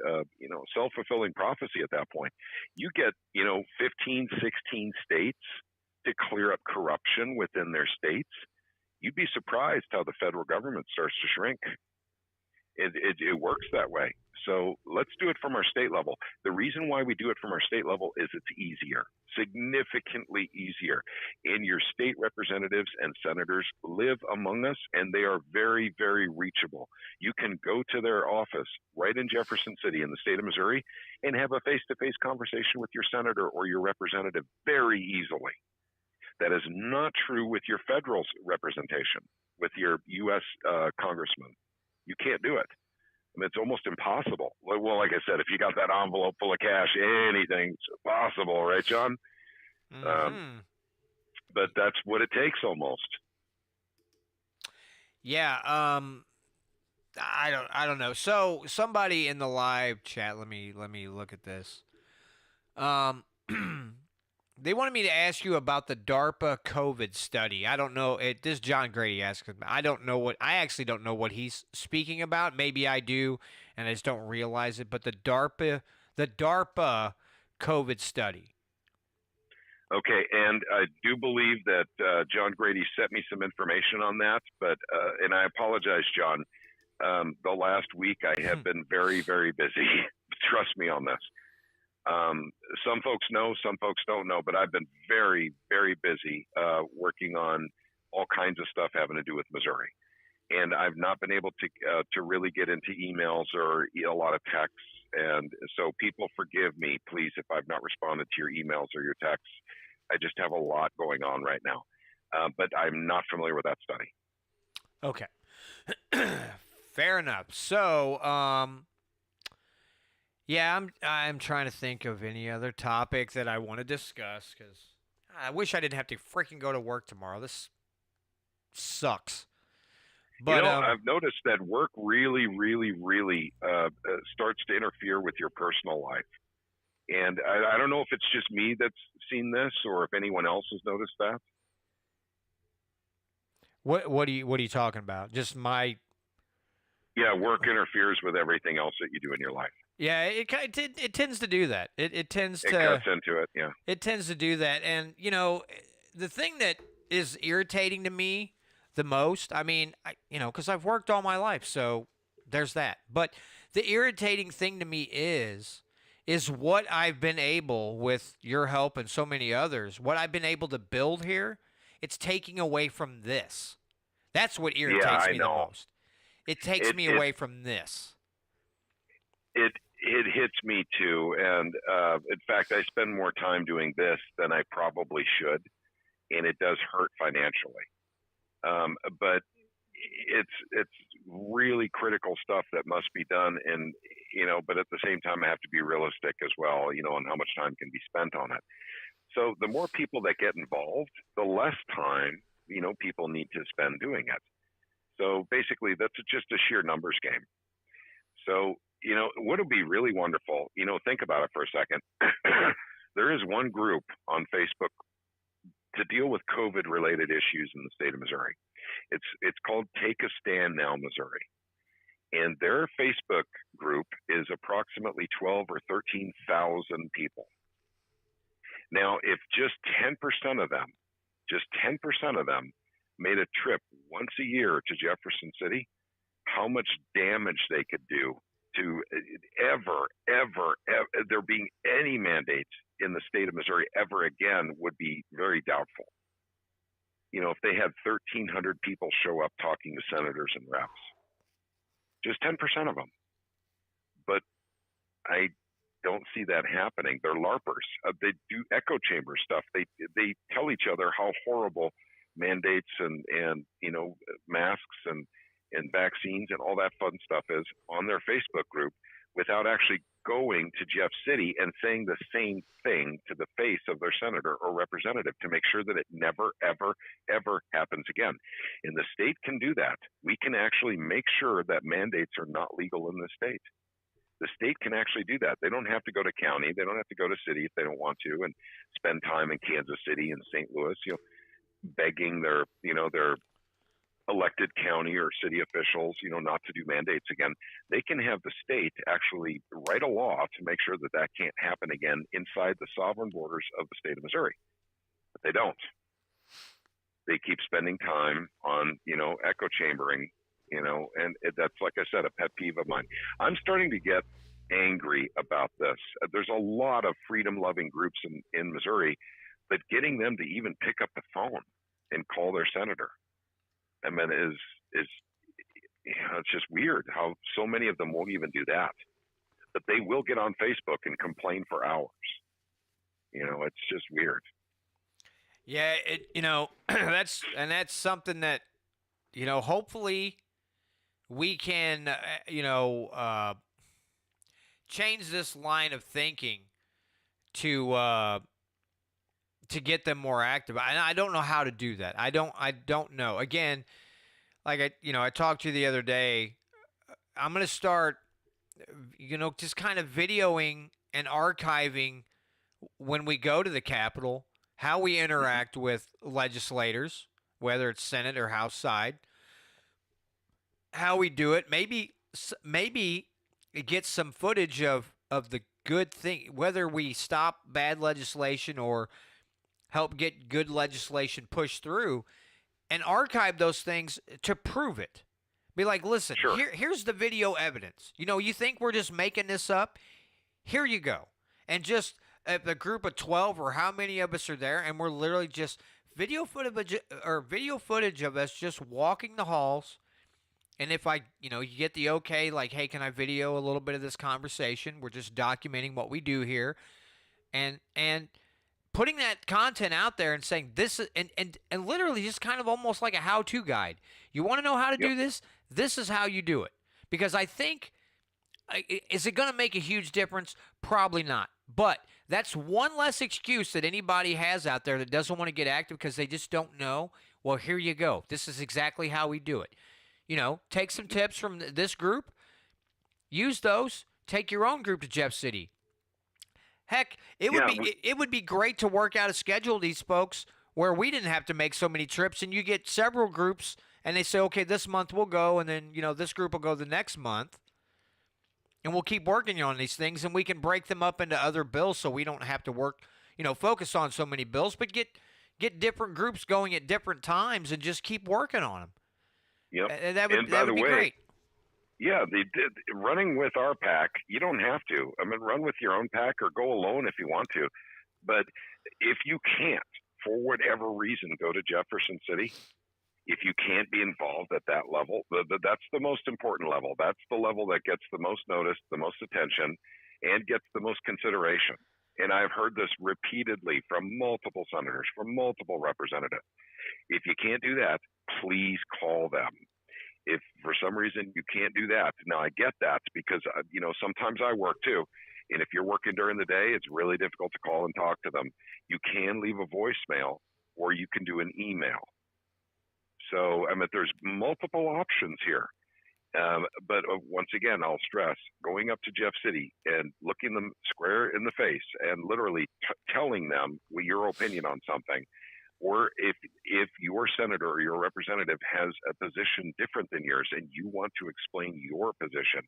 self-fulfilling prophecy at that point. You get, 15, 16 states to clear up corruption within their states. You'd be surprised how the federal government starts to shrink. It works that way. So let's do it from our state level. The reason why we do it from our state level is it's easier, significantly easier. And your state representatives and senators live among us, and they are very, very reachable. You can go to their office right in Jefferson City in the state of Missouri and have a face-to-face conversation with your senator or your representative very easily. That is not true with your federal representation, with your U.S. congressman. You can't do it. I mean, it's almost impossible. Well, like I said, if you got that envelope full of cash, anything's possible, right, John? Mm-hmm. But that's what it takes almost. Yeah. I don't know. So somebody in the live chat, let me look at this. They wanted me to ask you about the DARPA COVID study. I don't know. This John Grady asked. I actually don't know what he's speaking about. Maybe I do, and I just don't realize it. But the DARPA COVID study. Okay, and I do believe that John Grady sent me some information on that, but and I apologize, John. The last week I have been very, very busy. Trust me on this. Some folks know, some folks don't know, but I've been very, very busy working on all kinds of stuff having to do with Missouri. And I've not been able to really get into emails or a lot of texts. And so people forgive me, please, if I've not responded to your emails or your texts. I just have a lot going on right now. But I'm not familiar with that study. Okay. Fair enough. So, yeah, I'm trying to think of any other topic that I want to discuss because I wish I didn't have to freaking go to work tomorrow. This sucks. But I've noticed that work really, really, really starts to interfere with your personal life. And I don't know if it's just me that's seen this or if anyone else has noticed that. what are you talking about? Just my Yeah, work interferes with everything else that you do in your life. yeah. It tends to do that. It tends It to cuts into it. Yeah. it tends to do that. And the thing that is irritating to me the most. I mean, because I've worked all my life, so there's that. But the irritating thing to me is what I've been able, with your help and so many others, what I've been able to build here. It's taking away from this. That's what irritates me the most. It takes me away from this. It hits me too, and in fact, I spend more time doing this than I probably should, and it does hurt financially. But it's really critical stuff that must be done, and but at the same time, I have to be realistic as well, on how much time can be spent on it. So the more people that get involved, the less time people need to spend doing it. So basically, that's just a sheer numbers game. So what would be really wonderful, think about it for a second. There is one group on Facebook to deal with COVID-related issues in the state of Missouri. It's called Take a Stand Now, Missouri. And their Facebook group is approximately 12 or 13,000 people. Now, if just 10% of them made a trip once a year to Jefferson City, how much damage they could do to ever there being any mandates in the state of Missouri ever again would be very doubtful. If they had 1,300 people show up talking to senators and reps, just 10% of them. But I don't see that happening. They're LARPers. They do echo chamber stuff. They tell each other how horrible mandates and masks and vaccines and all that fun stuff is on their Facebook group without actually going to Jeff City and saying the same thing to the face of their senator or representative to make sure that it never, ever, ever happens again. And the state can do that. We can actually make sure that mandates are not legal in the state. The state can actually do that. They don't have to go to county. They don't have to go to city if they don't want to and spend time in Kansas City and St. Louis, begging their elected county or city officials, not to do mandates again. They can have the state actually write a law to make sure that that can't happen again inside the sovereign borders of the state of Missouri. But they don't. They keep spending time on, echo chambering, and that's, like I said, a pet peeve of mine. I'm starting to get angry about this. There's a lot of freedom-loving groups in Missouri, but getting them to even pick up the phone and call their senator, I mean, it's just weird how so many of them won't even do that. But they will get on Facebook and complain for hours. It's just weird. Yeah, that's something that, hopefully we can, change this line of thinking to get them more active. And I don't know how to do that. I don't know. Again, like I talked to you the other day, I'm going to start, just kind of videoing and archiving when we go to the Capitol, how we interact with legislators, whether it's Senate or House side, how we do it. Maybe get some footage of the good thing, whether we stop bad legislation or help get good legislation pushed through, and archive those things to prove it. Be like, listen, Sure. Here's the video evidence. You think we're just making this up? Here you go. And just a group of 12 or how many of us are there, and we're literally just video footage of us just walking the halls. And if you get the okay, like, hey, can I video a little bit of this conversation? We're just documenting what we do here. And putting that content out there and saying this is, and literally just kind of almost like a how-to guide. You want to know how to do this? This is how you do it. Because I think, is it going to make a huge difference? Probably not. But that's one less excuse that anybody has out there that doesn't want to get active because they just don't know. Well, here you go. This is exactly how we do it. Take some tips from this group, use those, take your own group to Jeff City. Heck, it would be great to work out a schedule, these folks, where we didn't have to make so many trips, and you get several groups, and they say, okay, this month we'll go, and then this group will go the next month, and we'll keep working on these things, and we can break them up into other bills, so we don't have to work, focus on so many bills, but get different groups going at different times, and just keep working on them. Yep. That would be great. Yeah, running with our pack, you don't have to. I mean, run with your own pack or go alone if you want to. But if you can't, for whatever reason, go to Jefferson City, if you can't be involved at that level, that's the most important level. That's the level that gets the most notice, the most attention, and gets the most consideration. And I've heard this repeatedly from multiple senators, from multiple representatives. If you can't do that, please call them. If for some reason you can't do that, now I get that because, sometimes I work too. And if you're working during the day, it's really difficult to call and talk to them. You can leave a voicemail or you can do an email. So, there's multiple options here. But once again, I'll stress, going up to Jeff City and looking them square in the face and literally telling them your opinion on something, or if your senator or your representative has a position different than yours and you want to explain your position,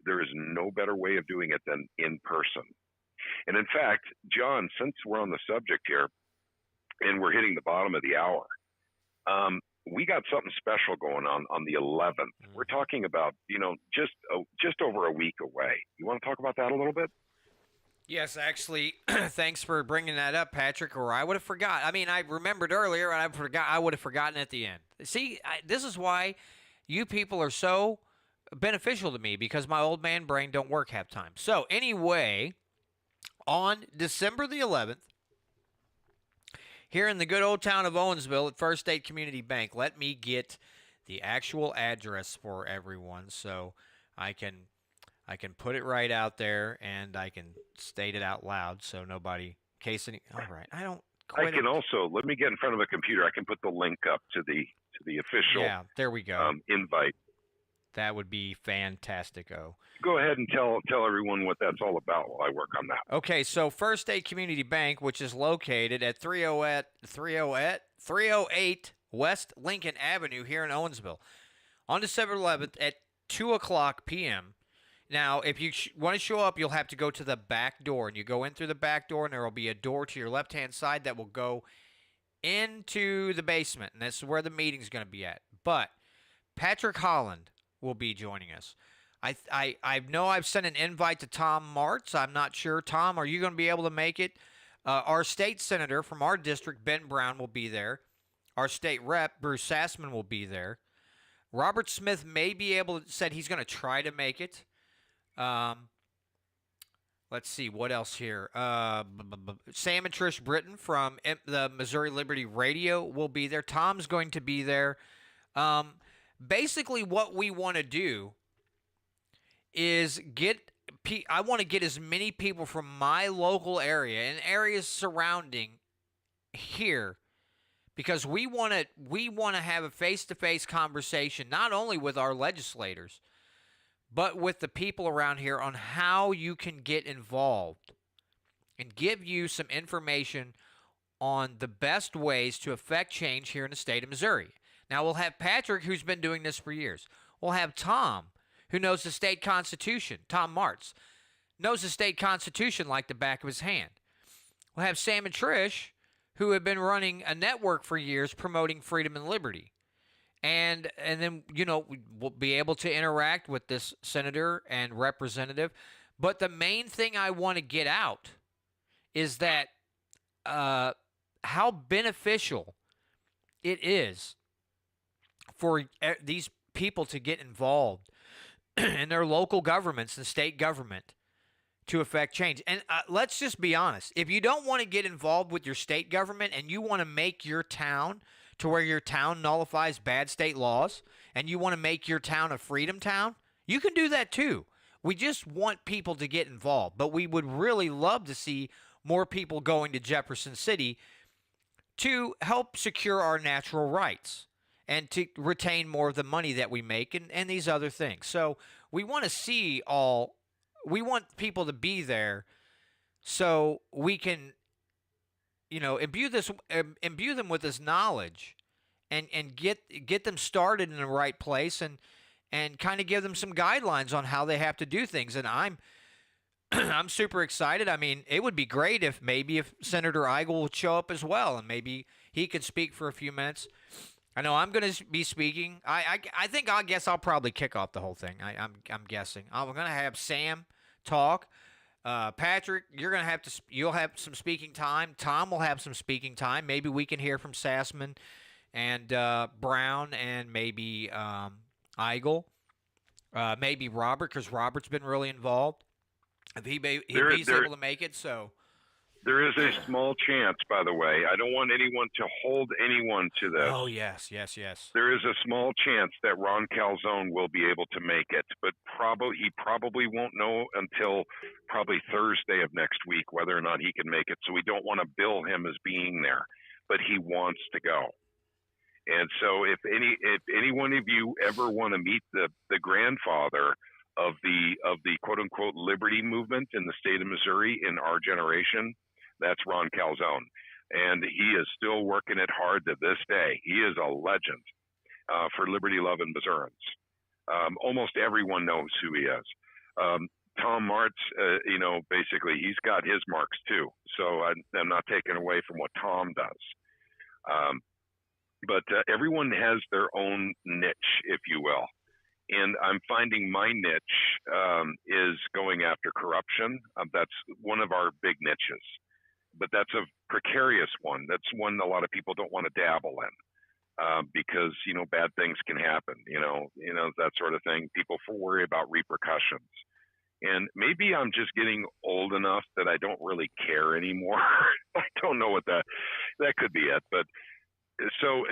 there is no better way of doing it than in person. And in fact, John, since we're on the subject here and we're hitting the bottom of the hour, we got something special going on the 11th. We're talking about, just over a week away. You want to talk about that a little bit? Yes, actually, thanks for bringing that up, Patrick, or I would have forgot. I mean, I remembered earlier, and I would have forgotten at the end. See, this is why you people are so beneficial to me, because my old man brain don't work half time. So, anyway, on December the 11th, here in the good old town of Owensville at First State Community Bank, let me get the actual address for everyone so I can put it right out there, and I can state it out loud so nobody, in case any. All right, I don't. I can also, let me get in front of a computer. I can put the link up to the official. Yeah, there we go. Invite. That would be fantastico. Go ahead and tell everyone what that's all about while I work on that. Okay, so First State Community Bank, which is located at 308 West Lincoln Avenue here in Owensville, on December 11th at 2:00 p.m. Now, if you want to show up, you'll have to go to the back door. And you go in through the back door, and there will be a door to your left-hand side that will go into the basement. And this is where the meeting's going to be at. But Patrick Holland will be joining us. I know I've sent an invite to Tom Martz. I'm not sure. Tom, are you going to be able to make it? Our state senator from our district, Ben Brown, will be there. Our state rep, Bruce Sassman, will be there. Robert Smith may be able to, said he's going to try to make it. Let's see, what else here? Sam and Trish Britton from the Missouri Liberty Radio will be there. Tom's going to be there. Basically, what we want to do is I want to get as many people from my local area and areas surrounding here, because we want to have a face-to-face conversation, not only with our legislators, but with the people around here on how you can get involved and give you some information on the best ways to affect change here in the state of Missouri. Now, we'll have Patrick, who's been doing this for years. We'll have Tom, who knows the state constitution. Tom Martz knows the state constitution like the back of his hand. We'll have Sam and Trish, who have been running a network for years promoting freedom and liberty. And then, we'll be able to interact with this senator and representative. But the main thing I want to get out is that how beneficial it is for these people to get involved in their local governments and state government to affect change. And let's just be honest. If you don't want to get involved with your state government and you want to make your town to where your town nullifies bad state laws, and you want to make your town a freedom town, You can do that too. We just want people to get involved, but we would really love to see more people going to Jefferson City to help secure our natural rights and to retain more of the money that we make and these other things. So we want to see all, we want people to be there so we can, imbue them with this knowledge and get them started in the right place and kind of give them some guidelines on how they have to do things. And I'm I'm super excited. I mean, it would be great if Senator Eigel would show up as well, and maybe he could speak for a few minutes. I know I'm going to be speaking. I think I guess I'll probably kick off the whole thing. I'm guessing I'm going to have Sam talk. Patrick, you'll have some speaking time. Tom will have some speaking time. Maybe we can hear from Sassman and Brown and maybe Eigel, maybe Robert, because Robert's been really involved. If he's able to make it, so. There is a small chance, by the way. I don't want anyone to hold anyone to this. Oh, yes. There is a small chance that Ron Calzone will be able to make it, but he probably won't know until probably Thursday of next week whether or not he can make it. So we don't want to bill him as being there, but he wants to go. And so if any one of you ever want to meet the grandfather of the quote unquote liberty movement in the state of Missouri in our generation, that's Ron Calzone. And he is still working it hard to this day. He is a legend for liberty loving Missourians. Almost everyone knows who he is. Tom Martz, basically he's got his marks too. So I'm not taking away from what Tom does. But everyone has their own niche, if you will. And I'm finding my niche is going after corruption. That's one of our big niches, but that's a precarious one. That's one a lot of people don't want to dabble in because bad things can happen. That sort of thing. People worry about repercussions, and maybe I'm just getting old enough that I don't really care anymore. I don't know what that could be it, but so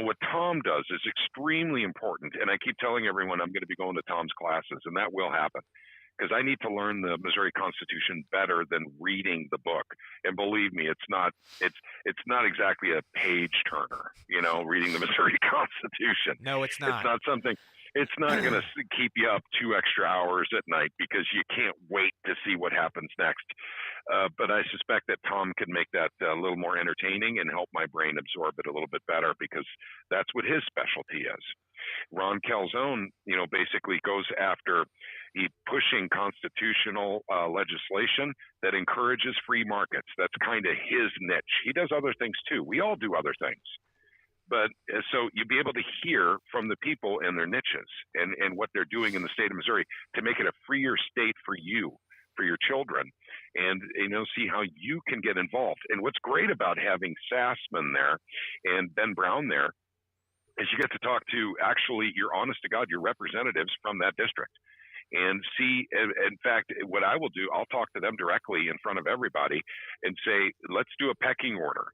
what Tom does is extremely important. And I keep telling everyone I'm going to be going to Tom's classes, and that will happen because I need to learn the Missouri Constitution better than reading the book. And believe me, it's not exactly a page turner, reading the Missouri Constitution. No, it's not. It's not something. It's not going to keep you up 2 extra hours at night because you can't wait to see what happens next. But I suspect that Tom can make that a little more entertaining and help my brain absorb it a little bit better because that's what his specialty is. Ron Calzone, basically goes after pushing constitutional legislation that encourages free markets. That's kind of his niche. He does other things too. We all do other things. But so you'll be able to hear from the people and their niches and what they're doing in the state of Missouri to make it a freer state for you, for your children, and see how you can get involved. And what's great about having Sassman there and Ben Brown there is you get to talk to actually your honest to God, your representatives from that district. And see, in fact, what I will do, I'll talk to them directly in front of everybody and say, let's do a pecking order.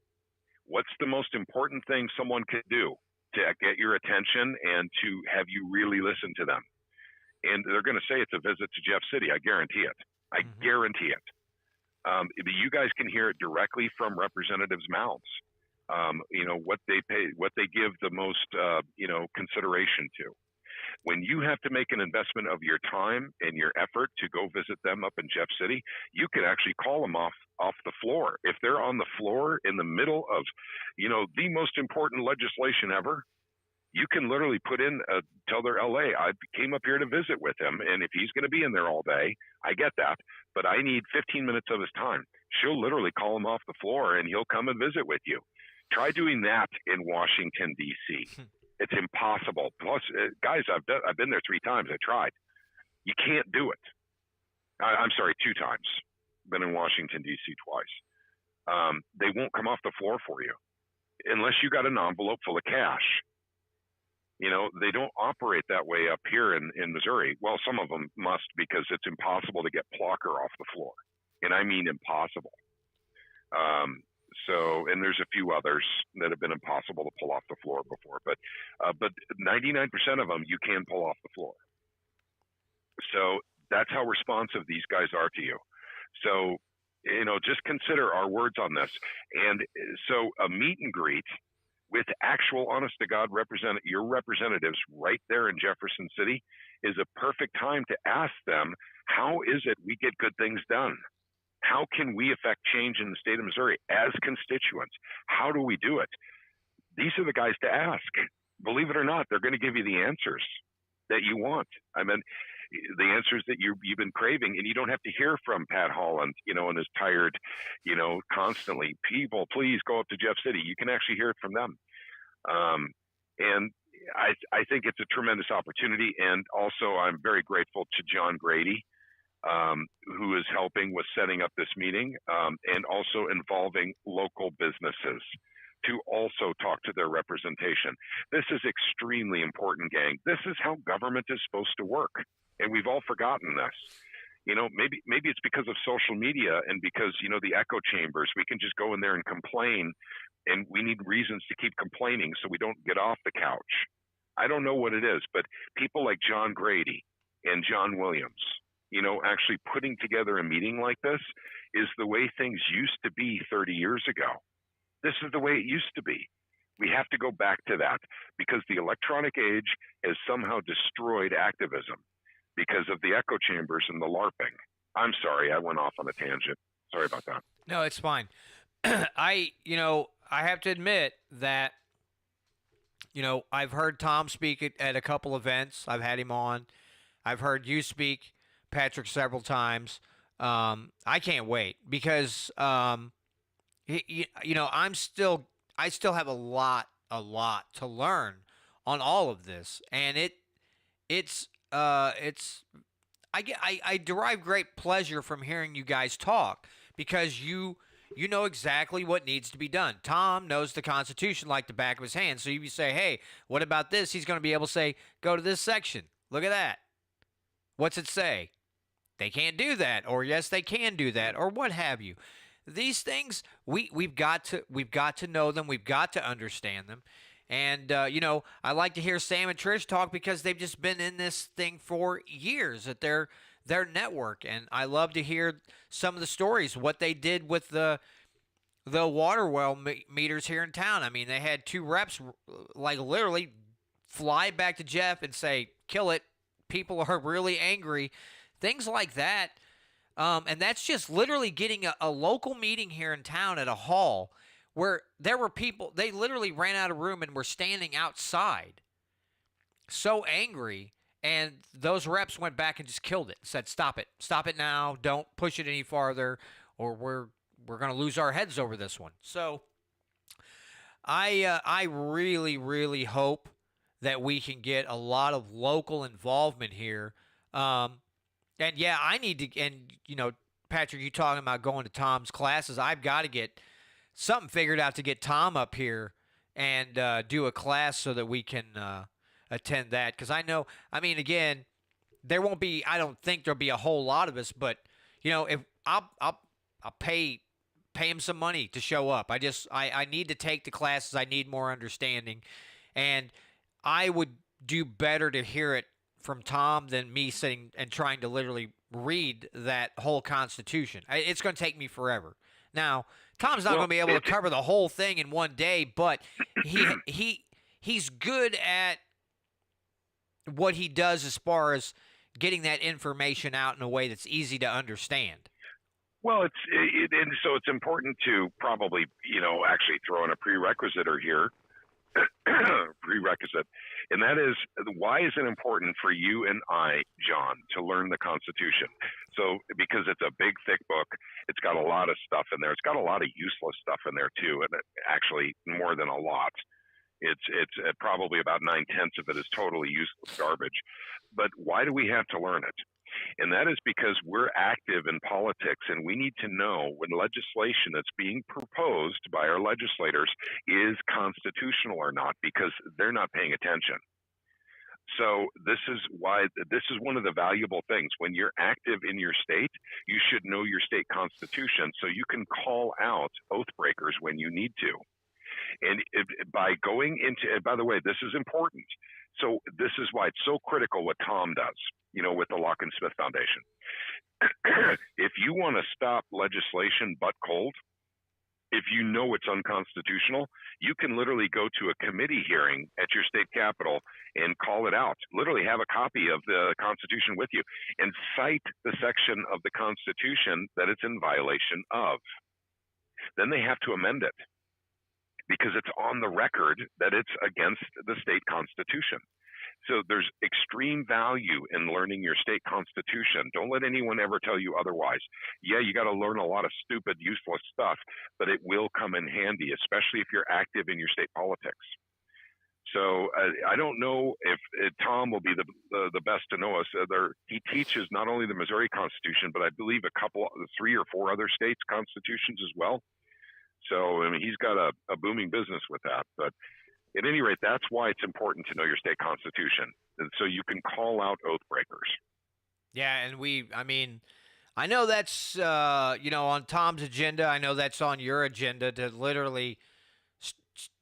What's the most important thing someone could do to get your attention and to have you really listen to them? And they're going to say it's a visit to Jeff City. I guarantee it. I guarantee it. You guys can hear it directly from representatives' mouths. What they pay, what they give the most, consideration to. When you have to make an investment of your time and your effort to go visit them up in Jeff City, you can actually call them off the floor. If they're on the floor in the middle of, the most important legislation ever, you can literally put in, tell their LA, I came up here to visit with him. And if he's going to be in there all day, I get that, but I need 15 minutes of his time. She'll literally call him off the floor and he'll come and visit with you. Try doing that in Washington, D.C. It's impossible. Plus, guys, I've been there 3 times. I tried. You can't do it. I'm sorry, 2 times. Been in Washington, D.C. twice. They won't come off the floor for you unless you got an envelope full of cash. They don't operate that way up here in Missouri. Well, some of them must because it's impossible to get Plucker off the floor. And I mean impossible. And there's a few others that have been impossible to pull off the floor before, but 99% of them you can pull off the floor. So that's how responsive these guys are to you. So, just consider our words on this. And so a meet and greet with actual honest to God your representatives right there in Jefferson City is a perfect time to ask them, how is it we get good things done? How can we affect change in the state of Missouri as constituents? How do we do it? These are the guys to ask. Believe it or not, they're going to give you the answers that you want. I mean, the answers that you've been craving, and you don't have to hear from Pat Holland, and his tired, constantly, people, please go up to Jeff City. You can actually hear it from them. And I think it's a tremendous opportunity. And also, I'm very grateful to John Grady, who is helping with setting up this meeting, and also involving local businesses to also talk to their representation. This is extremely important, gang. This is how government is supposed to work. And we've all forgotten this. Maybe it's because of social media and because, the echo chambers, we can just go in there and complain, and we need reasons to keep complaining so we don't get off the couch. I don't know what it is, but people like John Grady and John Williams, actually putting together a meeting like this is the way things used to be 30 years ago. This is the way it used to be. We have to go back to that because the electronic age has somehow destroyed activism because of the echo chambers and the LARPing. I'm sorry, I went off on a tangent. Sorry about that. No, it's fine. I have to admit that, I've heard Tom speak at a couple events. I've had him on. I've heard you speak, Patrick, several times. I can't wait because, I still have a lot to learn on all of this, and I derive great pleasure from hearing you guys talk because you know exactly what needs to be done. Tom knows the Constitution like the back of his hand. So you say, hey, what about this? He's going to be able to say, go to this section. Look at that. What's it say? They can't do that, or yes, they can do that, or what have you. These things we've got to know them. We've got to understand them. And, I like to hear Sam and Trish talk because they've just been in this thing for years at their network. And I love to hear some of the stories, what they did with the water well meters here in town. I mean, they had 2 reps, like literally fly back to Jeff and say, kill it. People are really angry. Things like that. And that's just literally getting a local meeting here in town at a hall where there were people, they literally ran out of room and were standing outside so angry, and those reps went back and just killed it, said, stop it now, don't push it any farther, or we're going to lose our heads over this one. So I really, really hope that we can get a lot of local involvement here. And yeah, I need to, and Patrick, you talking about going to Tom's classes, I've got to get something figured out to get Tom up here and do a class so that we can attend that. Because again, there won't be, I don't think there'll be a whole lot of us, but if I'll pay him some money to show up. I need to take the classes. I need more understanding, and I would do better to hear it from Tom than me sitting and trying to literally read that whole Constitution. It's going to take me forever. Now, Tom's not going to be able to cover the whole thing in one day, but he's good at what he does as far as getting that information out in a way that's easy to understand. Well, and so it's important to probably, actually throw in a prerequisite here, and that is, why is it important for you and I, John, to learn the Constitution? So, because it's a big, thick book, it's got a lot of stuff in there. It's got a lot of useless stuff in there too, and actually more than a lot. It's probably about 9/10 of it is totally useless garbage. But why do we have to learn it? And that is because we're active in politics, and we need to know when legislation that's being proposed by our legislators is constitutional or not, because they're not paying attention. So this is one of the valuable things. When you're active in your state, you should know your state constitution so you can call out oath breakers when you need to. And by going into, by the way, this is important. So this is why it's so critical what Tom does, with the Lock and Smith Foundation. If you want to stop legislation butt cold, if you know it's unconstitutional, you can literally go to a committee hearing at your state capitol and call it out. Literally have a copy of the Constitution with you and cite the section of the Constitution that it's in violation of. Then they have to amend it because it's on the record that it's against the state constitution. So there's extreme value in learning your state constitution. Don't let anyone ever tell you otherwise. Yeah, you got to learn a lot of stupid, useless stuff, but it will come in handy, especially if you're active in your state politics. So I don't know if Tom will be the best to know us. He teaches not only the Missouri Constitution, but I believe 3 or 4 other states' constitutions as well. So he's got a booming business with that. But at any rate, that's why it's important to know your state constitution, and so you can call out oath breakers. Yeah, and I know that's on Tom's agenda. I know that's on your agenda to literally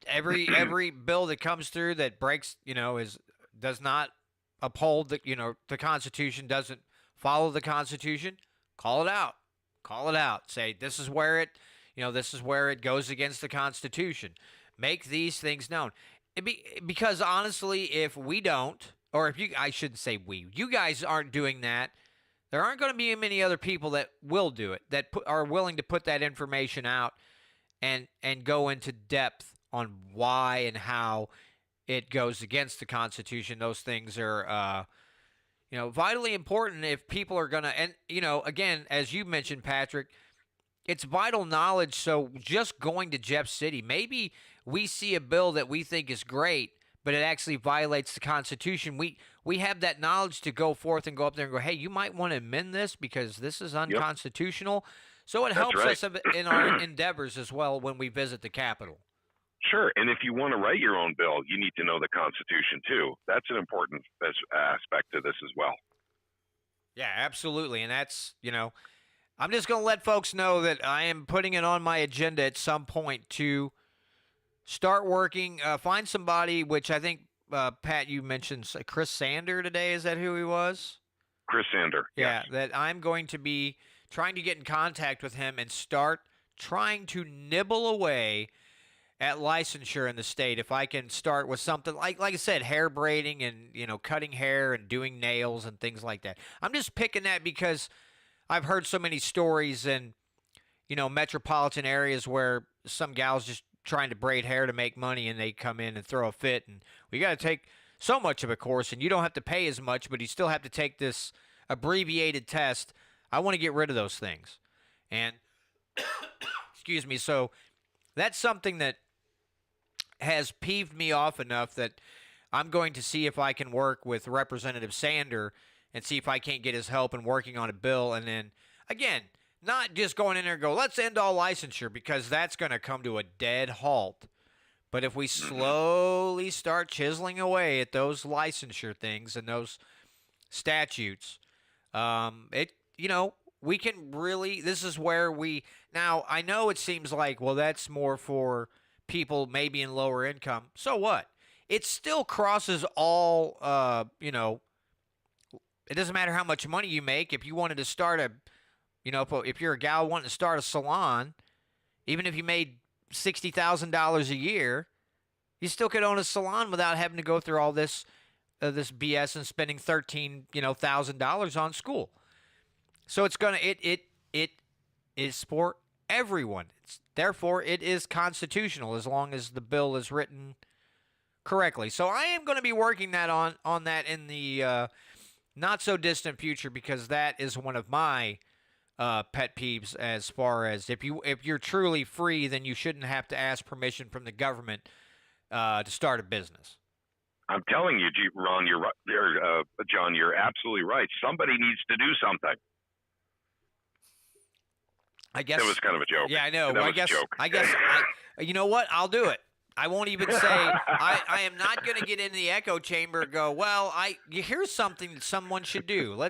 every bill that comes through that breaks, does not uphold the Constitution, doesn't follow the Constitution. Call it out. Call it out. Say this is where it goes against the Constitution. Make these things known. Because honestly, if we don't, or I shouldn't say you guys aren't doing that, there aren't going to be many other people that will do it, that are willing to put that information out and go into depth on why and how it goes against the Constitution. Those things are, vitally important if people are going to, and, again, as you mentioned, Patrick, it's vital knowledge. So just going to Jeff City, maybe we see a bill that we think is great, but it actually violates the Constitution. We have that knowledge to go forth and go up there and go, hey, you might want to amend this because this is unconstitutional. Yep. So it helps us in our endeavors as well when we visit the Capitol. Sure. And if you want to write your own bill, you need to know the Constitution too. That's an important aspect to this as well. Yeah, absolutely. And that's, I'm just going to let folks know that I am putting it on my agenda at some point to start working, find somebody, which I think, Pat, you mentioned Chris Sander today. Is that who he was? Chris Sander. Yeah, yes. That I'm going to be trying to get in contact with him and start trying to nibble away at licensure in the state. If I can start with something like I said, hair braiding and, cutting hair and doing nails and things like that. I'm just picking that because I've heard so many stories in, metropolitan areas where some gal's just trying to braid hair to make money and they come in and throw a fit, and we got to take so much of a course, and you don't have to pay as much, but you still have to take this abbreviated test. I want to get rid of those things. And excuse me. So that's something that has peeved me off enough that I'm going to see if I can work with Representative Sander and see if I can't get his help in working on a bill. And then, again, not just going in there and go, let's end all licensure, because that's going to come to a dead halt. But if we slowly start chiseling away at those licensure things and those statutes, we can really, this is where now I know it seems like, well, that's more for people maybe in lower income. So what? It still crosses all, it doesn't matter how much money you make. If you wanted to start if you're a gal wanting to start a salon, even if you made $60,000 a year, you still could own a salon without having to go through all this BS and spending $13,000 on school. So it is for everyone. Therefore, it is constitutional as long as the bill is written correctly. So I am going to be working on that in the not so distant future, because that is one of my pet peeves. As far as if you're truly free, then you shouldn't have to ask permission from the government to start a business. I'm telling you, Ron, you're right there. John, you're absolutely right. Somebody needs to do something. I guess that was kind of a joke. Yeah, I know. That was a joke. I guess. You know what? I'll do it. I won't even say. I am not going to get in the echo chamber and go, well, here's something that someone should do.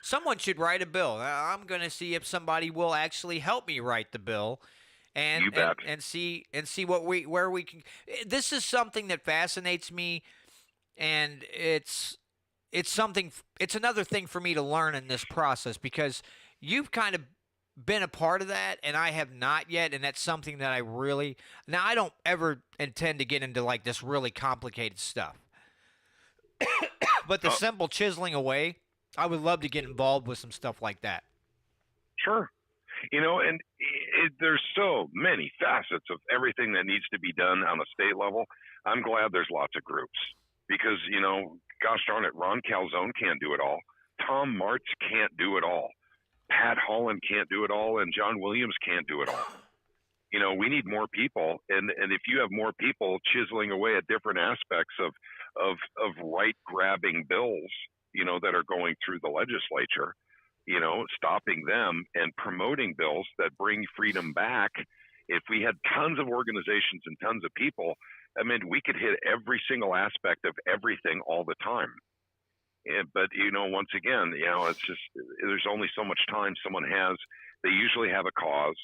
Someone should write a bill. I'm going to see if somebody will actually help me write the bill, and see where we can. This is something that fascinates me. and it's another thing for me to learn in this process because you've kind of been a part of that and I have not yet, and that's something that I really now I don't ever intend to get into like this really complicated stuff. But the Uh, simple chiseling away, I would love to get involved with some stuff like that. sure. And there's so many facets of everything that needs to be done on a state level. I'm glad there's lots of groups because, gosh darn it, Ron Calzone can't do it all. Tom Martz can't do it all. Pat Holland can't do it all, and John Williams can't do it all. We need more people, and if you have more people chiseling away at different aspects of right grabbing bills, that are going through the legislature, stopping them and promoting bills that bring freedom back. If we had tons of organizations and tons of people, I mean, we could hit every single aspect of everything all the time. But once again, it's just there's only so much time someone has. They usually have a cause,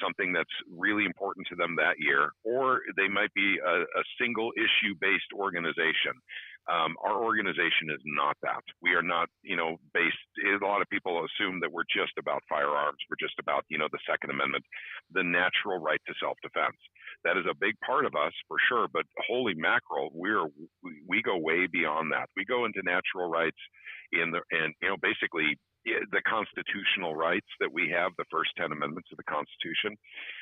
something that's really important to them that year, or they might be a single issue based organization. Our organization is not that. We are not, based. A lot of people assume that we're just about firearms. We're just about, the Second Amendment, the natural right to self-defense. That is a big part of us for sure. But holy mackerel, we go way beyond that. We go into natural rights basically the constitutional rights that we have, the first 10 amendments of the Constitution.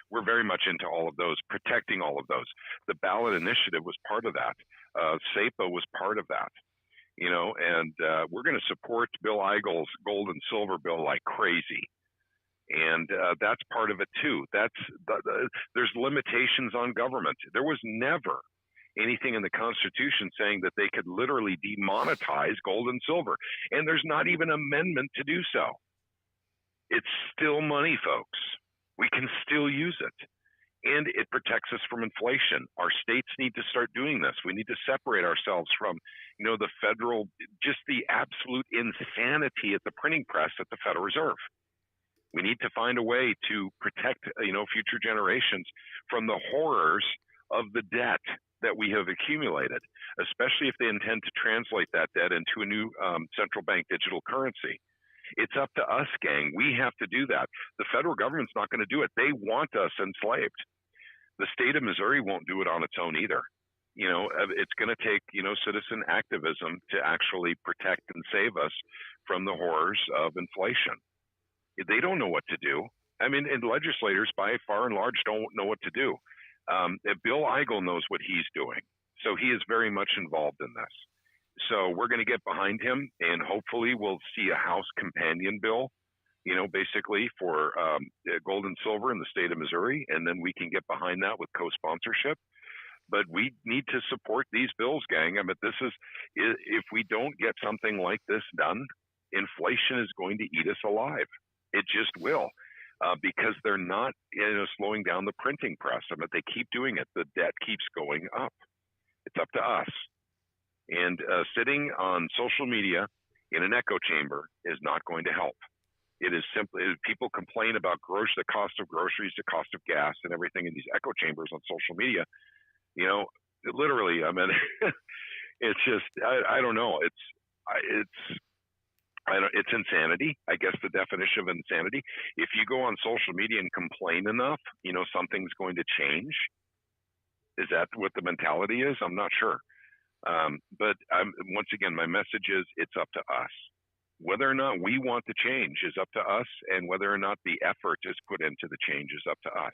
We're very much into all of those, protecting all of those. The ballot initiative was part of that. SEPA was part of that. And we're going to support Bill Eigel's gold and silver bill like crazy. And that's part of it too. There's limitations on government. There was never anything in the Constitution saying that they could literally demonetize gold and silver. And there's not even an amendment to do so. It's still money, folks. We can still use it. And it protects us from inflation. Our states need to start doing this. We need to separate ourselves from, the federal, just the absolute insanity at the printing press at the Federal Reserve. We need to find a way to protect, future generations from the horrors of the debt that we have accumulated, especially if they intend to translate that debt into a new central bank digital currency. It's up to us, gang. We have to do that. The federal government's not going to do it. They want us enslaved. The state of Missouri won't do it on its own either. It's going to take, citizen activism to actually protect and save us from the horrors of inflation. They don't know what to do. I mean, and legislators by far and large don't know what to do. Bill Eigel knows what he's doing. So he is very much involved in this. So we're going to get behind him, and hopefully we'll see a House companion bill, basically for gold and silver in the state of Missouri, and then we can get behind that with co-sponsorship. But we need to support these bills, gang. I mean, if we don't get something like this done, inflation is going to eat us alive. It just will. Because they're not slowing down the printing press. I mean, they keep doing it. The debt keeps going up. It's up to us. And sitting on social media in an echo chamber is not going to help. It is simply, people complain about the cost of groceries, the cost of gas, and everything in these echo chambers on social media. Literally, I mean, it's just, I don't know. It's insanity, I guess the definition of insanity. If you go on social media and complain enough, something's going to change. Is that what the mentality is? I'm not sure. But once again, my message is it's up to us. Whether or not we want the change is up to us, and whether or not the effort is put into the change is up to us.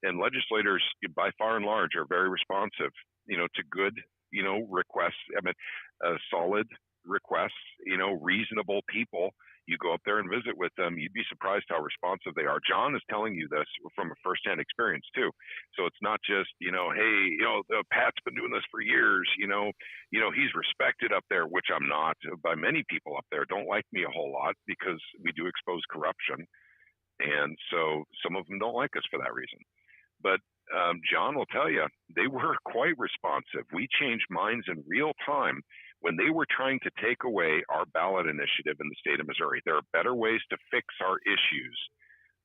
And legislators, by far and large, are very responsive, to good, requests. I mean, solid requests, reasonable people. You go up there and visit with them, you'd be surprised how responsive they are. John is telling you this from a firsthand experience too. So it's not just, hey, Pat's been doing this for years, he's respected up there, which I'm not. By many people up there don't like me a whole lot because we do expose corruption. And so some of them don't like us for that reason. But John will tell you, they were quite responsive. We changed minds in real time when they were trying to take away our ballot initiative in the state of Missouri. There are better ways to fix our issues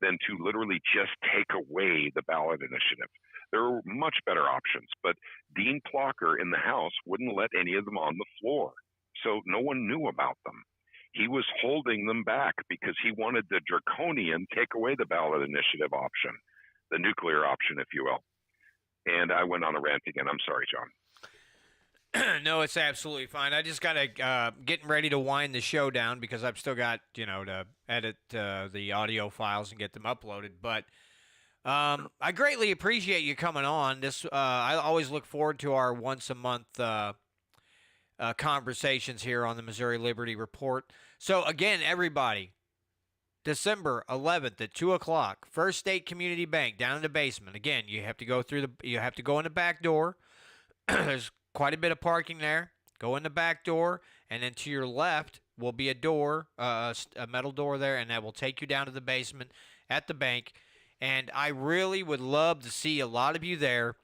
than to literally just take away the ballot initiative. There were much better options, but Dean Plocker in the House wouldn't let any of them on the floor. So no one knew about them. He was holding them back because he wanted the draconian take away the ballot initiative option, the nuclear option, if you will. And I went on a rant again. I'm sorry, John. No, it's absolutely fine. I just got to getting ready to wind the show down because I've still got, to edit the audio files and get them uploaded. But I greatly appreciate you coming on. I always look forward to our once a month conversations here on the Missouri Liberty Report. So again, everybody, December 11th at 2:00, First State Community Bank down in the basement. Again, you have to go in the back door. There's quite a bit of parking there. Go in the back door, and then to your left will be a door, a metal door there, and that will take you down to the basement at the bank. And I really would love to see a lot of you there.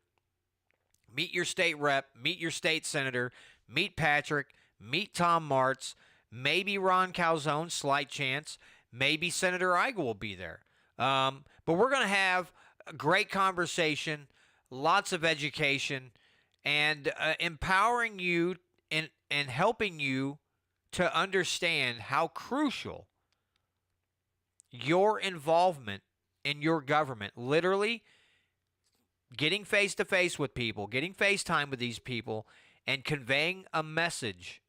Meet your state rep, meet your state senator, meet Patrick, meet Tom Martz, maybe Ron Calzone, slight chance. Maybe Senator Eigel will be there. But we're going to have a great conversation, lots of education, and empowering you and helping you to understand how crucial your involvement in your government, literally getting face-to-face with people, getting FaceTime with these people, and conveying a message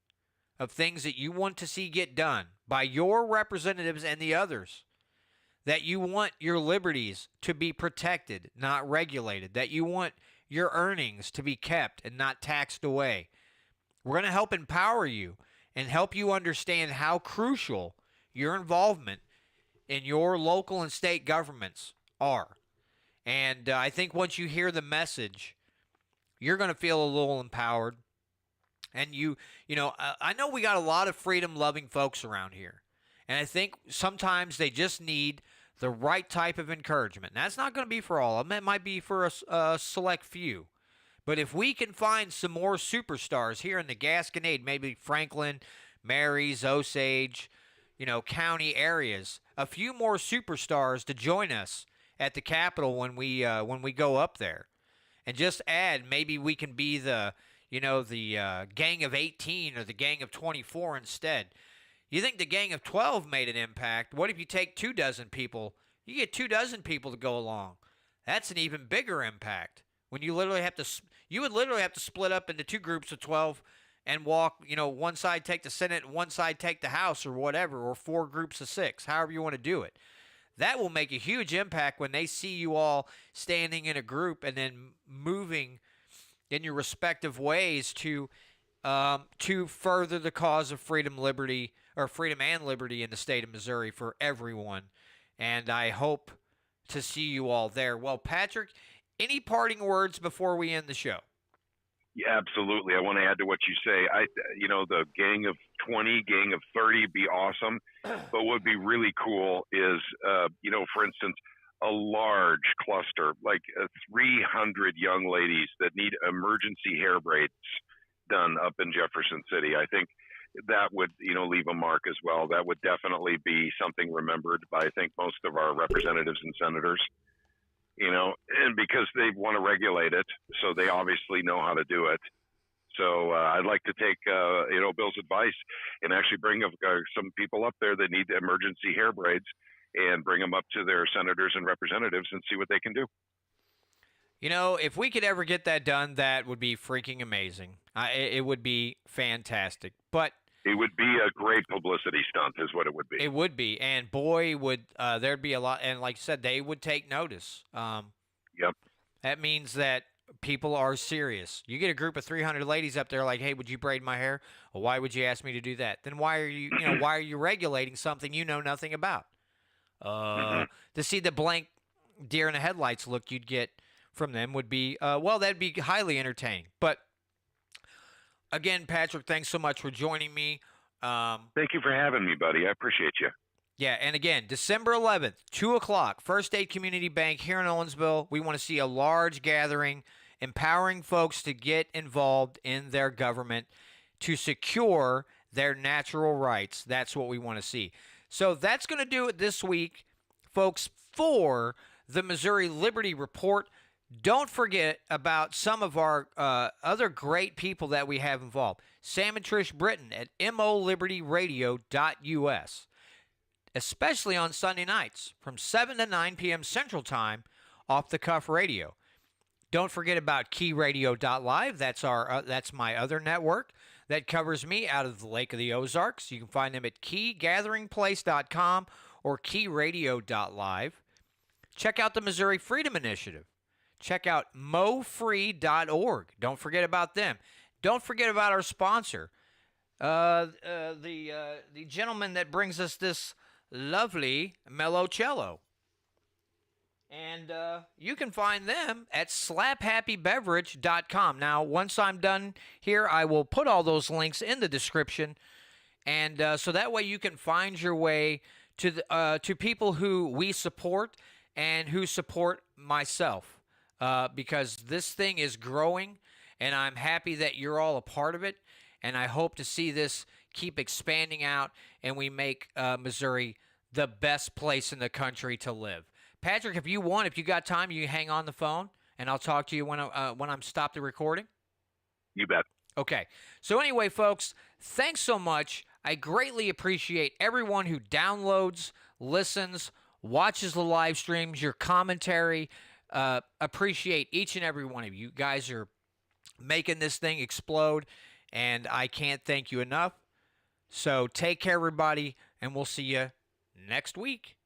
of things that you want to see get done by your representatives and the others, that you want your liberties to be protected, not regulated, that you want your earnings to be kept and not taxed away. We're going to help empower you and help you understand how crucial your involvement in your local and state governments are. And I think once you hear the message, you're going to feel a little empowered. And I know we got a lot of freedom-loving folks around here. And I think sometimes they just need the right type of encouragement. And that's not going to be for all of them. It might be for a select few. But if we can find some more superstars here in the Gasconade, maybe Franklin, Marys, Osage, county areas, a few more superstars to join us at the Capitol when we go up there. And just add, maybe we can be the gang of 18 or the gang of 24 instead. You think the gang of 12 made an impact? What if you take 24 people? You get 24 people to go along. That's an even bigger impact. When you would literally have to split up into two groups of 12 and walk, one side take the Senate and one side take the House or whatever, or 4 groups of 6, however you want to do it. That will make a huge impact when they see you all standing in a group and then moving in your respective ways to further the cause of freedom and liberty in the state of Missouri for everyone. And I hope to see you all there. Well, Patrick, any parting words before we end the show? Yeah, absolutely. I want to add to what you say. The gang of 20, gang of 30 would be awesome. But what would be really cool is, for instance, a large cluster, like 300 young ladies that need emergency hair braids done up in Jefferson City. I think that would, leave a mark as well. That would definitely be something remembered by, I think, most of our representatives and senators, and because they want to regulate it, so they obviously know how to do it. So I'd like to take, Bill's advice and actually bring some people up there that need emergency hair braids and bring them up to their senators and representatives and see what they can do. If we could ever get that done, that would be freaking amazing. It would be fantastic. But it would be a great publicity stunt is what it would be. It would be. And boy, would there'd be a lot. And like you said, they would take notice. Yep. That means that people are serious. You get a group of 300 ladies up there like, hey, would you braid my hair? Well, why would you ask me to do that? Then why are you, why are you regulating something you know nothing about? To see the blank deer in the headlights look you'd get from them would be, that'd be highly entertaining. But again, Patrick, thanks so much for joining me. Thank you for having me, buddy. I appreciate you. Yeah, and again, December 11th, 2:00, First State Community Bank here in Owensville. We want to see a large gathering, empowering folks to get involved in their government to secure their natural rights. That's what we want to see. So that's going to do it this week, folks, for the Missouri Liberty Report. Don't forget about some of our other great people that we have involved. Sam and Trish Britton at molibertyradio.us, especially on Sunday nights from 7 to 9 p.m. Central Time, off the cuff radio. Don't forget about keyradio.live. That's my other network that covers me out of the Lake of the Ozarks. You can find them at keygatheringplace.com or keyradio.live. Check out the Missouri Freedom Initiative. Check out mofree.org. Don't forget about them. Don't forget about our sponsor, the gentleman that brings us this lovely Mellocello. And you can find them at slaphappybeverage.com. Now, once I'm done here, I will put all those links in the description, and so that way you can find your way to people who we support and who support myself, because this thing is growing, and I'm happy that you're all a part of it, and I hope to see this keep expanding out, and we make Missouri the best place in the country to live. Patrick, if you got time, you hang on the phone, and I'll talk to you when I'm stopped the recording. You bet. Okay. So anyway, folks, thanks so much. I greatly appreciate everyone who downloads, listens, watches the live streams, your commentary. Appreciate each and every one of you. You guys are making this thing explode, and I can't thank you enough. So take care, everybody, and we'll see you next week.